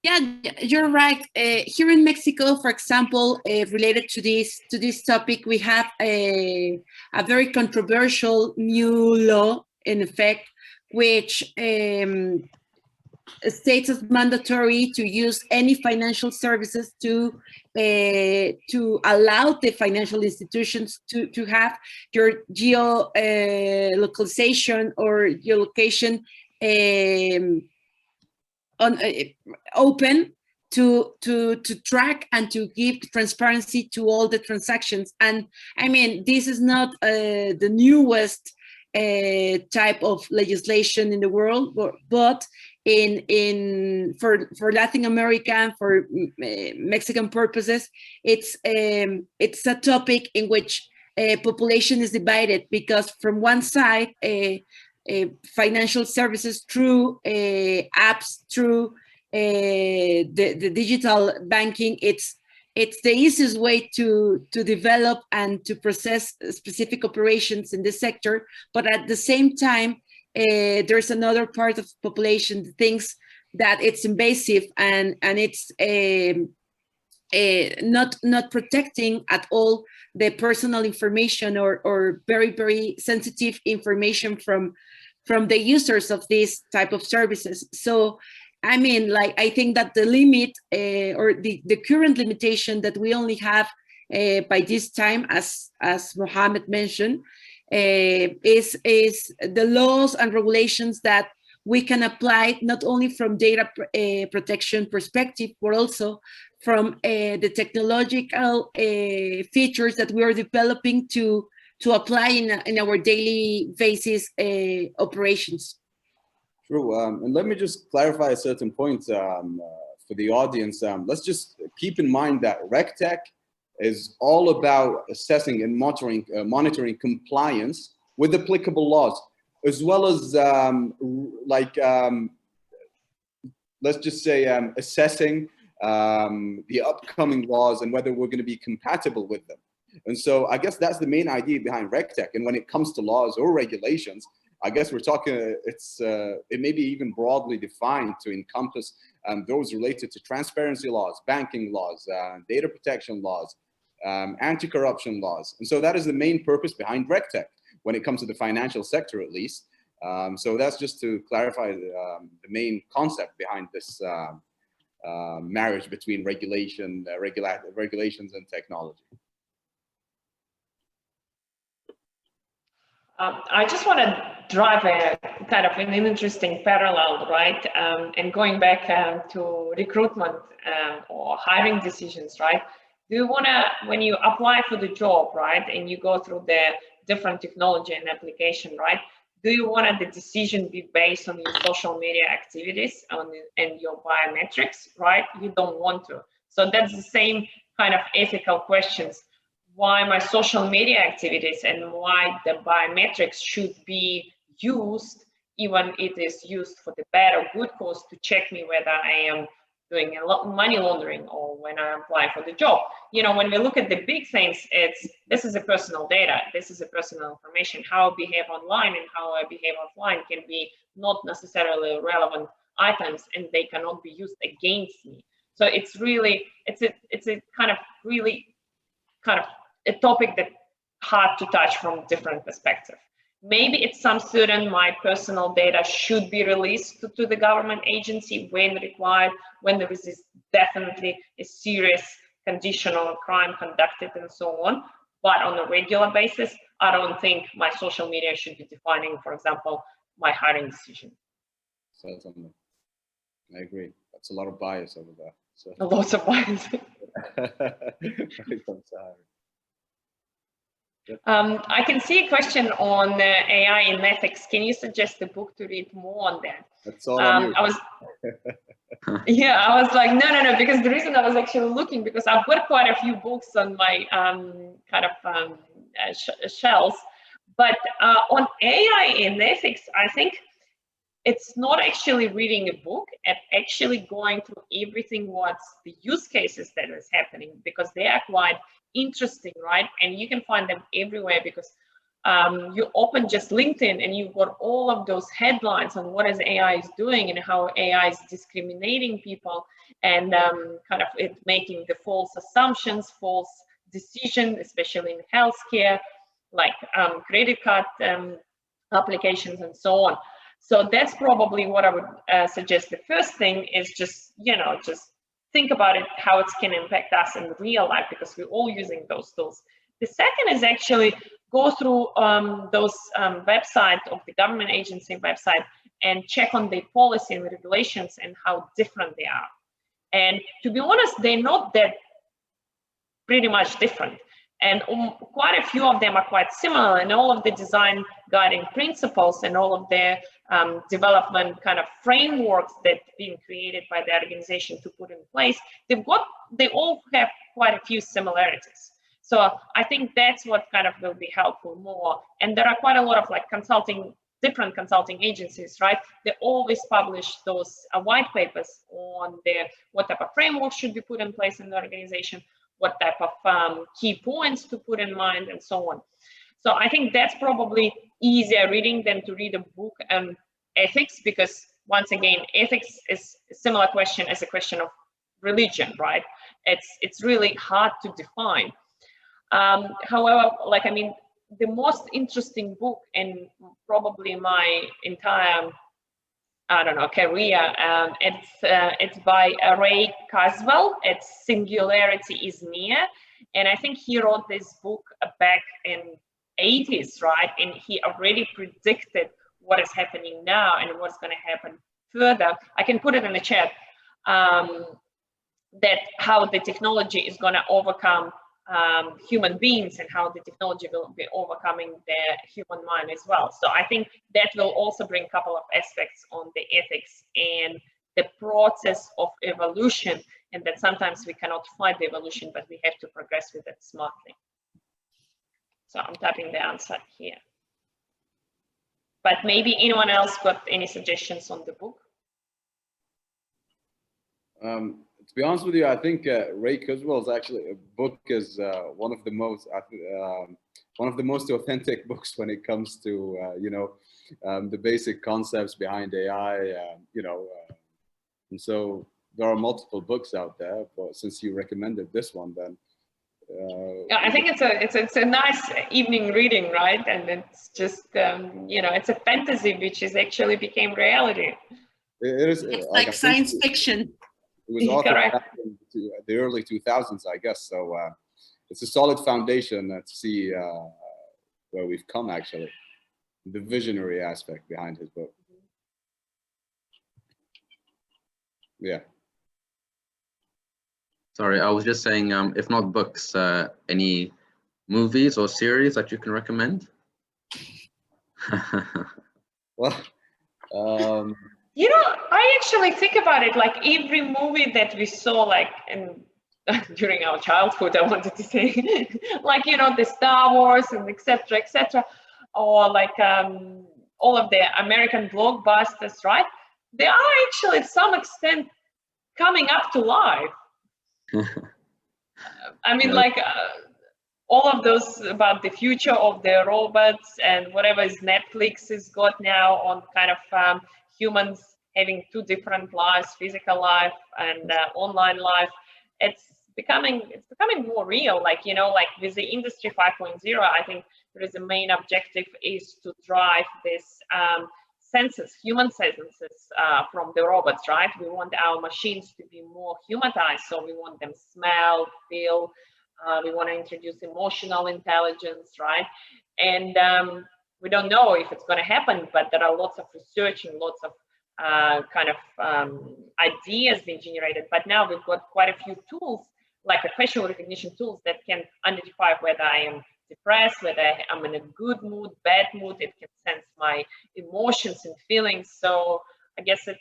Yeah, you're right. Here in Mexico, for example, related to this topic, we have a very controversial new law in effect, which states as mandatory to use any financial services to allow the financial institutions to have your localization or your location open to track and to give transparency to all the transactions. And I mean, this is not the newest type of legislation in the world, but for Latin America and for Mexican purposes, it's a topic in which population is divided, because from one side, financial services through apps, through the digital banking, it's the easiest way to develop and to process specific operations in this sector. But at the same time, there's another part of the population that thinks that it's invasive and it's not protecting at all the personal information or very, very sensitive information from the users of these type of services. So I mean, like, I think that the limit or the current limitation that we only have by this time, as Mohammed mentioned, is the laws and regulations that we can apply not only from data protection perspective, but also from the technological features that we are developing to apply in our daily basis operations. True. And let me just clarify a certain point for the audience. Let's just keep in mind that RegTech is all about assessing and monitoring compliance with applicable laws, as well as let's just say assessing the upcoming laws and whether we're going to be compatible with them. And so I guess that's the main idea behind RegTech. And when it comes to laws or regulations, I guess we're talking, it may be even broadly defined to encompass those related to transparency laws, banking laws, data protection laws, anti-corruption laws. And so that is the main purpose behind RegTech when it comes to the financial sector, at least. So that's just to clarify the main concept behind this marriage between regulations and technology. I just want to drive a kind of an interesting parallel, right? And going back to recruitment or hiring decisions, right? Do you want to, when you apply for the job, right, and you go through the different technology and application, right? Do you want the decision be based on your social media activities and your biometrics, right? You don't want to. So that's the same kind of ethical questions. Why my social media activities and why the biometrics should be used, even it is used for the bad or good cause, to check me whether I am doing a lot of money laundering or when I apply for the job. You know, when we look at the big things, this is a personal data, this is a personal information. How I behave online and how I behave offline can be not necessarily relevant items, and they cannot be used against me. So it's really, it's a kind of really kind of a topic that hard to touch from different perspectives. Maybe it's some certain my personal data should be released to the government agency when required, when there is definitely a serious condition or crime conducted and so on. But on a regular basis, I don't think my social media should be defining, for example, my hiring decision. Certainly. I agree. That's a lot of bias over there. So. A lot of bias. I can see a question on AI in ethics. Can you suggest a book to read more on that? That's all on you. I was like, no, because the reason I was actually looking, because I've got quite a few books on my shelves, but on AI in ethics, I think it's not actually reading a book and actually going through everything, what's the use cases that is happening, because they are quite interesting, right? And you can find them everywhere, because you open just LinkedIn and you've got all of those headlines on what is AI is doing and how AI is discriminating people and kind of it making the false assumptions, false decisions, especially in healthcare, like credit card applications and so on. So that's probably what I would suggest. The first thing is just, just think about it, how it can impact us in real life, because we're all using those tools. The second is actually go through those websites of the government agency website and check on the policy and regulations and how different they are. And to be honest, they're not that pretty much different. And quite a few of them are quite similar, and all of the design guiding principles and all of the development kind of frameworks that have been created by the organization to put in place, they all have quite a few similarities. So I think that's what kind of will be helpful more. And there are quite a lot of like different consulting agencies, right? They always publish those white papers on what type of framework should be put in place in the organization, what type of key points to put in mind, and so on. So I think that's probably easier reading than to read a book on ethics, because once again, ethics is a similar question as a question of religion, right? It's really hard to define. However, like, I mean, the most interesting book in probably my entire, I don't know, career, it's by Ray Kurzweil. It's Singularity is Near. And I think he wrote this book back in 80s, right? And he already predicted what is happening now and what's going to happen further. I can put it in the chat, that how the technology is going to overcome human beings, and how the technology will be overcoming the human mind as well. So I think that will also bring a couple of aspects on the ethics and the process of evolution, and that sometimes we cannot fight the evolution, but we have to progress with it smartly. So I'm typing the answer here. But maybe anyone else got any suggestions on the book? To be honest with you, I think Ray Kurzweil's actually book is one of the most authentic books when it comes to the basic concepts behind AI. And so there are multiple books out there, but since you recommended this one, then yeah, I think it's a nice evening reading, right? And it's just it's a fantasy which is actually became reality. It is. It's like science fiction. It was authored back in the early 2000s, I guess. So it's a solid foundation to see where we've come, actually. The visionary aspect behind his book. Yeah. Sorry, I was just saying, if not books, any movies or series that you can recommend? Well, I actually think about it, like every movie that we saw, like during our childhood, I wanted to say, like, the Star Wars and etc., or like all of the American blockbusters, right? They are actually, to some extent, coming up to life. I mean, like all of those about the future of the robots and whatever is Netflix has got now on kind of humans having two different lives, physical life and online life. It's becoming more real. Like, like with the Industry 5.0, I think there is a main objective is to drive this senses, human senses from the robots, right? We want our machines to be more humanized, so we want them smell, feel. We want to introduce emotional intelligence, right? And we don't know if it's going to happen, but there are lots of research and lots of ideas being generated. But now we've got quite a few tools, like facial recognition tools, that can identify whether I am depressed, whether I'm in a good mood, bad mood. It can sense my emotions and feelings. So I guess we're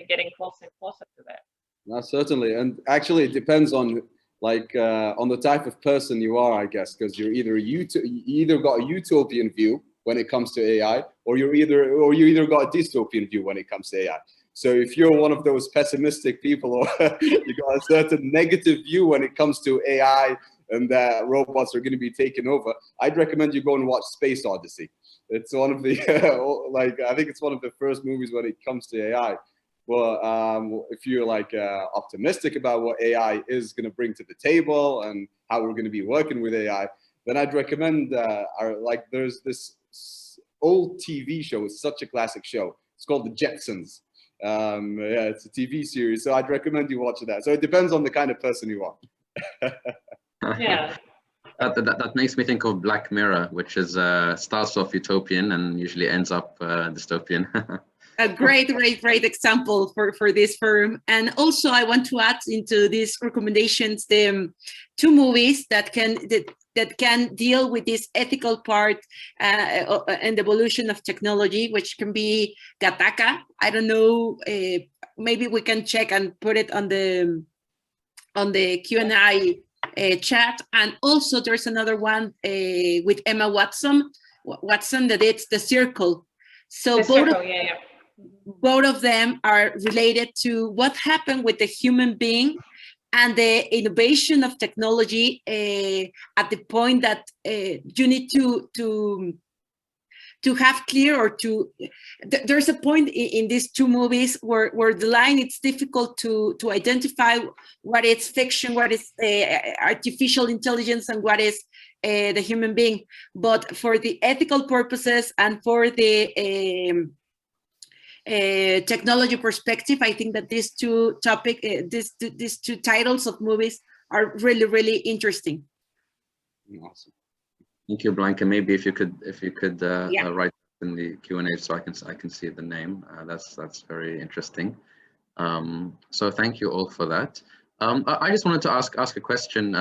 getting closer and closer to that. No, certainly, and actually it depends on on the type of person you are, I guess, because you either got a utopian view when it comes to AI, or you either got a dystopian view when it comes to AI. So if you're one of those pessimistic people, or you got a certain negative view when it comes to AI and that robots are going to be taken over, I'd recommend you go and watch Space Odyssey. It's one of the I think it's one of the first movies when it comes to AI. Well, if you're optimistic about what AI is going to bring to the table and how we're going to be working with AI, then I'd recommend there's this old TV show. It's such a classic show. It's called The Jetsons. Yeah, it's a TV series, so I'd recommend you watch that. So it depends on the kind of person you are. Yeah. That makes me think of Black Mirror, which is starts off utopian and usually ends up dystopian. a great example for this firm. And also I want to add into these recommendations the two movies that can deal with this ethical part and evolution of technology, which can be Gattaca. I don't know, maybe we can check and put it on the Q&A chat. And also there's another one with Emma Watson that it's The Circle. So both of them are related to what happened with the human being and the innovation of technology at the point that you need to have clear, or there's a point in these two movies where the line, it's difficult to identify what is fiction, what is artificial intelligence, and what is the human being. But for the ethical purposes and for the technology perspective, I think that these two these two titles of movies are really interesting. Awesome. Thank you, Blanca. Maybe if you could write in the Q&A so I can see the name. That's very interesting. So thank you all for that. I just wanted to ask a question.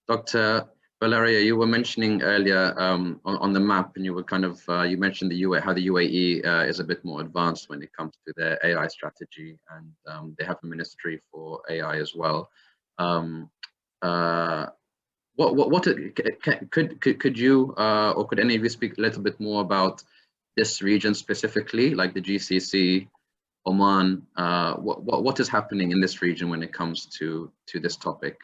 Dr. Valeria, you were mentioning earlier on the map, and you were kind of you mentioned how the UAE is a bit more advanced when it comes to their AI strategy, and they have a ministry for AI as well. Could you or could any of you speak a little bit more about this region specifically, like the GCC, Oman? What is happening in this region when it comes to this topic?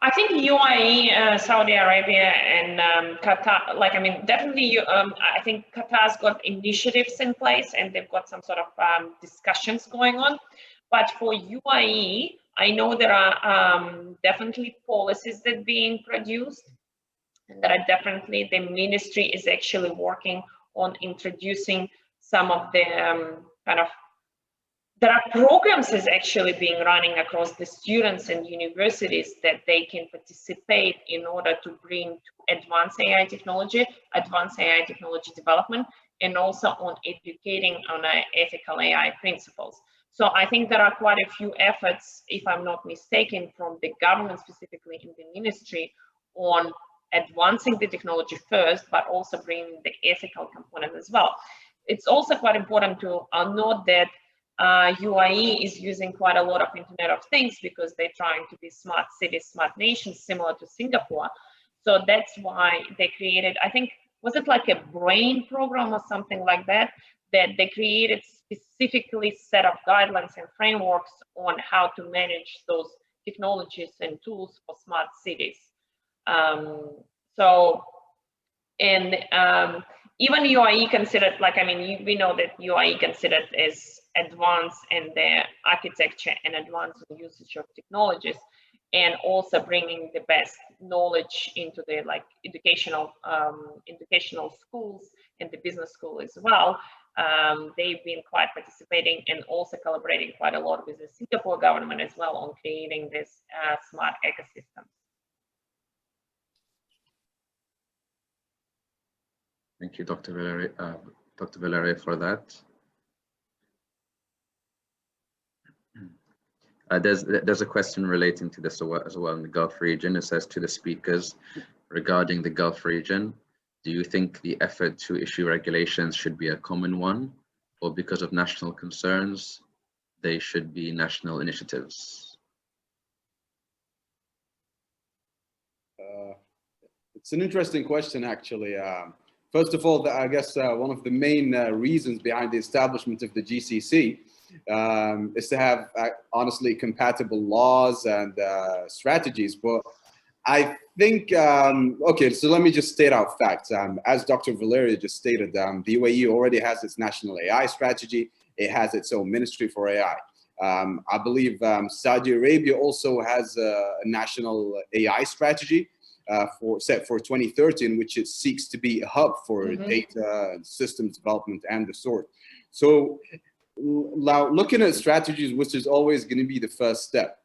I think UAE, Saudi Arabia, and Qatar, definitely, I think Qatar's got initiatives in place and they've got some sort of discussions going on. But for UAE, I know there are definitely policies that are being produced, and that are definitely, the ministry is actually working on introducing some of the there are programs is actually being running across the students and universities that they can participate in order to bring advanced AI technology development, and also on educating on ethical AI principles. So I think there are quite a few efforts, if I'm not mistaken, from the government, specifically in the ministry, on advancing the technology first, but also bringing the ethical component as well. It's also quite important to note that UAE is using quite a lot of Internet of Things because they're trying to be smart cities, smart nations, similar to Singapore. So that's why they created, I think, was it like a BRAIN program or something like that, that they created specifically set of guidelines and frameworks on how to manage those technologies and tools for smart cities. Even UAE considered, we know that UAE considered as advanced in their architecture and advanced in usage of technologies, and also bringing the best knowledge into the educational schools and the business school as well. They've been quite participating and also collaborating quite a lot with the Singapore government as well on creating this smart ecosystem. Thank you, Dr. Valeria, for that. There's a question relating to this as well in the Gulf region. It says, to the speakers, regarding the Gulf region, do you think the effort to issue regulations should be a common one, or because of national concerns, they should be national initiatives? It's an interesting question, actually. First of all, I guess one of the main reasons behind the establishment of the GCC is to have, honestly, compatible laws and strategies. But I think, okay, so let me just state out facts. As Dr. Valeria just stated, the UAE already has its national AI strategy. It has its own ministry for AI. I believe Saudi Arabia also has a national AI strategy set for 2030, in which it seeks to be a hub for data and systems development and the sort. So now looking at strategies, which is always going to be the first step.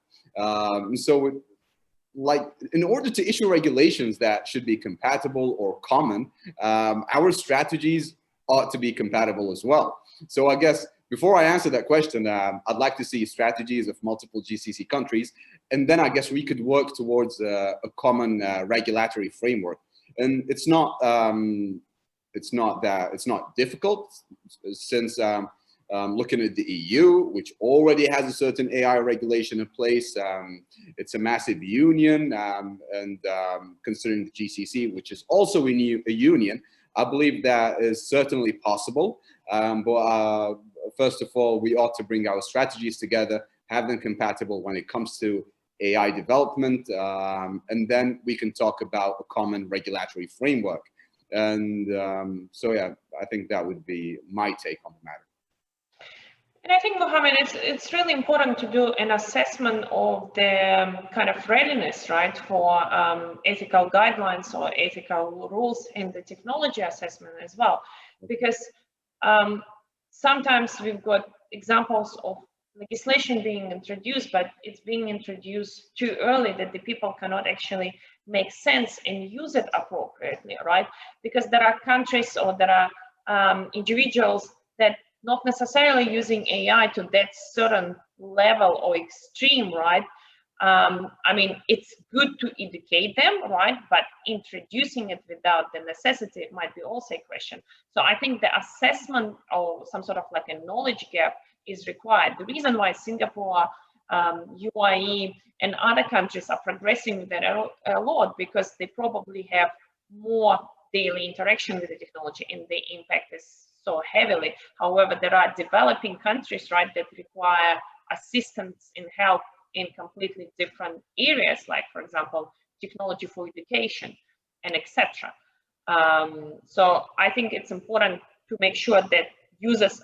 So in order to issue regulations that should be compatible or common, our strategies ought to be compatible as well. So I guess before I answer that question, I'd like to see strategies of multiple GCC countries, and then I guess we could work towards a common regulatory framework. And it's not difficult, since looking at the EU, which already has a certain AI regulation in place. It's a massive union, and considering the GCC, which is also a union, I believe that is certainly possible. But first of all, we ought to bring our strategies together, have them compatible when it comes to AI development, and then we can talk about a common regulatory framework. And so, yeah, I think that would be my take on the matter. And I think, Mohammed, it's really important to do an assessment of the kind of readiness, right, for ethical guidelines or ethical rules in the technology assessment as well. Because sometimes we've got examples of legislation being introduced, but it's being introduced too early that the people cannot actually make sense and use it appropriately, right? Because there are countries or there are individuals that not necessarily using AI to that certain level or extreme, right? I mean, it's good to educate them, right? But introducing it without the necessity might be also a question. So I think the assessment or some sort of like a knowledge gap is required. The reason why Singapore, UAE, and other countries are progressing with that a lot, because they probably have more daily interaction with the technology and the impact is so heavily. However, there are developing countries, right, that require assistance and help in completely different areas, like, for example, technology for education and etc. So I think it's important to make sure that users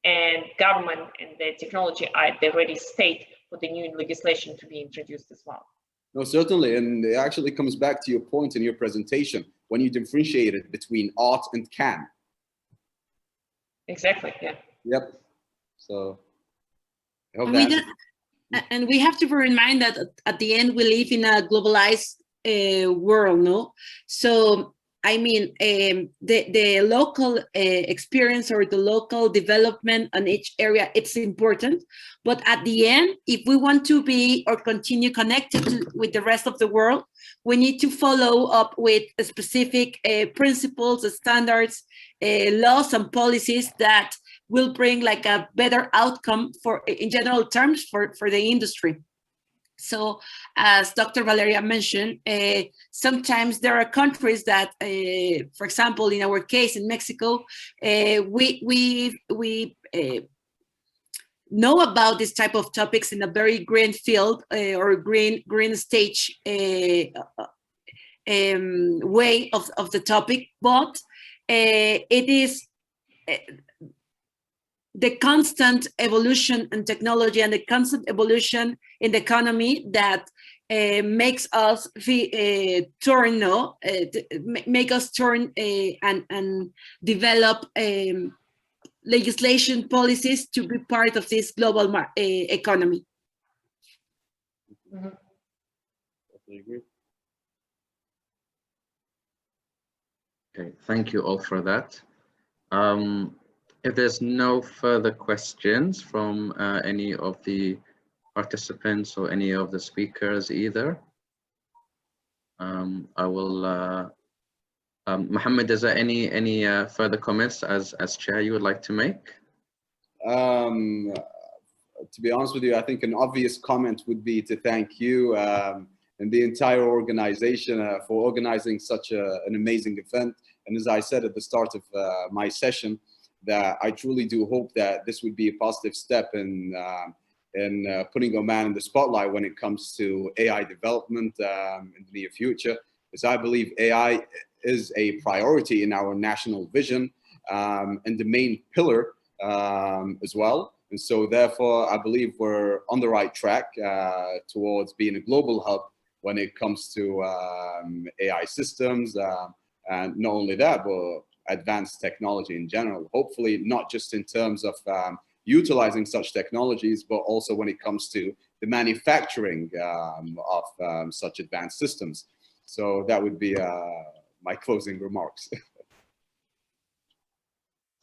and government and the technology are at the ready state for the new legislation to be introduced as well. No, certainly, and it actually comes back to your point in your presentation when you differentiated between art and can. Exactly, yeah. Yep. So I hope and we have to bear in mind that at the end we live in a globalized world, no? So I mean, the local experience or the local development on each area, it's important. But at the end, if we want to be or continue connected with the rest of the world, we need to follow up with specific principles, standards, laws and policies that will bring like a better outcome for, in general terms, for the industry. So as Dr. Valeria mentioned, sometimes there are countries that, for example, in our case in Mexico, we know about this type of topics in a very green field or green stage way of the topic, but it is the constant evolution in technology and the constant evolution in the economy that makes us turn and develop legislation policies to be part of this global economy. Mm-hmm. Definitely agree. Okay, thank you all for that. If there's no further questions from any of the participants or any of the speakers either, I will, Mohammed, is there any further comments as chair you would like to make? To be honest with you, I think an obvious comment would be to thank you and the entire organization for organizing such an amazing event. And as I said at the start of my session, that I truly do hope that this would be a positive step in putting Oman in the spotlight when it comes to AI development in the near future, because I believe AI is a priority in our national vision and the main pillar as well. And so therefore, I believe we're on the right track towards being a global hub when it comes to AI systems. And not only that, but advanced technology in general, hopefully not just in terms of utilizing such technologies, but also when it comes to the manufacturing of such advanced systems. So that would be my closing remarks.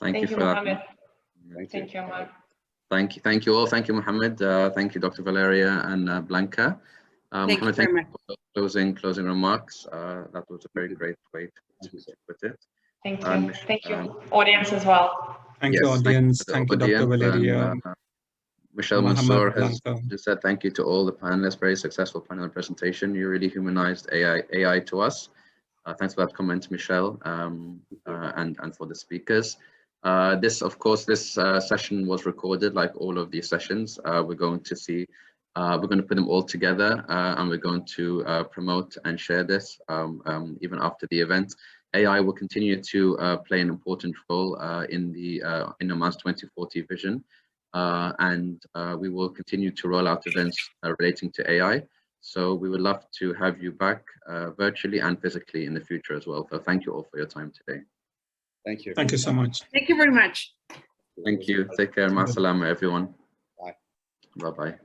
Thank you for Mohammed. that. Thank you, Omar. Thank you all. Thank you, Mohammed. Thank you, Dr. Valeria and Blanca. Mohammed, very much. for closing remarks. That was a very great way to put it. Thank you. Thank you, audience as well. Thank you, audience. Thank you, Dr. Valeria. Michelle Mohammed, Mansour has Blanca. just said thank you to all the panelists. Very successful panel presentation. You really humanized AI to us. Thanks for that comment, Michelle, and for the speakers. This session was recorded, like all of these sessions. We're going to put them all together, and we're going to promote and share this even after the event. AI will continue to play an important role in Oman's 2040 vision, and we will continue to roll out events relating to AI. So we would love to have you back virtually and physically in the future as well. So thank you all for your time today. Thank you. Thank you so much. Thank you very much. Thank you. Take care. Ma salama, everyone. Bye. Bye-bye.